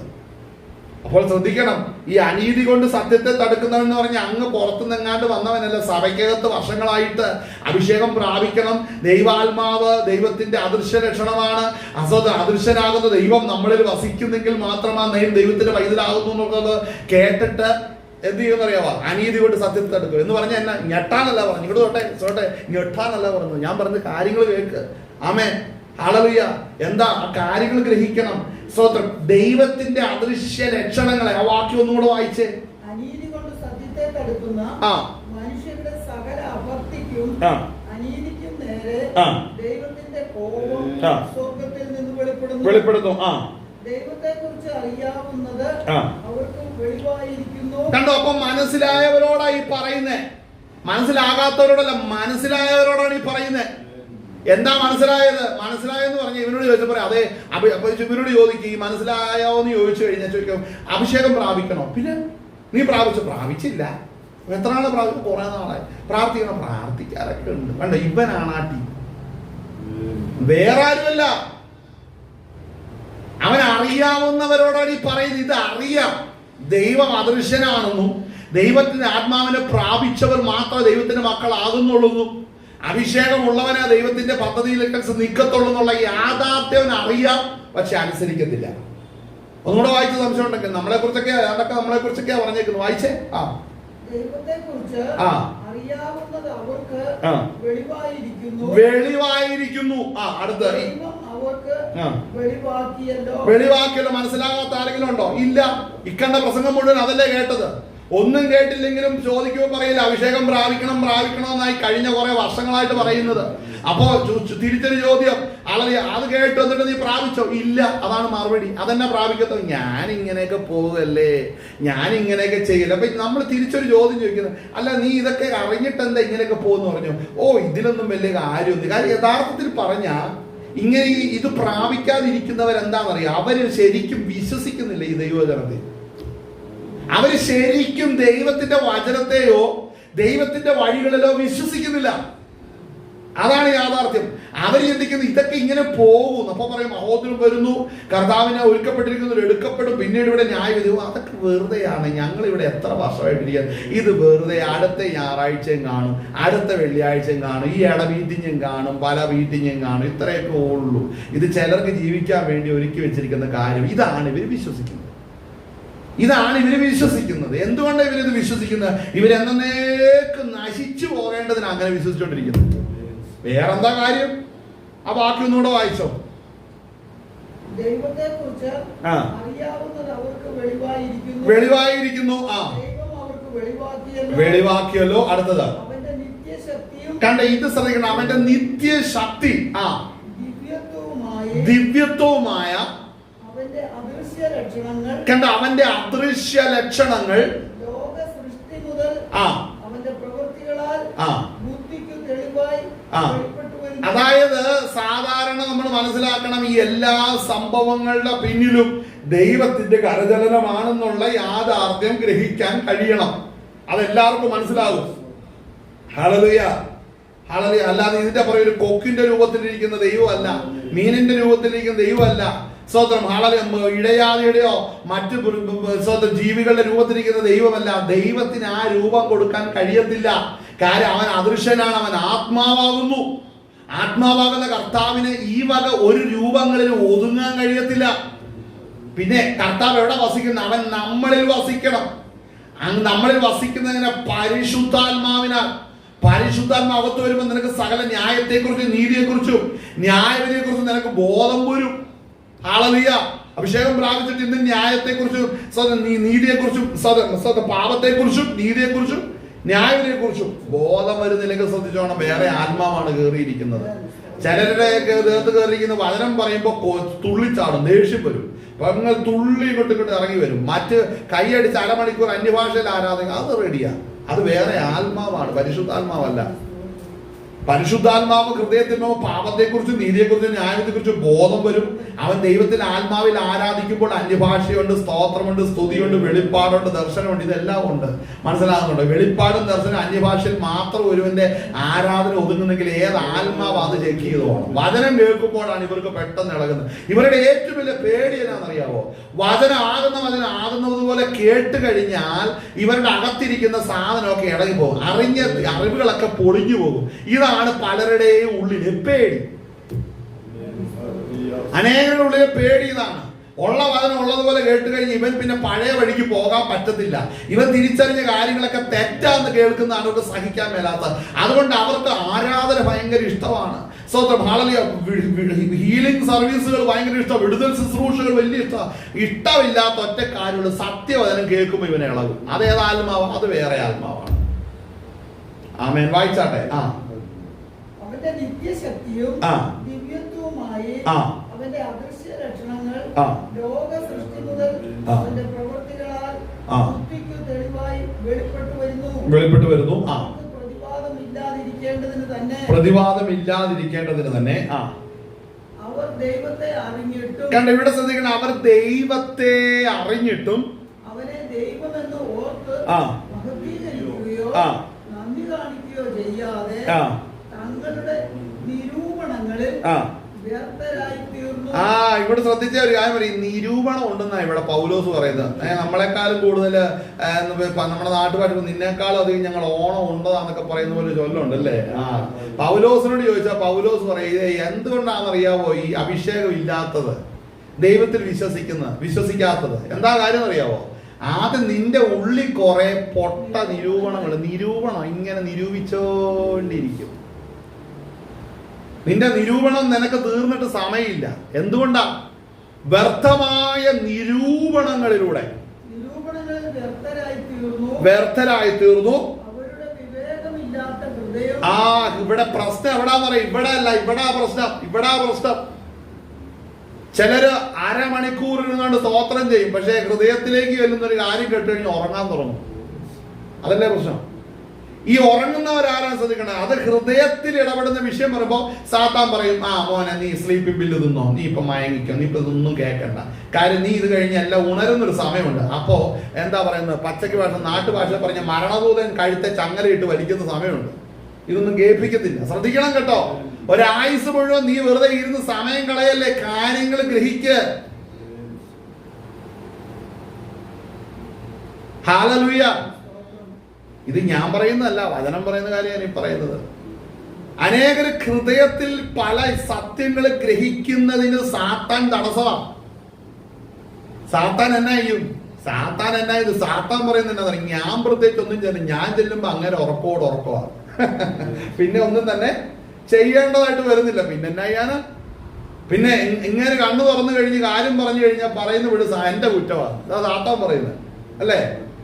[SPEAKER 1] അപ്പോൾ ശ്രദ്ധിക്കണം. ഈ അനീതി കൊണ്ട് സത്യത്തെ തടുക്കുന്നവൻ പറഞ്ഞാൽ അങ്ങ് പുറത്തുനിന്നെങ്ങാണ്ട് വന്നവനല്ല. സഭയ്ക്കകത്ത് വർഷങ്ങളായിട്ട് അഭിഷേകം പ്രാപിക്കണം. ദൈവാത്മാവ് ദൈവത്തിന്റെ അദൃശ്യ ലക്ഷണമാണ്. അദൃശ്യനാകുന്ന ദൈവം നമ്മളിൽ വസിക്കുന്നെങ്കിൽ മാത്രമാണ് ദൈവത്തിന്റെ പൈതലാകുന്നു എന്നുള്ളത് കേട്ടിട്ട് എന്ത് ചെയ്യുമെന്ന് അറിയാവോ? അനീതി കൊണ്ട് സത്യത്തെ തടുക്കും എന്ന് പറഞ്ഞാൽ എന്നാ? ഞെട്ടാനല്ല പറഞ്ഞു. ഇങ്ങോട്ട് തൊട്ടെ ഞെട്ടാനല്ല പറഞ്ഞു. ഞാൻ പറഞ്ഞ കാര്യങ്ങൾ കേൾക്ക്. ആമേൻ. ഹല്ലേലൂയ. എന്താ ആ കാര്യങ്ങൾ ഗ്രഹിക്കണം. സ്തോത്രം. ദൈവത്തിന്റെ അദൃശ്യ ലക്ഷണങ്ങളെ ആ വാക്യം ഒന്നുകൂടെ വായിച്ചേ.
[SPEAKER 2] അനീതി കൊണ്ട് സത്യത്തെ തടുക്കുന്ന മനുഷ്യരുടെ സകല അഭക്തിക്കും അനീതിക്കും നേരെ ദൈവത്തിന്റെ കോപം സ്വർഗ്ഗത്തിൽ നിന്ന് വെളിപ്പെടുന്നു. ദൈവത്തെ കുറിച്ച് അറിയാവുന്നത് അവർക്ക് വെളിവായിരിക്കുന്നു.
[SPEAKER 1] കണ്ടോ? അപ്പൊ മനസ്സിലായവരോടാ ഈ പറയുന്നേ, മനസ്സിലാകാത്തവരോടല്ല, മനസ്സിലായവരോടാണ് ഈ പറയുന്നത്. എന്താ മനസ്സിലായെന്ന് പറഞ്ഞ ഇവനോട് ചോദിച്ചപ്പോ അതെ. അപ്പൊ ഇവനോട് ചോദിക്കും, ഈ മനസ്സിലായോ എന്ന് ചോദിച്ചു കഴിഞ്ഞാൽ ചോദിക്കും, അഭിഷേകം പ്രാപിക്കണോ? പിന്നെ നീ പ്രാപിച്ചില്ല. എത്ര നാളെ പ്രാപിച്ചു? കുറെ നാളായി. പ്രാർത്ഥിക്കാറൊക്കെ ഉണ്ട്. വേണ്ട, ഇവനാണ് ആ ടീം, വേറെ ആരുമല്ല. അവൻ അറിയാവുന്നവരോടാണ് ഈ പറയുന്നത്. ഇത് അറിയാം, ദൈവം അദൃശ്യനാണെന്നും ദൈവത്തിന്റെ ആത്മാവിനെ പ്രാപിച്ചവർ മാത്രമേ ദൈവത്തിന്റെ മക്കളാകുന്നുള്ളൂ, അഭിഷേകമുള്ളവനെ ദൈവത്തിന്റെ പദ്ധതിയിലേക്ക് നിൽക്കത്തുള്ളൂ എന്നുള്ള യാഥാർത്ഥ്യം അറിയാം, പക്ഷെ അനുസരിക്കത്തില്ല. ഒന്നുകൂടെ വായിച്ച സംശയം ഉണ്ടെങ്കിൽ നമ്മളെ കുറിച്ചൊക്കെയാ പറഞ്ഞേക്കുന്നത്. വായിച്ചേ.
[SPEAKER 2] ദൈവത്തെക്കുറിച്ച് അറിയാവുന്നത് അവർക്ക്
[SPEAKER 1] വെളിവായിരിക്കുന്നു. അടുത്ത് വെളിവാക്കിയല്ലോ. മനസ്സിലാകാത്ത ആരെങ്കിലും ഉണ്ടോ? ഇല്ല. ഇക്കണ്ട പ്രസംഗം മുഴുവൻ അതല്ലേ കേട്ടത്. ഒന്നും കേട്ടില്ലെങ്കിലും ചോദിക്കുമ്പോൾ പറയില്ല അഭിഷേകം പ്രാപിക്കണമെന്നായി കഴിഞ്ഞ കുറെ വർഷങ്ങളായിട്ട് പറയുന്നത്. അപ്പോ തിരിച്ചൊരു ചോദ്യം, അത് കേട്ട് വന്നിട്ട് നീ പ്രാപിച്ചോ? ഇല്ല. അതാണ് മറുപടി. അതെന്നെ പ്രാപിക്കത്തോ? ഞാൻ ഇങ്ങനെയൊക്കെ പോകല്ലേ, ഞാൻ ഇങ്ങനെയൊക്കെ ചെയ്യില്ല. അപ്പൊ നമ്മൾ തിരിച്ചൊരു ചോദ്യം ചോദിക്കുന്നത്, അല്ല നീ ഇതൊക്കെ അറിഞ്ഞിട്ട് എന്താ ഇങ്ങനെയൊക്കെ പോകുന്നു പറഞ്ഞു. ഇതിലൊന്നും വലിയ കാര്യമൊന്നും. കാര്യം യഥാർത്ഥത്തിൽ പറഞ്ഞാ ഇങ്ങനെ ഇത് പ്രാപിക്കാതിരിക്കുന്നവരെന്താണെന്നറിയാം, അവര് ശരിക്കും വിശ്വസിക്കുന്നില്ല ഈ ദൈവവചനത്തെ. അവര് ശരിക്കും ദൈവത്തിന്റെ വചനത്തെയോ ദൈവത്തിന്റെ വഴികളിലോ വിശ്വസിക്കുന്നില്ല. അതാണ് യാഥാർത്ഥ്യം. അവർ ചിന്തിക്കുന്നത് ഇതൊക്കെ ഇങ്ങനെ പോകും. അപ്പൊ പറയും മഹോദരം വരുന്നു, കർത്താവിനെ ഒരുക്കപ്പെട്ടിരിക്കുന്നവർ എടുക്കപ്പെടും, പിന്നീട് ഇവിടെ ന്യായവിധി. അതൊക്കെ വെറുതെയാണ്. ഞങ്ങൾ ഇവിടെ എത്ര വർഷമായിട്ടിരിക്കുന്നത്, ഇത് വെറുതെ. അടുത്ത ഞായറാഴ്ചയും കാണും, അടുത്ത വെള്ളിയാഴ്ചയും കാണും, ഈ ഇട മീറ്റിങ്ങും കാണും, പല മീറ്റിങ്ങും കാണും. ഇത്രയൊക്കെ ഉള്ളൂ. ഇത് ചിലർക്ക് ജീവിക്കാൻ വേണ്ടി ഒരുക്കി വെച്ചിരിക്കുന്ന കാര്യം. ഇതാണ് ഇവർ വിശ്വസിക്കുന്നത്. എന്തുകൊണ്ടാണ് ഇവരിത് വിശ്വസിക്കുന്നത്? ഇവരെന്നേക്ക് നശിച്ചു പോകേണ്ടതിന് അങ്ങനെ വിശ്വസിച്ചുകൊണ്ടിരിക്കുന്നത്. വേറെന്താ കാര്യം? ആ ബാക്കി ഒന്നുകൂടെ വായിച്ചോ.
[SPEAKER 2] ദൈവത്തെക്കുറിച്ച് അറിയാവുന്നത് അവർക്ക്
[SPEAKER 1] വെളിവായിരിക്കുന്നു. വെളിവാക്കിയല്ലോ. അടുത്തത് കണ്ട, ഇത് ശ്രദ്ധിക്കണം. അവന്റെ നിത്യശക്തി ദിവ്യത്വവുമായ കണ്ട, അവന്റെ അദൃശ്യ ലക്ഷണങ്ങൾ അതായത് സാധാരണ നമ്മൾ മനസ്സിലാക്കണം, ഈ എല്ലാ സംഭവങ്ങളുടെ പിന്നിലും ദൈവത്തിന്റെ കരചലനമാണെന്നുള്ള യാഥാർത്ഥ്യം ഗ്രഹിക്കാൻ കഴിയണം. അതെല്ലാവർക്കും മനസ്സിലാകും. Hallelujah, hallelujah. അല്ലാതെ ഇതിന്റെ പുറകെ ഒരു കൊക്കിന്റെ രൂപത്തിലിരിക്കുന്ന ദൈവമല്ല, മീനിന്റെ രൂപത്തിലിരിക്കുന്ന ദൈവമല്ല. സ്വതന്ത്രം ഇടയാതിയുടെയോ മറ്റു സ്വതന്ത്ര ജീവികളുടെ രൂപത്തിലിരിക്കുന്ന ദൈവമല്ല. ദൈവത്തിന് ആ രൂപം കൊടുക്കാൻ കഴിയത്തില്ല. കാര്യം അവൻ അദൃശ്യനാണ്, അവൻ ആത്മാവാകുന്നു. ആത്മാവാകുന്ന കർത്താവിന് ഈ വക ഒരു രൂപങ്ങളിൽ ഒതുങ്ങാൻ കഴിയത്തില്ല. പിന്നെ കർത്താവ് എവിടെ വസിക്കുന്നു? അവൻ നമ്മളിൽ വസിക്കണം. നമ്മളിൽ വസിക്കുന്നതിനെ പരിശുദ്ധാത്മാവിനാൽ. പരിശുദ്ധാത്മാവത്ത് വരുമ്പോൾ നിനക്ക് സകല ന്യായത്തെക്കുറിച്ചും നീതിയെക്കുറിച്ചും ന്യായവിധിയെക്കുറിച്ചും നിനക്ക് ബോധം വരും. ഹല്ലേലൂയ. അഭിഷേകം പ്രാപിച്ചിട്ട് ഇന്ന് ന്യായത്തെക്കുറിച്ചും നീതിയെക്കുറിച്ചും പാപത്തെക്കുറിച്ചും നീതിയെക്കുറിച്ചും ന്യായവിധിയെക്കുറിച്ചും ബോധം വരുന്നില്ലെങ്കിൽ ശ്രദ്ധിച്ചോണം, വേറെ ആത്മാവാണ് കയറിയിരിക്കുന്നത്. ചിലരുടെ ദേഹത്ത് കയറിയിരിക്കുന്ന വചനം പറയുമ്പോൾ തുള്ളിച്ചാടും, ദേഷ്യം വരും, നിങ്ങൾ തുള്ളി ഇങ്ങോട്ട് ഇറങ്ങി വരും. മറ്റ് കൈയടിച്ച് അരമണിക്കൂർ അന്യഭാഷയിൽ ആരാധന, അത് റെഡിയാ. അത് വേറെ ആത്മാവാണ്, പരിശുദ്ധാത്മാവല്ല. പരിശുദ്ധാത്മാവ് ഹൃദയത്തിൽ പാപത്തെക്കുറിച്ചും നീതിയെക്കുറിച്ചും ന്യായത്തെക്കുറിച്ചും ബോധം വരും. അവൻ ദൈവത്തിൽ ആത്മാവിൽ ആരാധിക്കുമ്പോൾ അന്യഭാഷയുണ്ട്, സ്തോത്രമുണ്ട്, സ്തുതിയുണ്ട്, വെളിപ്പാടുണ്ട്, ദർശനമുണ്ട്. ഇതെല്ലാം ഉണ്ട്. മനസ്സിലാകുന്നുണ്ടോ? വെളിപ്പാടും ദർശനം അന്യഭാഷയിൽ മാത്രം ഒരുവന്റെ ആരാധന ഒതുങ്ങുന്നെങ്കിൽ ഏത് ആത്മാവ് അത് ചെക്ക് ചെയ്ത് പോകണം. വചനം കേൾക്കുമ്പോഴാണ് ഇവർക്ക് പെട്ടെന്ന് ഇളകുന്നത്. ഇവരുടെ ഏറ്റവും വലിയ പേടി എന്നാണെന്നറിയാവോ? വചനം ആകുന്നത് പോലെ കേട്ട് കഴിഞ്ഞാൽ ഇവരുടെ അകത്തിരിക്കുന്ന സാധനമൊക്കെ ഇളകിപ്പോകും, അറിവുകളൊക്കെ പൊളിഞ്ഞു പോകും. ഇതാണ് പലരുടെയും ഉള്ളിലെ പേടി. അനേകരുടെ ഉള്ളിലെ പേടി ഇതാണ്. ഉള്ള വചനം ഉള്ളതുപോലെ കേട്ട് കഴിഞ്ഞ് ഇവൻ പിന്നെ പഴയ വഴിക്ക് പോകാൻ പറ്റത്തില്ല. ഇവൻ തിരിച്ചറിഞ്ഞ കാര്യങ്ങളൊക്കെ തെറ്റാന്ന് കേൾക്കുന്നതാണ് അവർക്ക് സഹിക്കാൻ മേലാത്ത. അതുകൊണ്ട് അവർക്ക് ആരാധന ഭയങ്കര ഇഷ്ടമാണ്. ഹീലിംഗ് സർവീസുകൾ ഭയങ്കര ഇഷ്ടം, വിടുതൽ ശുശ്രൂഷകൾ വലിയ ഇഷ്ടമില്ലാത്ത ഒറ്റ കാര്യമുള്ളൂ, സത്യവചനം കേൾക്കുമ്പോൾ ഇവനെ ഇളകും. അതേത് ആത്മാവ്? അത് വേറെ ആത്മാവാണ്. ആമേൻ. വായിച്ചാട്ടെ.
[SPEAKER 2] അവന്റെ നിത്യശക്തിയും ദിവ്യത്വവുമായി അവന്റെ അദൃശ്യ ലക്ഷണങ്ങൾ ലോക സൃഷ്ടി മുതൽ അവന്റെ പ്രവൃത്തികളാൽ ബുദ്ധിക്ക് തെളിവായി വെളിപ്പെട്ടു വരുന്നു.
[SPEAKER 1] പ്രതിവാദം
[SPEAKER 2] ഇല്ലാതിരിക്കേണ്ടതിന് തന്നെ
[SPEAKER 1] പ്രതിവാദമില്ലാതിരിക്കേണ്ടതിന് തന്നെ
[SPEAKER 2] അവർ ദൈവത്തെ അറിഞ്ഞിട്ടും.
[SPEAKER 1] കണ്ട, ഇവിടെ ശ്രദ്ധിക്കണം, അവർ ദൈവത്തെ അറിഞ്ഞിട്ടും
[SPEAKER 2] അവനെ ദൈവമെന്ന് ഓർത്ത് മഹത്വീകരിക്കുകയോ നന്ദി കാണിക്കുകയോ ചെയ്യാതെ തങ്ങളുടെ നിരൂപണങ്ങളിൽ വ്യർത്ഥരായി തീർന്നു.
[SPEAKER 1] ഇവിടെ ശ്രദ്ധിച്ച ഒരു കാര്യം പറയും, നിരൂപണം ഉണ്ടെന്നാ ഇവിടെ പൗലോസ് പറയുന്നത്. നമ്മളെക്കാളും കൂടുതൽ നമ്മുടെ നാട്ടുപാട്ട് നിന്നേക്കാളും അധികം ഞങ്ങൾ ഓണം ഉണ്ടതാന്നൊക്കെ പറയുന്ന പോലെ ചൊല്ലുണ്ടല്ലേ. പൗലോസിനോട് ചോദിച്ചാൽ പൗലോസ് പറയും, ഇത് എന്തുകൊണ്ടാണെന്നറിയാവോ ഈ അഭിഷേകം ഇല്ലാത്തത്, ദൈവത്തിൽ വിശ്വസിക്കാത്തത്? എന്താ കാര്യം അറിയാവോ? ആദ്യം നിന്റെ ഉള്ളിൽ കുറെ പൊട്ട നിരൂപണം ഇങ്ങനെ നിരൂപിച്ചോണ്ടിരിക്കും. നിന്റെ നിരൂപണം നിനക്ക് തീർന്നിട്ട് സമയമില്ല. എന്തുകൊണ്ടാ? വ്യർത്ഥമായ നിരൂപണങ്ങളിലൂടെ വ്യർത്ഥരായി തീർന്നു. ഇവിടെ പ്രശ്നം എവിടാന്നറിയാം? ഇവിടെ അല്ല, ഇവിടാ പ്രശ്നം. ചിലര് അരമണിക്കൂർ ഇരുന്നുകൊണ്ട് സ്തോത്രം ചെയ്യും, പക്ഷെ ഹൃദയത്തിലേക്ക് ചെല്ലുന്ന ഒരു കാര്യം കേട്ട് കഴിഞ്ഞാൽ ഉറങ്ങാൻ തുടങ്ങും. അതല്ലേ പ്രശ്നം? ഈ ഉറങ്ങുന്നവരാരാണ് ശ്രദ്ധിക്കണം? അത് ഹൃദയത്തിൽ ഇടപെടുന്ന വിഷയം പറയുമ്പോൾ സാത്താൻ പറയും, മോനെ നീ സ്ലീപ്പിംഗ് പില്ല് തിന്നോ, നീ ഇപ്പൊ മയങ്ങിക്കോ, നീ ഇപ്പൊ ഇതൊന്നും കേൾക്കണ്ട, കാര്യം നീ ഇത് കഴിഞ്ഞ് എല്ലാം ഉണരുന്നൊരു സമയമുണ്ട്. അപ്പോ എന്താ പറയുന്നത്, പച്ചക്ക് ഭാഷ നാട്ടുഭാഷ പറഞ്ഞ മരണദൂതൻ കഴുത്തെ ചങ്ങലയിട്ട് വലിക്കുന്ന സമയമുണ്ട്. ഇതൊന്നും കേൾപ്പിക്കത്തില്ല. ശ്രദ്ധിക്കണം കേട്ടോ. ഒരായുസ് മുഴുവൻ നീ വെറുതെ ഇരുന്ന് സമയം കളയല്ലേ, കാര്യങ്ങൾ ഗ്രഹിക്ക്. ഹല്ലേലൂയ. ഇത് ഞാൻ പറയുന്നതല്ല, വചനം പറയുന്ന കാര്യമാണ് ഈ പറയുന്നത്. അനേകർ ഹൃദയത്തിൽ പല സത്യങ്ങൾ ഗ്രഹിക്കുന്നതിന് സാത്താൻ തടസ്സമാണ്. സാത്താൻ എന്നാ ചെയ്യും? സാത്താൻ പറയുന്നത് ഞാൻ പ്രത്യേകിച്ച് ഒന്നും ചെല്ലും, ഞാൻ ചെല്ലുമ്പോ അങ്ങനെ ഉറക്കമാണ്. പിന്നെ ഒന്നും തന്നെ ചെയ്യേണ്ടതായിട്ട് വരുന്നില്ല. പിന്നെ എന്നാ ചെയ്യാന്? പിന്നെ ഇങ്ങനെ കണ്ണു തുറന്നു കഴിഞ്ഞ് കാര്യം പറഞ്ഞു കഴിഞ്ഞാൽ പറയുന്ന വിട് എന്റെ കുറ്റമാണ്, അതാ സാത്താൻ പറയുന്നത് അല്ലേ?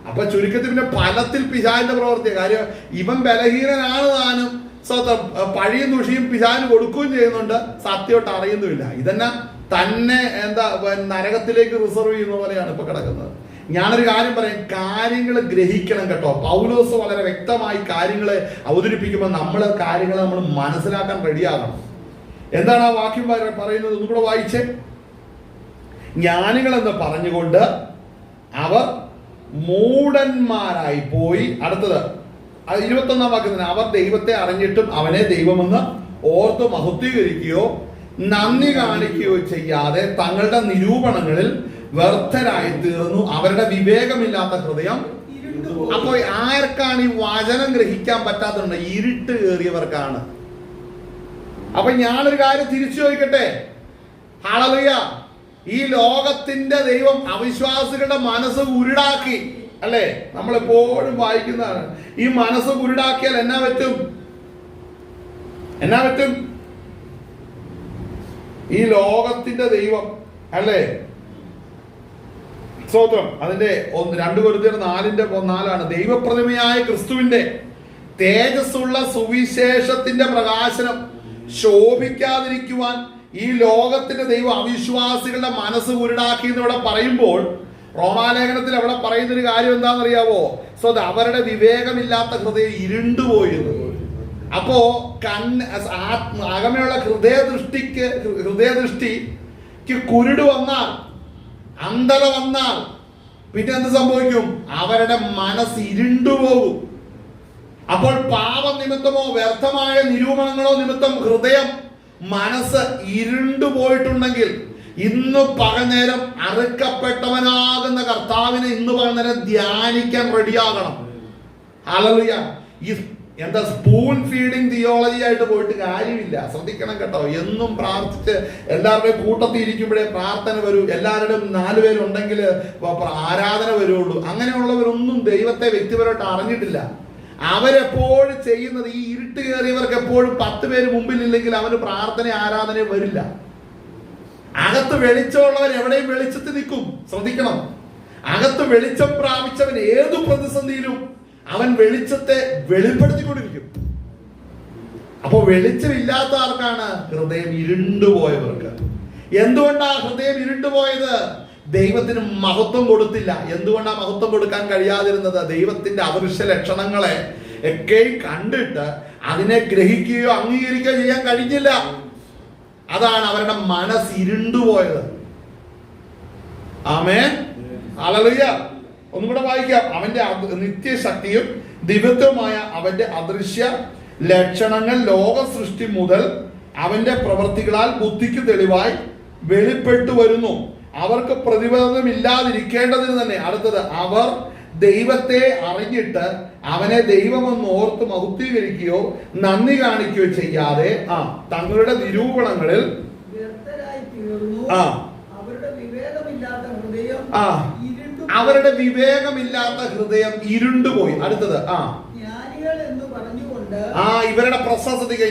[SPEAKER 1] അപ്പൊ ചുരുക്കത്തിൽ പിന്നെ ഫലത്തിൽ പിശാചിന്റെ പ്രവർത്തിയ കാര്യം, ഇവൻ ബലഹീനനാണ് താനും, പഴിയും ദുഷിയും പിശാചിന് കൊടുക്കുകയും ചെയ്യുന്നുണ്ട്, സത്യമായിട്ട് അറിയുന്നുമില്ല. ഇതെന്നാ തന്നെ നരകത്തിലേക്ക് റിസർവ് ചെയ്യുന്ന പോലെയാണ് ഇപ്പൊ കിടക്കുന്നത്. ഞാനൊരു കാര്യം പറയാം, കാര്യങ്ങൾ ഗ്രഹിക്കണം കേട്ടോ. പൗലോസ് വളരെ വ്യക്തമായി കാര്യങ്ങളെ അവതരിപ്പിക്കുമ്പോൾ കാര്യങ്ങളെ നമ്മൾ മനസ്സിലാക്കാൻ റെഡിയാകണം. എന്താണ് ആ വാക്യം പറയുന്നത്? ഒന്നും കൂടെ വായിച്ചേ. ജ്ഞാനികൾ എന്ന് പറഞ്ഞുകൊണ്ട് അവർ മൂഢന്മാരായി പോയി. അടുത്തത് 21 വാക്യത്തിന്, അവർ ദൈവത്തെ അറിഞ്ഞിട്ടും അവനെ ദൈവമെന്ന് ഓർത്ത് മഹത്വീകരിക്കുകയോ നന്ദി കാണിക്കുകയോ ചെയ്യാതെ തങ്ങളുടെ നിരൂപണങ്ങളിൽ വ്യർത്ഥരായി തീർന്നു. അവരുടെ വിവേകമില്ലാത്ത ഹൃദയം. അപ്പോൾ ആർക്കാണ് ഈ വചനം ഗ്രഹിക്കാൻ പറ്റാത്തതുണ്ട്? ഇരുട്ട് കയറിയവർക്കാണ്. അപ്പൊ ഞാനൊരു കാര്യം തിരിച്ചു ചോദിക്കട്ടെ. ഹല്ലേലൂയ. ഈ ലോകത്തിന്റെ ദൈവം അവിശ്വാസികളുടെ മനസ്സ് ഉരുടാക്കി, അല്ലേ? നമ്മളെപ്പോഴും വായിക്കുന്നതാണ്. ഈ മനസ്സ് ഉരുടാക്കിയാൽ എന്നാ പറ്റും? ഈ ലോകത്തിന്റെ ദൈവം, അല്ലേ? സ്തോത്രം. അതിന്റെ 2 കൊരിന്ത്യർ 4:4 ദൈവപ്രതിമയായ ക്രിസ്തുവിന്റെ തേജസ്സുള്ള സുവിശേഷത്തിന്റെ പ്രകാശനം ശോഭിക്കാതിരിക്കുവാൻ ഈ ലോകത്തിന്റെ ദൈവം അവിശ്വാസികളുടെ മനസ്സ് ഉരുടാക്കി എന്ന് ഇവിടെ പറയുമ്പോൾ, റോമാലേഖനത്തിൽ അവിടെ പറയുന്നൊരു കാര്യം എന്താണെന്നറിയാവോ? അവരുടെ വിവേകമില്ലാത്ത ഹൃദയം ഇരുണ്ടുപോയിരുന്നു. അപ്പോ അകമയുള്ള ഹൃദയദൃഷ്ടിക്ക് കുരുട് വന്നാൽ, അന്ധത വന്നാൽ പിന്നെ എന്ത് സംഭവിക്കും? അവരുടെ മനസ്സ് ഇരുണ്ടുപോകും. അപ്പോൾ പാപം നിമിത്തമോ വ്യർത്ഥമായ നിരൂപണങ്ങളോ നിമിത്തം ഹൃദയം മനസ്സ് ഇരുണ്ടുപോയിട്ടുണ്ടെങ്കിൽ ഇന്ന് പകൽനേരം അറുക്കപ്പെട്ടവനാകുന്ന കർത്താവിനെ ഇന്ന് പകൽനേരം ധ്യാനിക്കാൻ റെഡിയാകണം. ഹല്ലേലൂയ. എന്താ സ്പൂൺ ഫീഡിങ് തിയോളജി ആയിട്ട് പോയിട്ട് കാര്യമില്ല. ശ്രദ്ധിക്കണം കേട്ടോ. എന്നും പ്രാർത്ഥിച്ച് എല്ലാവരുടെയും കൂട്ടത്തിൽ ഇരിക്കുമ്പോഴേ പ്രാർത്ഥന വരൂ. എല്ലാവരുടെയും 4 പേരുണ്ടെങ്കിൽ ആരാധന വരുള്ളൂ. അങ്ങനെയുള്ളവരൊന്നും ദൈവത്തെ വ്യക്തിപരമായിട്ട് അറിഞ്ഞിട്ടില്ല. അവരെപ്പോഴും ചെയ്യുന്നത്, ഈ ഇരുട്ട് കയറിയവർക്ക് എപ്പോഴും 10 പേര് മുമ്പിലില്ലെങ്കിൽ അവന് പ്രാർത്ഥന ആരാധന വരില്ല. അകത്ത് വെളിച്ചമുള്ളവർ എവിടെയും വെളിച്ചത്തിൽ നിൽക്കും. ശ്രദ്ധിക്കണം. അകത്ത് വെളിച്ചം പ്രാപിച്ചവൻ ഏതു പ്രതിസന്ധിയിലും അവൻ വെളിച്ചത്തെ വെളിപ്പെടുത്തിക്കൊണ്ടിരിക്കും. അപ്പൊ വെളിച്ചമില്ലാത്ത ആർക്കാണ്? ഹൃദയം ഇരുണ്ടുപോയവർക്ക്. എന്തുകൊണ്ടാണ് ഹൃദയം ഇരുണ്ടുപോയത്? ദൈവത്തിന് മഹത്വം കൊടുത്തില്ല. എന്തുകൊണ്ടാണ് മഹത്വം കൊടുക്കാൻ കഴിയാതിരുന്നത്? ദൈവത്തിന്റെ അദൃശ്യ ലക്ഷണങ്ങളെ ഒക്കെ കണ്ടിട്ട് അതിനെ ഗ്രഹിക്കുകയോ അംഗീകരിക്കുകയോ ചെയ്യാൻ കഴിഞ്ഞില്ല. അതാണ് അവരുടെ മനസ്സ് ഇരുണ്ടുപോയത്. ആമേൻ, ഹല്ലേലൂയ. ഒന്നും കൂടെ വായിക്കാം. അവന്റെ നിത്യശക്തിയും ദിവ്യത്വമായ അവന്റെ അദൃശ്യ ലക്ഷണങ്ങൾ ലോക സൃഷ്ടി മുതൽ അവന്റെ പ്രവൃത്തികളാൽ ബുദ്ധിക്ക് തെളിവായി വെളിപ്പെട്ടു വരുന്നു. അവർക്ക് പ്രതിബന്ധമില്ലാതിരിക്കേണ്ടതിന് തന്നെ. അടുത്തത്, അവർ ദൈവത്തെ അറിഞ്ഞിട്ട് അവനെ ദൈവമെന്ന് ഓർത്ത് മഹത്വീകരിക്കുകയോ നന്ദി കാണിക്കുകയോ ചെയ്യാതെ തങ്ങളുടെ നിരൂപണങ്ങളിൽ അവരുടെ വിവേകമില്ലാത്ത ഹൃദയം ഇരുണ്ടുപോയി. അടുത്തത്, ഇവരുടെ പ്രശ്നം ശ്രദ്ധിക്കുക.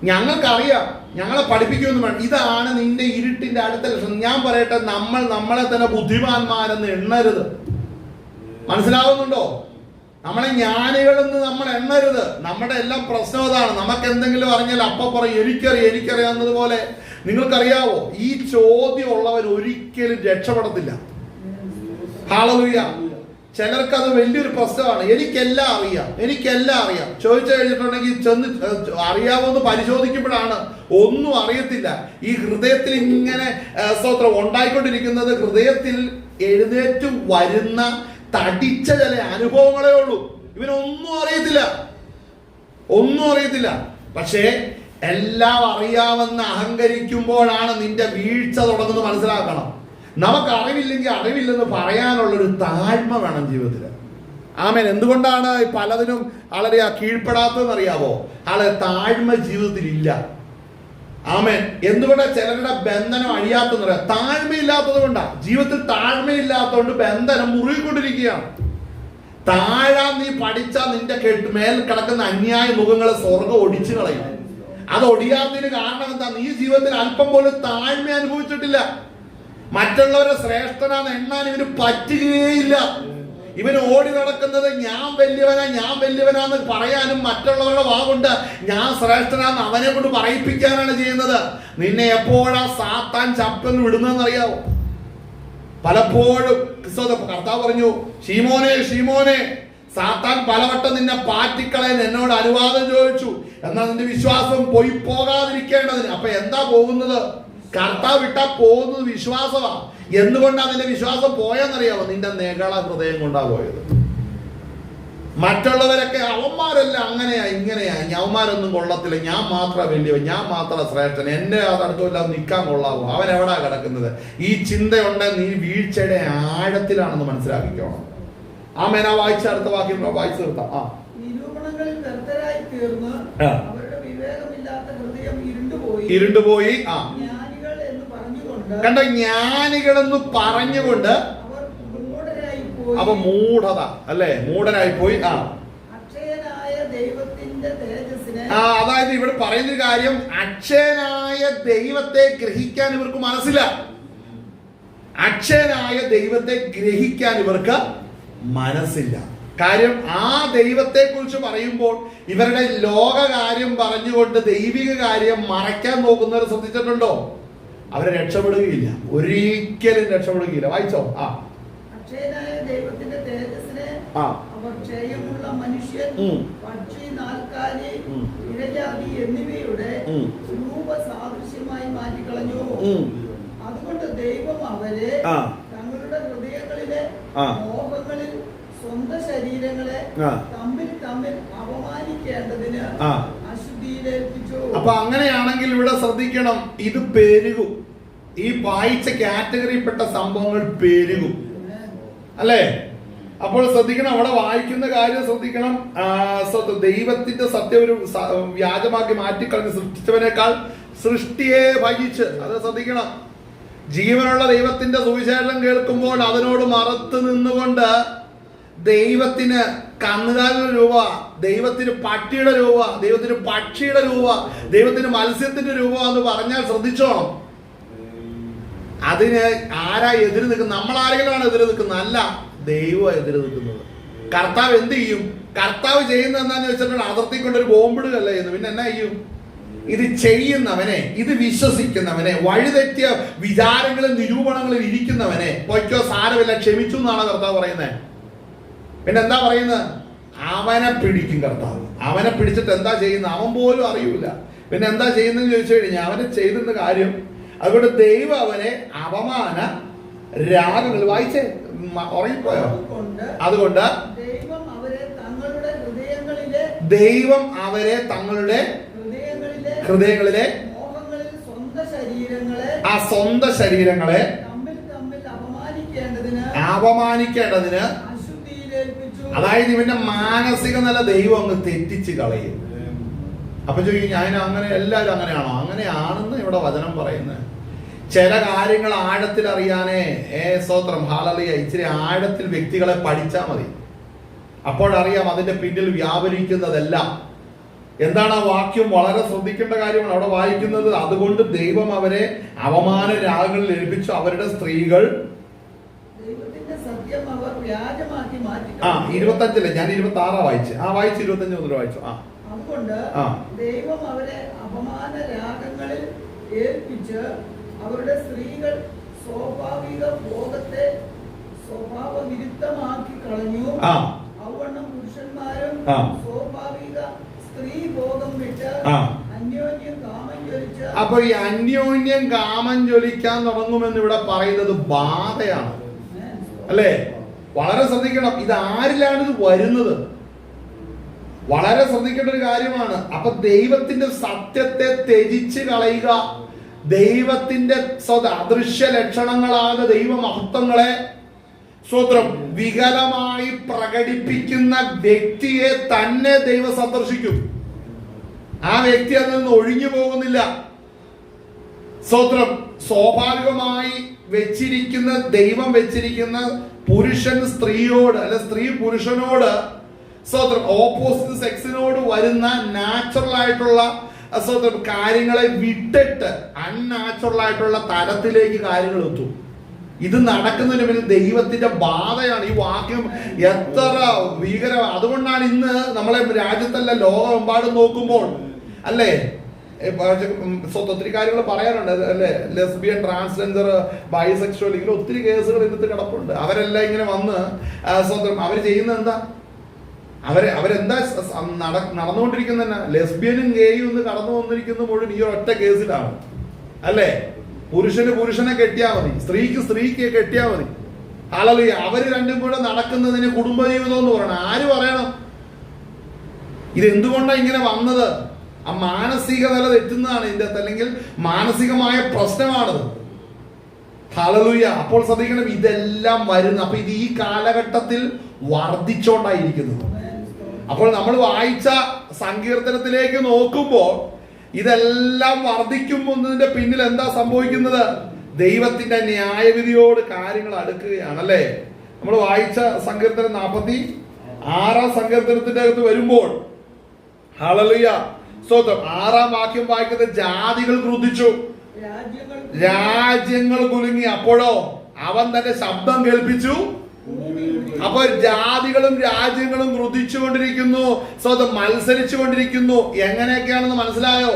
[SPEAKER 1] ഞങ്ങൾക്കറിയാം, ഞങ്ങളെ പഠിപ്പിക്കുമെന്ന് വേണം. ഇതാണ് നിന്റെ ഇരുട്ടിന്റെ അടുത്ത ലക്ഷണം. ഞാൻ പറയട്ടെ, നമ്മളെ തന്നെ ബുദ്ധിമാന്മാരെന്ന് എണ്ണരുത്. മനസ്സിലാവുന്നുണ്ടോ? നമ്മളെ ജ്ഞാനികളെന്ന് നമ്മൾ എണ്ണരുത്. നമ്മുടെ എല്ലാം പ്രശ്നം അതാണ്. നമുക്ക് എന്തെങ്കിലും അറിഞ്ഞാൽ അപ്പൊ പറയും എനിക്കറിയാവുന്നതുപോലെ. നിങ്ങൾക്കറിയാവോ, ഈ ചോദ്യം ഉള്ളവർ ഒരിക്കലും രക്ഷപ്പെടത്തില്ല. ഹല്ലേലൂയ. ചിലർക്കത് വലിയൊരു പ്രശ്നമാണ്. എനിക്കെല്ലാം അറിയാം ചോദിച്ചു കഴിഞ്ഞിട്ടുണ്ടെങ്കിൽ ചെന്ന് അറിയാവോന്ന് പരിശോധിക്കുമ്പോഴാണ് ഒന്നും അറിയത്തില്ല. ഈ ഹൃദയത്തിൽ ഇങ്ങനെ സ്തോത്രം ഉണ്ടായിക്കൊണ്ടിരിക്കുന്നത് ഹൃദയത്തിൽ എഴുന്നേറ്റ് വരുന്ന തടിച്ച ചില അനുഭവങ്ങളേ ഉള്ളൂ. ഇവനൊന്നും അറിയത്തില്ല. പക്ഷേ എല്ലാം അറിയാമെന്ന് അഹങ്കരിക്കുമ്പോഴാണ് നിന്റെ വീഴ്ച തുടങ്ങുന്നത്. മനസ്സിലാക്കണം. നമുക്ക് അറിവില്ലെങ്കിൽ അറിവില്ലെന്ന് പറയാനുള്ളൊരു താഴ്മ വേണം ജീവിതത്തിൽ. ആമേൻ. എന്തുകൊണ്ടാണ് പലതിനും ആളെ കീഴ്പ്പെടാത്തതെന്ന് അറിയാവോ? ആളെ താഴ്മ ജീവിതത്തിൽ ഇല്ല. ആമേൻ. എന്തുകൊണ്ടാണ് ചിലരുടെ ബന്ധനം അഴിയാത്തെന്ന് പറയാം? താഴ്മയില്ലാത്തത് കൊണ്ടാണ്. ജീവിതത്തിൽ താഴ്മയില്ലാത്തതുകൊണ്ട് ബന്ധനം മുറുകിക്കൊണ്ടിരിക്കുകയാണ്. താഴാൻ നീ പഠിച്ചാൽ നിന്റെ മേൽ കിടക്കുന്ന അന്യായ മുഖങ്ങളെ സ്വർഗം ഒടിച്ചു കളയും. അത് ഒടിയാത്തതിന് കാരണം എന്താ? നീ ജീവിതത്തിൽ അല്പം പോലും താഴ്മ അനുഭവിച്ചിട്ടില്ല. മറ്റുള്ളവരെ ശ്രേഷ്ഠനാന്ന് എണ്ണാൻ ഇവന് പറ്റുകയില്ല. ഇവന് ഓടി നടക്കുന്നത് ഞാൻ വലിയവനാന്ന് പറയാനും മറ്റുള്ളവരുടെ വാഗുണ്ട് ഞാൻ ശ്രേഷ്ഠനാന്ന് അവനെ കൊണ്ട് പറയിപ്പിക്കാനാണ് ചെയ്യുന്നത്. നിന്നെ എപ്പോഴാ സാത്താൻ ചപ്പൽ വിടുന്നതെന്നറിയാവോ? പലപ്പോഴും കർത്താവ് പറഞ്ഞു, ശീമോനെ സാത്താൻ പലവട്ടം നിന്നെ പാറ്റിക്കളയാൻ എന്നോട് അനുവാദം ചോദിച്ചു, എന്നാൽ നിന്റെ വിശ്വാസം പോകാതിരിക്കേണ്ടതിന്. അപ്പൊ എന്താ പോകുന്നത്? കർത്താവ് വിട്ടാ പോകുന്നത് വിശ്വാസമാണ്. എന്തുകൊണ്ടാണ് നിന്റെ വിശ്വാസം പോയെന്നറിയാമോ? നിന്റെ നിഗള ഹൃദയം കൊണ്ടാ പോയത്. മറ്റുള്ളവരൊക്കെ അവന്മാരെല്ലാം ഇങ്ങനെയാ അവന്മാരൊന്നും കൊള്ളത്തില്ല, ഞാൻ മാത്രം വലിയവൻ, ഞാൻ മാത്രം ശ്രേഷ്ഠൻ, എന്റെ അതടുത്തില്ലാതെ നിൽക്കാൻ കൊള്ളാവോ? അവൻ എവിടാ കിടക്കുന്നത്? ഈ ചിന്തയുണ്ടെങ്കിൽ നീ വീഴ്ചയുടെ ആഴത്തിലാണെന്ന് മനസ്സിലാക്കിക്കോണം. ആമേൻ. വായിച്ച അടുത്ത വാക്യം വായിച്ചു നിർത്താം. ഇരുണ്ടുപോയി. കണ്ട, ജ്ഞാനികളെന്ന് പറഞ്ഞുകൊണ്ട് അപ്പൊ മൂഢത അല്ലേ? മൂഢനായി പോയി. അതായത് ഇവിടെ പറയുന്നൊരു കാര്യം, അക്ഷയനായ ദൈവത്തെ ഗ്രഹിക്കാൻ ഇവർക്ക് മനസ്സില്ല. അക്ഷയനായ ദൈവത്തെ ഗ്രഹിക്കാൻ ഇവർക്ക് മനസ്സില്ല. കാര്യം ആ ദൈവത്തെ കുറിച്ച് പറയുമ്പോൾ ഇവരുടെ ലോകകാര്യം പറഞ്ഞുകൊണ്ട് ദൈവിക കാര്യം മറയ്ക്കാൻ നോക്കുന്നവർ ശ്രദ്ധിച്ചിട്ടുണ്ടോ? അവരെ രക്ഷപ്പെടുകയില്ല, ഒരിക്കലും രക്ഷപ്പെടുകയില്ല. വായിച്ചോ.
[SPEAKER 2] അക്ഷയനായ ദൈവത്തിന്റെ തേജസ്സിനെ അവർ ക്ഷയമുള്ള മനുഷ്യൻ, പക്ഷി, നാൽക്കാലി, ഇഴജാതി എന്നിവയുടെ രൂപസാദൃശ്യമായി മാറ്റിക്കളഞ്ഞു. അതുകൊണ്ട് ദൈവം അവരെ തങ്ങളുടെ ഹൃദയങ്ങളിലെ മോഹങ്ങളിൽ സ്വന്തം ശരീരങ്ങളെ തമ്മിൽ അപമാനിക്കേണ്ടതിന് അശുദ്ധിയിലേൽപ്പിച്ചു. അപ്പൊ അങ്ങനെയാണെങ്കിൽ ഇവിടെ ശ്രദ്ധിക്കണം, ഇത് പെരുകും. ഈ വായിച്ച കാറ്റഗറിയിൽപ്പെട്ട സംഭവങ്ങൾ പെരുകും അല്ലേ? അപ്പോൾ ശ്രദ്ധിക്കണം, അവിടെ വായിക്കുന്ന കാര്യം ശ്രദ്ധിക്കണം. ദൈവത്തിന്റെ സത്യം ഒരു വ്യാജമാക്കി മാറ്റിക്കളഞ്ഞ് സൃഷ്ടിച്ചവനേക്കാൾ സൃഷ്ടിയെ ഭജിച്ച്, അത് ശ്രദ്ധിക്കണം. ജീവനുള്ള ദൈവത്തിന്റെ സുവിശേഷം കേൾക്കുമ്പോൾ അതിനോട് മറത്ത് നിന്നുകൊണ്ട് ദൈവത്തിന് കന്നുകാലിയുടെ രൂപ, ദൈവത്തിന് പട്ടിയുടെ രൂപ, ദൈവത്തിന് പക്ഷിയുടെ രൂപ, ദൈവത്തിന് മത്സ്യത്തിന്റെ രൂപ എന്ന് പറഞ്ഞാൽ ശ്രദ്ധിച്ചോണം. അതിന് ആരാ എതിര് നിൽക്കുന്നത്? നമ്മളാരെങ്കിലുമാണ് എതിര് നിൽക്കുന്നത്? അല്ല, ദൈവം എതിര് നിൽക്കുന്നത്. കർത്താവ് എന്ത് ചെയ്യും? കർത്താവ് ചെയ്യുന്നത് എന്താന്ന് വെച്ചിട്ടുണ്ടെങ്കിൽ അതിർത്തി കൊണ്ടൊരു ബോംബിടുകയല്ല ചെയ്യുന്നു. പിന്നെ എന്നാ ചെയ്യും? ഇത് ചെയ്യുന്നവനെ, ഇത് വിശ്വസിക്കുന്നവനെ, വഴിതെറ്റിയ വിചാരങ്ങളും നിരൂപണങ്ങളും ഇരിക്കുന്നവനെ പൊയ്ക്കോ, സാരമില്ല, ക്ഷമിച്ചു എന്നാണ് കർത്താവ് പറയുന്നത്. പിന്നെ എന്താ പറയുന്നത്? അവനെ പിടിക്കും കർത്താവ്. അവനെ പിടിച്ചിട്ട് എന്താ ചെയ്യുന്നത് അവൻ പോലും അറിയൂല. പിന്നെ എന്താ ചെയ്യുന്നതെന്ന് ചോദിച്ചു കഴിഞ്ഞാൽ അവനെ ചെയ്തെന്ന കാര്യം, അതുകൊണ്ട് ദൈവം അവനെ അപമാന രാഗങ്ങൾ വായിച്ചേ ഉറങ്ങിപ്പോയോ? അതുകൊണ്ട് ദൈവം അവരെ തങ്ങളുടെ ഹൃദയങ്ങളിലെ ആ സ്വന്തം ശരീരങ്ങളെ അപമാനിക്കേണ്ടതിന്, അതായത് ഇവന്റെ മാനസിക നില ദൈവം അങ്ങ് തെറ്റിച്ച് കളയും. അപ്പൊ ചോദിക്കും, ഞാൻ അങ്ങനെ എല്ലാവരും അങ്ങനെയാണോ? അങ്ങനെയാണെന്ന് ഇവിടെ വചനം പറയുന്നത്. ചില കാര്യങ്ങൾ ആഴത്തിൽ അറിയാനേ സ്തോത്രം ഹല്ലേലൂയ, ഇച്ചിരി ആഴത്തിൽ വ്യക്തികളെ പഠിച്ചാൽ മതി. അപ്പോഴറിയാം അതിന്റെ പിന്നിൽ വ്യാപരിക്കുന്നതെല്ലാം എന്താണ്. ആ വാക്യം വളരെ ശ്രദ്ധിക്കേണ്ട കാര്യമാണ് അവിടെ വായിക്കുന്നത്. അതുകൊണ്ട് ദൈവം അവരെ അപമാന രാഗങ്ങളിൽ ഏൽപ്പിച്ചു, അവരുടെ സ്ത്രീകൾ 25 ഞാൻ 26 വായിച്ചു. വായിച്ചു 25 മുതൽ വായിച്ചു.
[SPEAKER 3] അതുകൊണ്ട് ദൈവം അവരെ അപമാന രാഗങ്ങളിൽ ഏൽപ്പിച്ച് അവരുടെ സ്ത്രീകൾ സ്വാഭാവിക ഭോഗത്തെ സ്വഭാവ വിരുദ്ധമാക്കി കളഞ്ഞു. അവണ്ണം പുരുഷന്മാരും സ്വാഭാവിക സ്ത്രീ ഭോഗം വിട്ട് അന്യോന്യം കാമം ജ്വലിച്ച്.
[SPEAKER 2] അപ്പൊ ഈ അന്യോന്യം കാമം ജ്വലിക്കാൻ തുടങ്ങുമെന്ന് ഇവിടെ പറയുന്നത് ബാധയാണ്, അല്ലേ? വളരെ ശ്രദ്ധിക്കണം. ഇത് ആരിലാണ് ഇത് വരുന്നത്? വളരെ ശ്രദ്ധിക്കേണ്ട ഒരു കാര്യമാണ്. അപ്പൊ ദൈവത്തിന്റെ സത്യത്തെ ത്യജിച്ച് കളയുക, ദൈവത്തിന്റെ അദൃശ്യ ലക്ഷണങ്ങളായ ദൈവമഹത്വങ്ങളെ സ്വത്രം വികലമായി പ്രകടിപ്പിക്കുന്ന വ്യക്തിയെ തന്നെ ദൈവം സന്ദർശിക്കും. ആ വ്യക്തി അതിൽ നിന്ന് ഒഴിഞ്ഞു പോകുന്നില്ല. സ്വത്രം സ്വാഭാവികമായി വെച്ചിരിക്കുന്ന ദൈവം വെച്ചിരിക്കുന്ന പുരുഷൻ സ്ത്രീയോട് അല്ലെ സ്ത്രീ പുരുഷനോട് സ്വത്രം ഓപ്പോസിറ്റ് സെക്സിനോട് വരുന്ന നാച്ചുറൽ ആയിട്ടുള്ള സ്വത്രം കാര്യങ്ങളെ വിട്ടിട്ട് അൺനാച്ചുറൽ ആയിട്ടുള്ള തലത്തിലേക്ക് കാര്യങ്ങൾ എത്തും. ഇത് നടക്കുന്നതിന് പിന്നിൽ ദൈവത്തിന്റെ ബാധയാണ്. ഈ വാക്യം എത്ര ഭീകരമാണ്. അതുകൊണ്ടാണ് ഇന്ന് നമ്മളെ രാജ്യത്തല്ല ലോകമെമ്പാടും നോക്കുമ്പോൾ അല്ലേ ഒത്തിരി കാര്യങ്ങൾ പറയാനുണ്ട്, അല്ലേ? ലെസ്ബിയൻ, ട്രാൻസ്ജെൻഡർ, ബൈസെക്ഷൽ, ഇങ്ങനെ ഒത്തിരി കേസുകൾ ഇന്നത്തെ കിടപ്പുണ്ട്. അവരെല്ലാം ഇങ്ങനെ വന്ന് സ്വന്തം അവർ ചെയ്യുന്നത് എന്താ? അവരെന്താ നടന്നുകൊണ്ടിരിക്കുന്ന? ലെസ്ബിയനും ഗേയും ഒന്ന് കടന്നു വന്നിരിക്കുന്ന മുഴുവൻ ഈ ഒറ്റ കേസിലാണ്, അല്ലേ? പുരുഷന് പുരുഷനെ കെട്ടിയാൽ മതി, സ്ത്രീക്ക് സ്ത്രീക്ക് കെട്ടിയാൽ മതി. ഹല്ലേലൂയ. അവര് രണ്ടും കൂടെ നടക്കുന്നതിന് കുടുംബജീവിതം എന്ന് പറയണം. ആര് പറയണം? ഇത് എന്തുകൊണ്ടാണ് ഇങ്ങനെ വന്നത്? ആ മാനസിക നില തെറ്റുന്നതാണ് ഇതിന്റെ, അല്ലെങ്കിൽ മാനസികമായ പ്രശ്നമാണത്. ഹല്ലേലൂയ. അപ്പോൾ ശ്രദ്ധിക്കണം, ഇതെല്ലാം വരുന്നു. അപ്പൊ ഇത് ഈ കാലഘട്ടത്തിൽ വർദ്ധിച്ചോണ്ടായിരിക്കുന്നത്. അപ്പോൾ നമ്മൾ വായിച്ച സങ്കീർത്തനത്തിലേക്ക് നോക്കുമ്പോൾ ഇതെല്ലാം വർദ്ധിക്കുമ്പോന്നതിന്റെ പിന്നിൽ എന്താ സംഭവിക്കുന്നത്? ദൈവത്തിന്റെ ന്യായവിധിയോട് കാര്യങ്ങൾ അടുക്കുകയാണ്, അല്ലേ? നമ്മൾ വായിച്ച സങ്കീർത്തനം 46 സങ്കീർത്തനത്തിന്റെ അകത്ത് വരുമ്പോൾ ഹല്ലേലൂയ സ്തോത്രം 6 വാക്യം വായിക്കുന്നത്, ജാതികൾ ക്രുദ്ധിച്ചു, രാജ്യങ്ങൾ കുലുങ്ങി, അപ്പോഴോ അവൻ തന്റെ ശബ്ദം കേൾപ്പിച്ചു. അപ്പോൾ ജാതികളും രാജ്യങ്ങളും ക്രുദ്ധിച്ചുകൊണ്ടിരിക്കുന്നു, സ്വന്തം മത്സരിച്ചു കൊണ്ടിരിക്കുന്നു. എങ്ങനെയൊക്കെയാണെന്ന് മനസ്സിലായോ?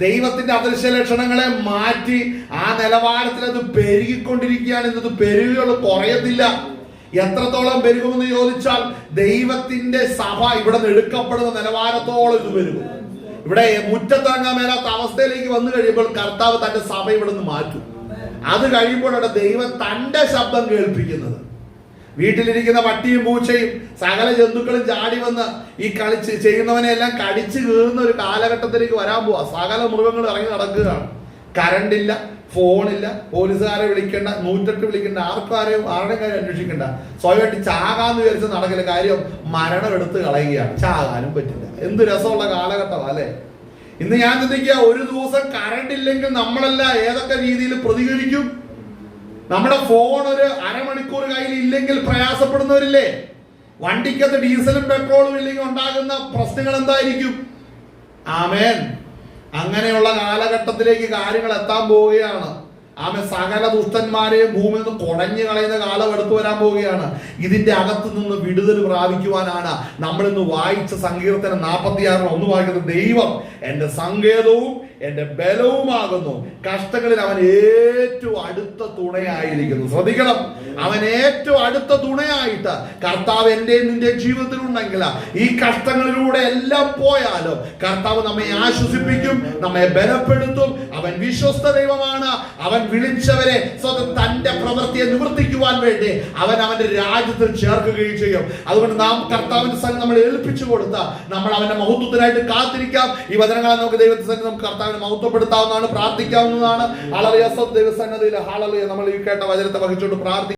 [SPEAKER 2] ദൈവത്തിന്റെ അദൃശ്യ ലക്ഷണങ്ങളെ മാറ്റി ആ നിലവാരത്തിൽ അത് പെരുകിക്കൊണ്ടിരിക്കുകയാണ്. ഇന്നത് പെരുകുകൾ കുറയത്തില്ല. എത്രത്തോളം പെരുകുമെന്ന് ചോദിച്ചാൽ ദൈവത്തിന്റെ സഭ ഇവിടെ നിന്ന് എടുക്കപ്പെടുന്ന നിലവാരത്തോളം ഇത് പെരുകും. ഇവിടെ മുറ്റത്തിറങ്ങാൻ മേലാത്ത അവസ്ഥയിലേക്ക് വന്നു കഴിയുമ്പോൾ കർത്താവ് തന്റെ സഭ ഇവിടെ നിന്ന് മാറ്റും. അത് കഴിയുമ്പോഴാണ് ദൈവം തന്റെ ശബ്ദം കേൾപ്പിക്കുന്നത്. വീട്ടിലിരിക്കുന്ന പട്ടിയും പൂച്ചയും സകല ജന്തുക്കളും ചാടി വന്ന് ഈ കളിച്ച് ചെയ്യുന്നവനെല്ലാം കടിച്ചു കീറുന്ന ഒരു കാലഘട്ടത്തിലേക്ക് വരാൻ പോവാ. സകല മൃഗങ്ങൾ ഇറങ്ങി നടക്കുകയാണ്. കറണ്ടില്ല, ഫോണില്ല, പോലീസുകാരെ വിളിക്കേണ്ട, 108 വിളിക്കേണ്ട, ആരുടെയും കാര്യം അന്വേഷിക്കേണ്ട. സ്വയമായിട്ട് ചാകാന്ന് വിചാരിച്ച് നടക്കില്ല. കാര്യം മരണം എടുത്ത് കളയുകയാണ്. ചാകാനും പറ്റില്ല. എന്ത് രസമുള്ള കാലഘട്ടമാണ്, അല്ലെ? ഇന്ന് ഞാൻ ചിന്തിക്കുക, ഒരു ദിവസം കറണ്ട് ഇല്ലെങ്കിൽ നമ്മളെല്ലാം ഏതൊക്കെ രീതിയിൽ പ്രതികരിക്കും? നമ്മുടെ ഫോൺ ഒരു അരമണിക്കൂർ കയ്യിൽ ഇല്ലെങ്കിൽ പ്രയാസപ്പെടുന്നവരില്ലേ? വണ്ടിക്കകത്ത് ഡീസലും പെട്രോളും ഇല്ലെങ്കിൽ ഉണ്ടാകുന്ന പ്രശ്നങ്ങൾ എന്തായിരിക്കും? ആമേൻ. അങ്ങനെയുള്ള കാലഘട്ടത്തിലേക്ക് കാര്യങ്ങൾ എത്താൻ പോവുകയാണ്. സകല ദുഷ്ടന്മാരെയും ഭൂമിയിൽ നിന്ന് കുടഞ്ഞു കളയുന്ന കാലം എടുത്തു വരാൻ പോവുകയാണ്. ഇതിന്റെ അകത്തു നിന്ന് വിടുതൽ പ്രാപിക്കുവാനാണ് നമ്മൾ ഇന്ന് വായിച്ച സങ്കീർത്തനം 46 ഒന്ന് വായിക്കുന്നത്. ദൈവം എന്റെ സങ്കേതവും എന്റെ ബലവുമാകുന്നു, കഷ്ടങ്ങളിൽ അവൻ ഏറ്റവും അടുത്ത തുണയായിരിക്കുന്നു. ശ്രദ്ധിക്കണം, അവൻ ഏറ്റവും അടുത്ത തുണയായിട്ട് കർത്താവ് എൻ്റെ നിന്റെ ജീവിതത്തിൽ ഉണ്ടെങ്കിൽ ഈ കഷ്ടങ്ങളിലൂടെ എല്ലാം പോയാലും കർത്താവ് നമ്മെ ആശ്വസിപ്പിക്കും, നമ്മെ ബലപ്പെടുത്തും. അവൻ വിശ്വസ്ത ദൈവമാണ്. അവൻ വിളിച്ചവരെ സ്വന്തം തന്റെ പ്രവൃത്തിയെ നിവർത്തിക്കുവാൻ വേണ്ടി അവൻ അവന്റെ രാജ്യത്തിൽ ചേർക്കുകയും ചെയ്യും. അതുകൊണ്ട് നാം കർത്താവിന്റെ സ്ഥലം നമ്മൾ ഏൽപ്പിച്ചു കൊടുത്ത നമ്മൾ അവന്റെ മഹത്വത്തിനായിട്ട് കാത്തിരിക്കാം. ഈ വചനങ്ങളെ നമുക്ക് ദൈവത്തിന്റെ നമുക്ക് കർത്താവിനെ മഹത്വപ്പെടുത്താവുന്നതാണ്, പ്രാർത്ഥിക്കാവുന്നതാണ്. ഹല്ലേലൂയ. ദൈവസന്നിധിയിൽ ഹല്ലേലൂയ. നമ്മൾ ഈ കേട്ട വചനത്തെ വഹിച്ചുകൊണ്ട് പ്രാർത്ഥിക്കാം.